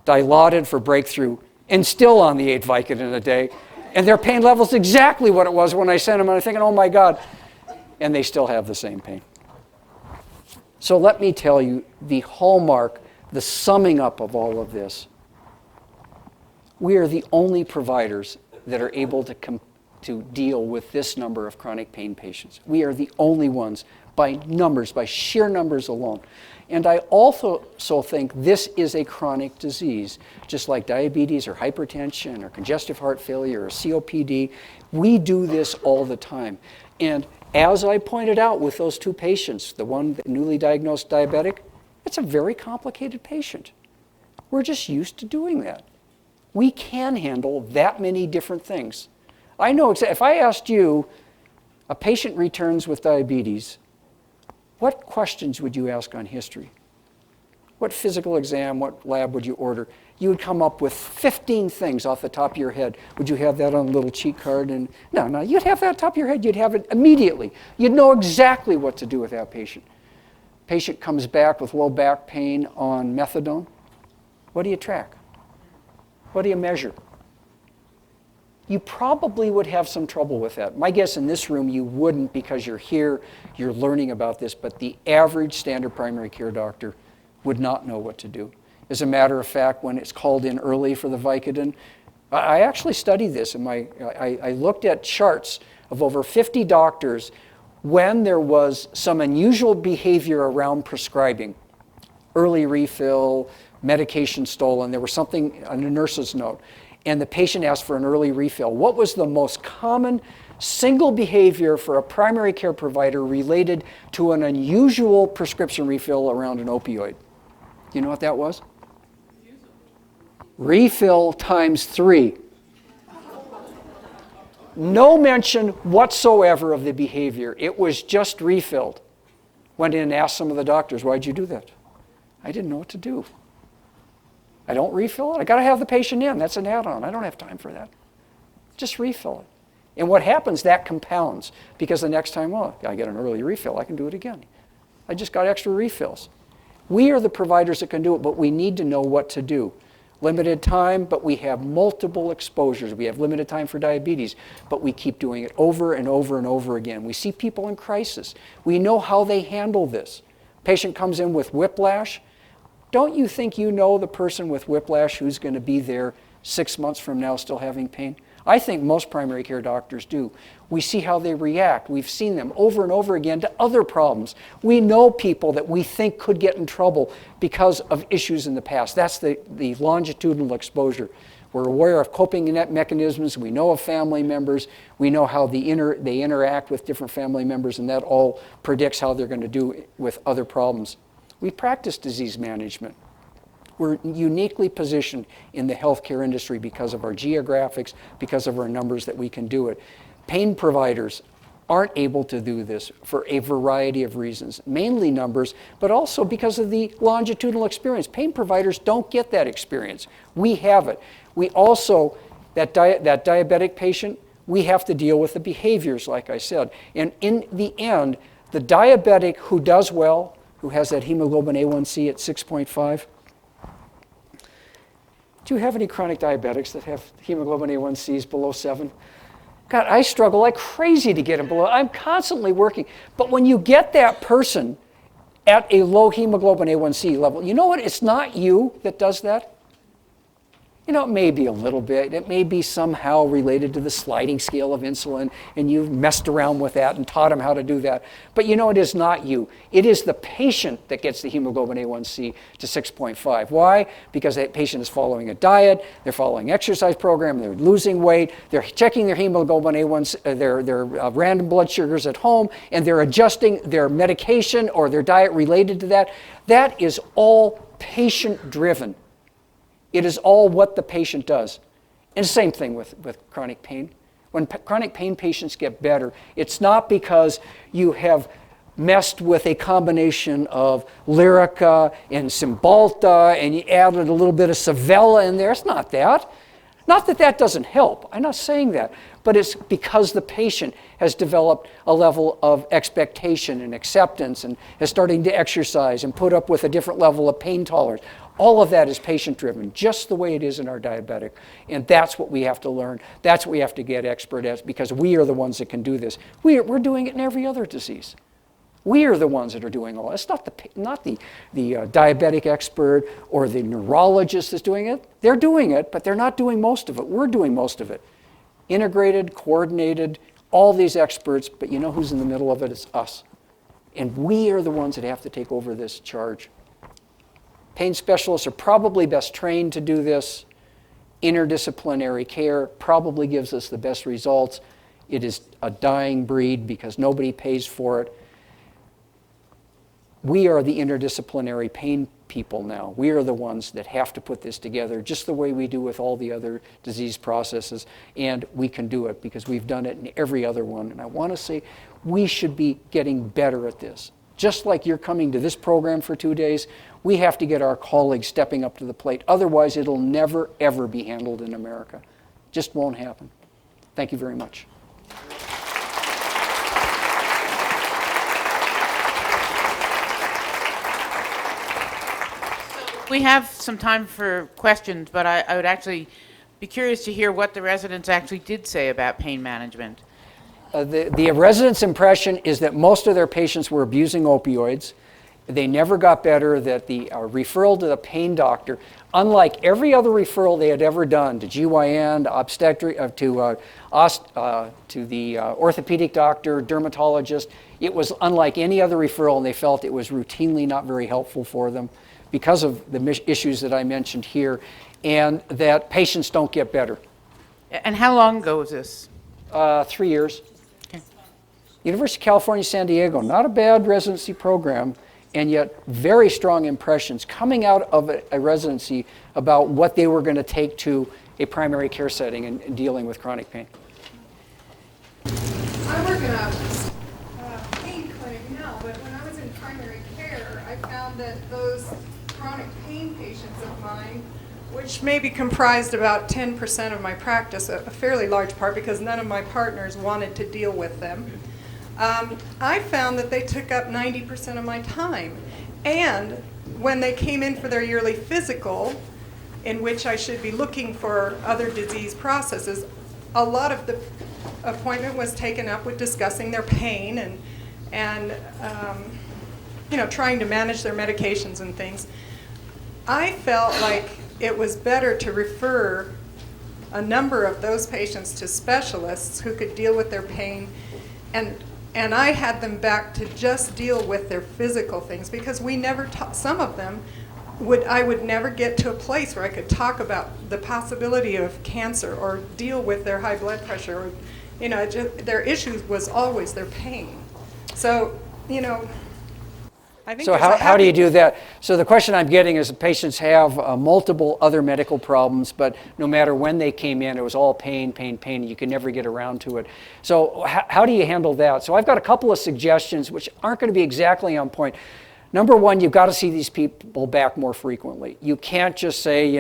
Dilaudid for breakthrough, and still on the 8 Vicodin a day. And their pain level's exactly what it was when I sent them, and I'm thinking, oh my God. And they still have the same pain. So let me tell you the hallmark, the summing up of all of this. We are the only providers that are able to deal with this number of chronic pain patients. We are the only ones by numbers, by sheer numbers alone. And I also think this is a chronic disease, just like diabetes or hypertension or congestive heart failure or COPD. We do this all the time. And as I pointed out with those 2 patients, the one newly diagnosed diabetic, it's a very complicated patient. We're just used to doing that. We can handle that many different things. I know if I asked you, a patient returns with diabetes, what questions would you ask on history? What physical exam, what lab would you order? You would come up with 15 things off the top of your head. Would you have that on a little cheat card? And no, you'd have that on top of your head. You'd have it immediately. You'd know exactly what to do with that patient. Patient comes back with low back pain on methadone. What do you track? What do you measure? You probably would have some trouble with that. My guess in this room, you wouldn't because you're here, you're learning about this, but the average standard primary care doctor would not know what to do. As a matter of fact, when it's called in early for the Vicodin, I actually studied this. I looked at charts of over 50 doctors when there was some unusual behavior around prescribing. Early refill, medication stolen, there was something on a nurse's note. And the patient asked for an early refill. What was the most common single behavior for a primary care provider related to an unusual prescription refill around an opioid. Do you know what that was? Refill times 3. No mention whatsoever of the behavior. It was just refilled. Went in and asked some of the doctors, why'd you do that? I didn't know what to do. I don't refill it. I got to have the patient in. That's an add-on. I don't have time for that. Just refill it. And what happens, that compounds. Because the next time, well, I get an early refill, I can do it again. I just got extra refills. We are the providers that can do it, but we need to know what to do. Limited time, but we have multiple exposures. We have limited time for diabetes, but we keep doing it over and over and over again. We see people in crisis. We know how they handle this. Patient comes in with whiplash. Don't you think you know the person with whiplash who's going to be there 6 months from now still having pain? I think most primary care doctors do. We see how they react. We've seen them over and over again to other problems. We know people that we think could get in trouble because of issues in the past. That's the longitudinal exposure. We're aware of coping mechanisms. We know of family members. We know how they interact with different family members, and that all predicts how they're going to do with other problems. We practice disease management. We're uniquely positioned in the healthcare industry because of our geographics, because of our numbers that we can do it. Pain providers aren't able to do this for a variety of reasons, mainly numbers, but also because of the longitudinal experience. Pain providers don't get that experience. We have it. We also, that diabetic patient, we have to deal with the behaviors, like I said. And in the end, the diabetic who does well, who has that hemoglobin A1C at 6.5, do you have any chronic diabetics that have hemoglobin A1Cs below 7? God, I struggle like crazy to get them below. I'm constantly working. But when you get that person at a low hemoglobin A1C level, you know what? It's not you that does that. You know, it may be a little bit. It may be somehow related to the sliding scale of insulin, and you've messed around with that and taught them how to do that. But you know, it is not you. It is the patient that gets the hemoglobin A1C to 6.5. Why? Because that patient is following a diet, they're following an exercise program, they're losing weight, they're checking their hemoglobin A1C, their random blood sugars at home, and they're adjusting their medication or their diet related to that. That is all patient-driven. It is all what the patient does. And the same thing with chronic pain. When chronic pain patients get better, it's not because you have messed with a combination of Lyrica and Cymbalta and you added a little bit of Savella in there. It's not that. Not that that doesn't help. I'm not saying that. But it's because the patient has developed a level of expectation and acceptance and is starting to exercise and put up with a different level of pain tolerance. All of that is patient-driven, just the way it is in our diabetic. And that's what we have to learn. That's what we have to get expert at, because we are the ones that can do this. We're doing it in every other disease. We are the ones that are doing all. It's not the diabetic expert or the neurologist that's doing it. They're doing it, but they're not doing most of it. We're doing most of it. Integrated, coordinated, all these experts, but you know who's in the middle of it? It's us. And we are the ones that have to take over this charge. Pain specialists are probably best trained to do this. Interdisciplinary care probably gives us the best results. It is a dying breed because nobody pays for it. We are the interdisciplinary pain people now. We are the ones that have to put this together just the way we do with all the other disease processes, and we can do it because we've done it in every other one. And I want to say we should be getting better at this. Just like you're coming to this program for 2 days, we have to get our colleagues stepping up to the plate. Otherwise, it'll never, ever be handled in America. Just won't happen. Thank you very much. We have some time for questions, but I would actually be curious to hear what the residents actually did say about pain management. The residents' impression is that most of their patients were abusing opioids. They never got better, that the referral to the pain doctor, unlike every other referral they had ever done, to GYN, to obstetric, to the orthopedic doctor, dermatologist, it was unlike any other referral, and they felt it was routinely not very helpful for them because of the issues that I mentioned here, and that patients don't get better. And how long ago was this? 3 years. University of California, San Diego, not a bad residency program, and yet very strong impressions coming out of a residency about what they were going to take to a primary care setting and dealing with chronic pain. I work in a pain clinic now, but when I was in primary care, I found that those chronic pain patients of mine, which maybe comprised about 10% of my practice, a fairly large part because none of my partners wanted to deal with them, I found that they took up 90% of my time. And when they came in for their yearly physical, in which I should be looking for other disease processes, a lot of the appointment was taken up with discussing their pain and trying to manage their medications and things. I felt like it was better to refer a number of those patients to specialists who could deal with their pain, and I had them back to just deal with their physical things, because we never some of them I would never get to a place where I could talk about the possibility of cancer or deal with their high blood pressure, or their issues was always their pain. So I think. So how do you do that? So the question I'm getting is patients have multiple other medical problems, but no matter when they came in, it was all pain, pain, pain, and you can never get around to it. So how do you handle that? So I've got a couple of suggestions which aren't going to be exactly on point. Number one, you've got to see these people back more frequently. You can't just say,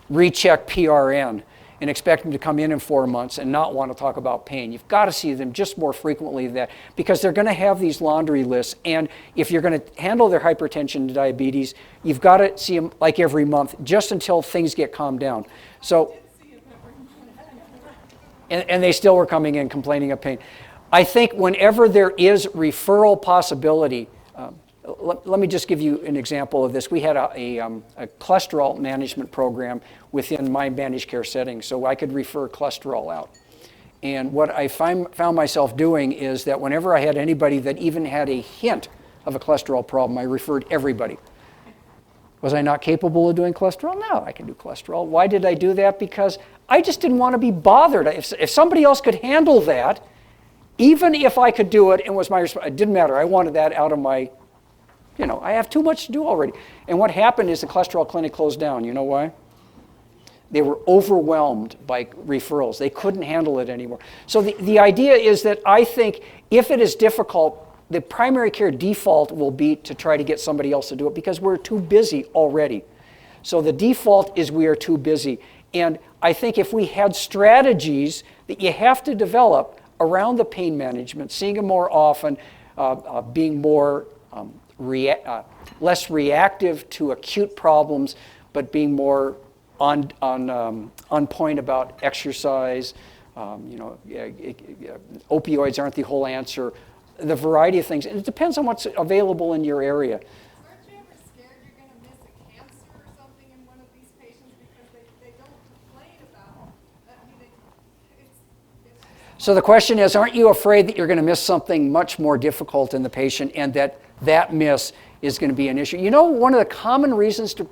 recheck PRN and expect them to come in 4 months and not want to talk about pain. You've got to see them just more frequently than that, because they're going to have these laundry lists. And if you're going to handle their hypertension and diabetes, you've got to see them like every month just until things get calmed down. So, and they still were coming in complaining of pain. I think whenever there is referral possibility, let me just give you an example of this. We had a cholesterol management program within my managed care setting, so I could refer cholesterol out. And what I found myself doing is that whenever I had anybody that even had a hint of a cholesterol problem, I referred everybody. Was I not capable of doing cholesterol? No, I can do cholesterol. Why did I do that? Because I just didn't want to be bothered. If somebody else could handle that, even if I could do it and was my responsibility, it didn't matter. I wanted that out of my, I have too much to do already. And what happened is the cholesterol clinic closed down. You know why? They were overwhelmed by referrals. They couldn't handle it anymore. So the idea is that I think if it is difficult, the primary care default will be to try to get somebody else to do it, because we're too busy already. So the default is we are too busy. And I think if we had strategies that you have to develop around the pain management, seeing them more often, being more less reactive to acute problems, but being more on point about exercise. Opioids aren't the whole answer. The variety of things, and it depends on what's available in your area. Aren't you ever scared you're going to miss a cancer or something in one of these patients because they don't complain about it? So the question is, aren't you afraid that you're going to miss something much more difficult in the patient, and that miss is going to be an issue? One of the common reasons to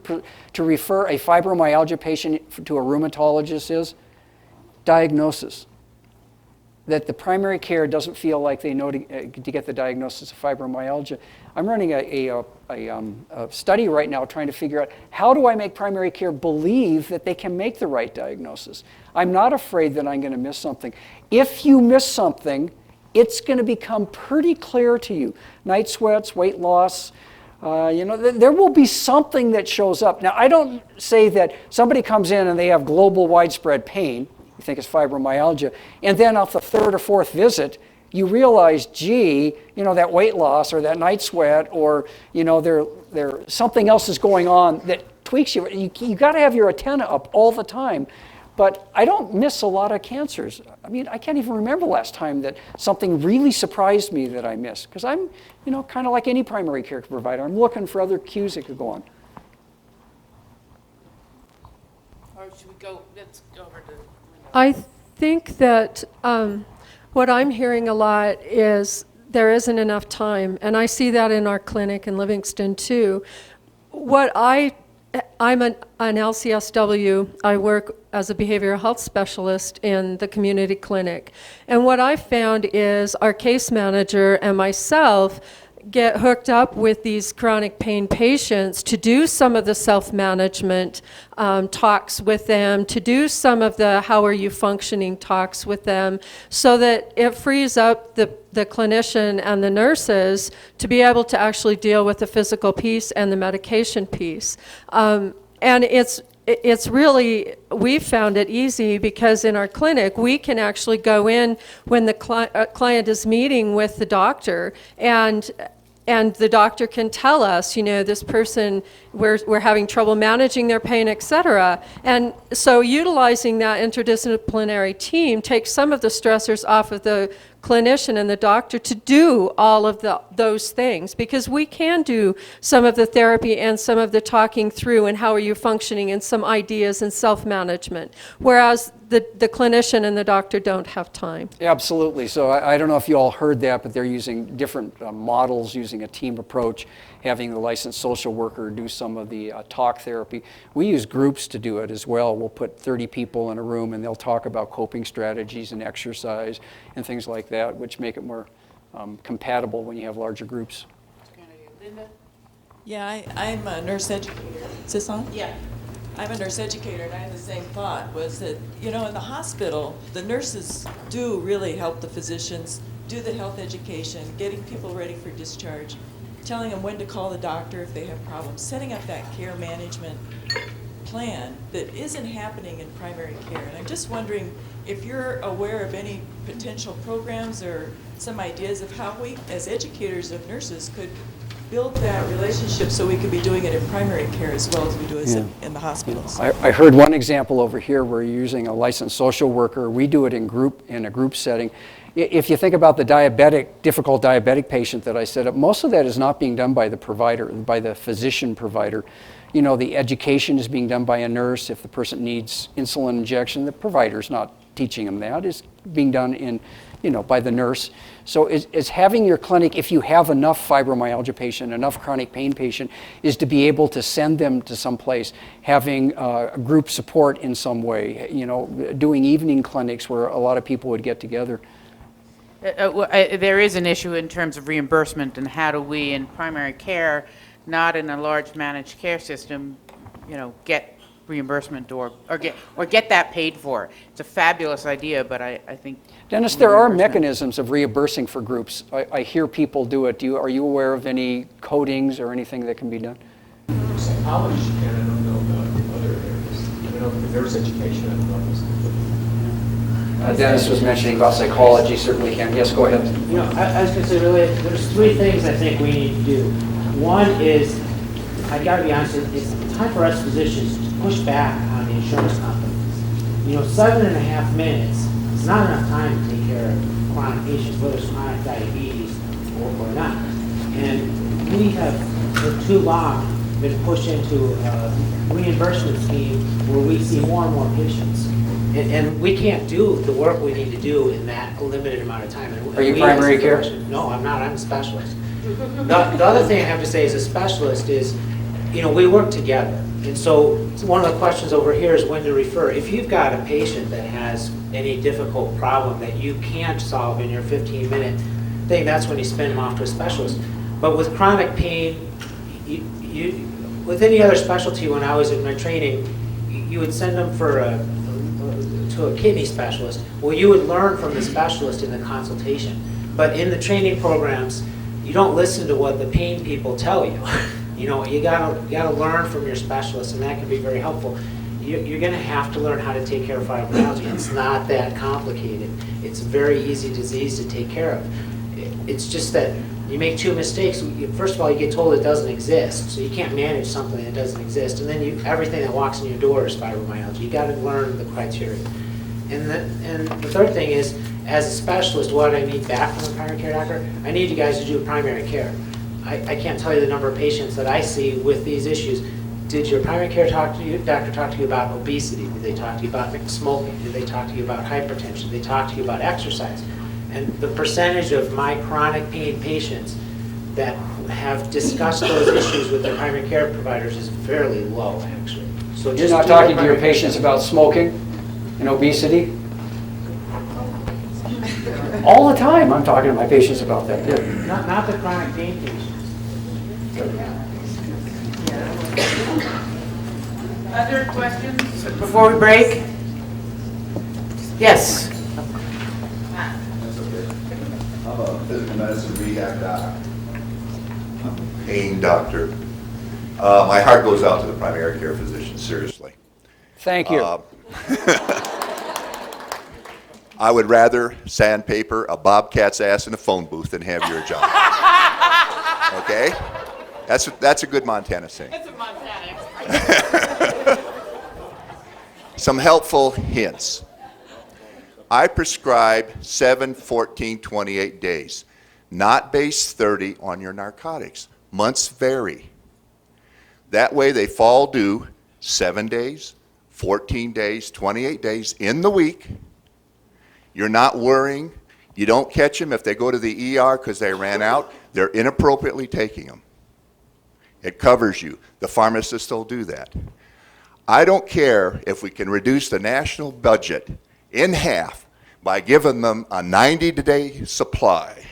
refer a fibromyalgia patient to a rheumatologist is diagnosis. That the primary care doesn't feel like they know to get the diagnosis of fibromyalgia. I'm running a study right now trying to figure out, how do I make primary care believe that they can make the right diagnosis? I'm not afraid that I'm going to miss something. If you miss something, it's going to become pretty clear to you. Night sweats, weight loss, there will be something that shows up. Now, I don't say that somebody comes in and they have global widespread pain, you think it's fibromyalgia, and then off the third or fourth visit, you realize, gee, that weight loss or that night sweat, or there something else is going on that tweaks you. You got to have your antenna up all the time. But I don't miss a lot of cancers. I can't even remember the last time that something really surprised me that I missed, because I'm, kind of like any primary care provider. I'm looking for other cues that could go on. Or should we go? Let's go over to. I think that what I'm hearing a lot is there isn't enough time, and I see that in our clinic in Livingston too. What I I'm an LCSW. I work as a behavioral health specialist in the community clinic. And what I found is our case manager and myself get hooked up with these chronic pain patients to do some of the self-management talks with them, to do some of the how are you functioning talks with them, so that it frees up the clinician and the nurses to be able to actually deal with the physical piece and the medication piece. And it's really, we found it easy because in our clinic, we can actually go in when the client is meeting with the doctor, and the doctor can tell us, you know, this person, we're having trouble managing their pain, et cetera. And so utilizing that interdisciplinary team takes some of the stressors off of the clinician and the doctor to do all of those things, because we can do some of the therapy and some of the talking through and how are you functioning and some ideas and self-management, whereas the clinician and the doctor don't have time. Absolutely. So I don't know if you all heard that, but they're using different models, using a team approach, having the licensed social worker do some of the talk therapy. We use groups to do it as well. We'll put 30 people in a room and they'll talk about coping strategies and exercise and things like that, which make it more compatible when you have larger groups. Linda? Yeah, I'm a nurse educator. Is this on? Yeah. I'm a nurse educator, and I had the same thought, was that, you know, in the hospital, the nurses do really help the physicians, do the health education, getting people ready for discharge, telling them when to call the doctor if they have problems, setting up that care management plan that isn't happening in primary care. And I'm just wondering if you're aware of any potential programs or some ideas of how we, as educators of nurses, could build that relationship so we could be doing it in primary care as well as we do it in the hospitals. I heard one example over here where you're using a licensed social worker. We do it in a group setting. If you think about the difficult diabetic patient that I set up, most of that is not being done by the provider, by the physician provider. You know, the education is being done by a nurse. If the person needs insulin injection, the provider's not teaching them that. It's being done by the nurse. So is having your clinic, if you have enough fibromyalgia patient, enough chronic pain patient, is to be able to send them to some place, having group support in some way, you know, doing evening clinics where a lot of people would get together. There is an issue in terms of reimbursement, and how do we in primary care, not in a large managed care system, you know, get reimbursement or get that paid for. It's a fabulous idea, but I think... Dennis, there are mechanisms of reimbursing for groups. I hear people do it. Are you aware of any codings or anything that can be done? Psychology, and I don't know about other areas. I don't know if nurse education, I don't know. Dennis was mentioning about psychology, certainly can. Yes, go ahead. You know, I was going to say, really, there's three things I think we need to do. One is, I got to be honest, it's time for us physicians to push back on the insurance companies. You know, 7.5 minutes is not enough time to take care of chronic patients, whether it's chronic diabetes or not. And we have, for too long, been pushed into a reimbursement scheme where we see more and more patients. And we can't do the work we need to do in that limited amount of time. Are you primary care? No, I'm not. I'm a specialist. The other thing I have to say as a specialist is, you know, we work together. And so one of the questions over here is when to refer. If you've got a patient that has any difficult problem that you can't solve in your 15-minute thing, that's when you spin them off to a specialist. But with chronic pain, with any other specialty, when I was in my training, you would send them to a kidney specialist. Well, you would learn from the specialist in the consultation. But in the training programs, you don't listen to what the pain people tell you. You know, you gotta learn from your specialist, and that can be very helpful. You're gonna have to learn how to take care of fibromyalgia. It's not that complicated. It's a very easy disease to take care of. It's just that you make two mistakes. First of all, you get told it doesn't exist, so you can't manage something that doesn't exist. And then everything that walks in your door is fibromyalgia. You gotta learn the criteria. And the third thing is, as a specialist, what I need back from a primary care doctor, I need you guys to do primary care. I can't tell you the number of patients that I see with these issues. Did your primary care doctor talk to you about obesity? Did they talk to you about smoking? Did they talk to you about hypertension? Did they talk to you about exercise? And the percentage of my chronic pain patients that have discussed those issues with their primary care providers is fairly low, actually. So You're just not do their talking to your primary- patients about smoking and obesity? All the time, I'm talking to my patients about that. Yeah. Not the chronic pain patients. Other questions before we break? Yes. I'm a physical medicine rehab doc. I'm a pain doctor. My heart goes out to the primary care physician, seriously. Thank you. I would rather sandpaper a bobcat's ass in a phone booth than have your job. Okay? That's a good Montana saying. That's a Montana. Some helpful hints. I prescribe 7, 14, 28 days, not base 30 on your narcotics. Months vary. That way they fall due 7 days, 14 days, 28 days in the week. You're not worrying. You don't catch them if they go to the ER because they ran out. They're inappropriately taking them. It covers you. The pharmacists will do that. I don't care if we can reduce the national budget in half by giving them a 90-day supply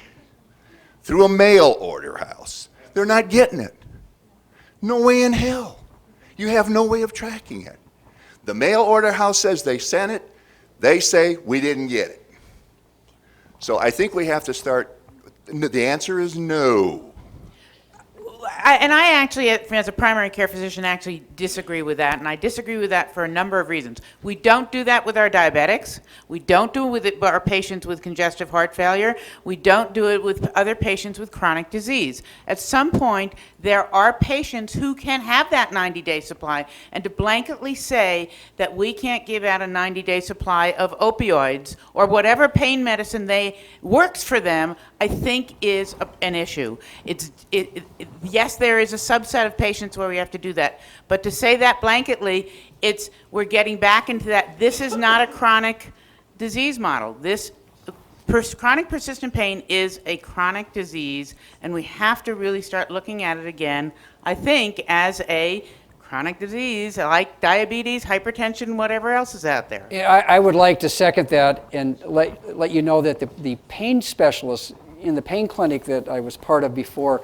through a mail order house. They're not getting it. No way in hell. You have no way of tracking it. The mail order house says they sent it. They say we didn't get it. So I think we have to start, the answer is no. I actually, as a primary care physician, actually disagree with that, and I disagree with that for a number of reasons. We don't do that with our diabetics. We don't do it with our patients with congestive heart failure. We don't do it with other patients with chronic disease. At some point, there are patients who can have that 90-day supply, and to blanketly say that we can't give out a 90-day supply of opioids or whatever pain medicine works for them, I think is an issue. Yes, there is a subset of patients where we have to do that, but to say that blanketly, we're getting back into that. This is not a chronic disease model. Chronic persistent pain is a chronic disease, and we have to really start looking at it again, I think, as a chronic disease like diabetes, hypertension, whatever else is out there. Yeah, I would like to second that and let you know that the pain specialists in the pain clinic that I was part of before,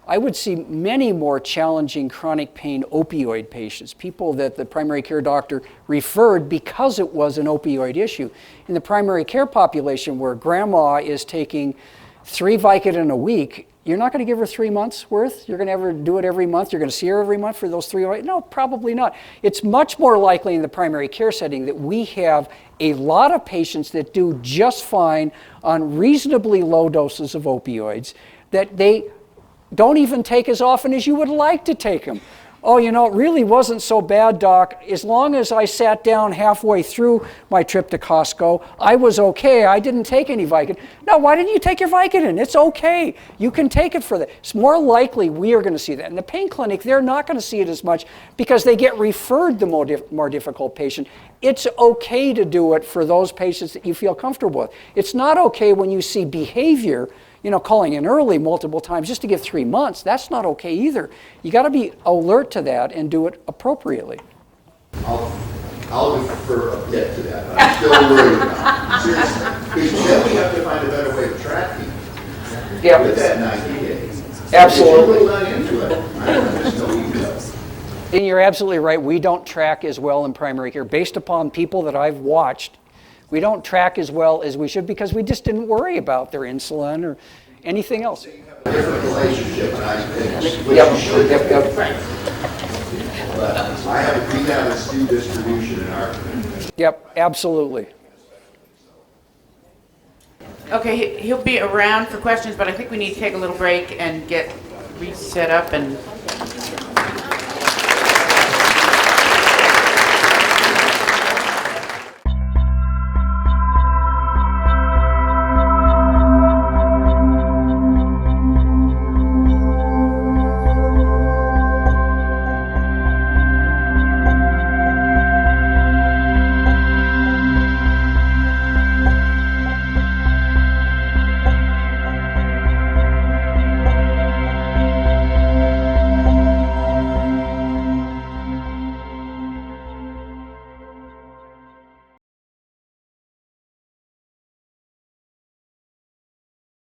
I would see many more challenging chronic pain opioid patients, people that the primary care doctor referred because it was an opioid issue. In the primary care population where grandma is taking 3 Vicodin a week, you're not going to give her 3 months worth? You're going to have her do it every month? You're going to see her every month for those 3? No, probably not. It's much more likely in the primary care setting that we have a lot of patients that do just fine on reasonably low doses of opioids, that they don't even take as often as you would like to take them. Oh, it really wasn't so bad, doc. As long as I sat down halfway through my trip to Costco, I was okay. I didn't take any Vicodin. No, why didn't you take your Vicodin? It's okay. You can take it for that. It's more likely we are going to see that. In the pain clinic, they're not going to see it as much because they get referred the more difficult patient. It's okay to do it for those patients that you feel comfortable with. It's not okay when you see behavior, calling in early multiple times just to give 3 months. That's not okay either. You got to be alert to that and do it appropriately. I'll defer a bit to that, but I'm still worried about it. Seriously. Because then we have to find a better way of tracking with that 90 days. Absolutely. If you run into it, I don't just know you do. And you're absolutely right. We don't track as well in primary care. Based upon people that I've watched, we don't track as well as we should because we just didn't worry about their insulin or anything else. A different relationship, and I think you should. But I have a rehab and SKU distribution in our community. Yep, absolutely. Okay, he'll be around for questions, but I think we need to take a little break and get reset up and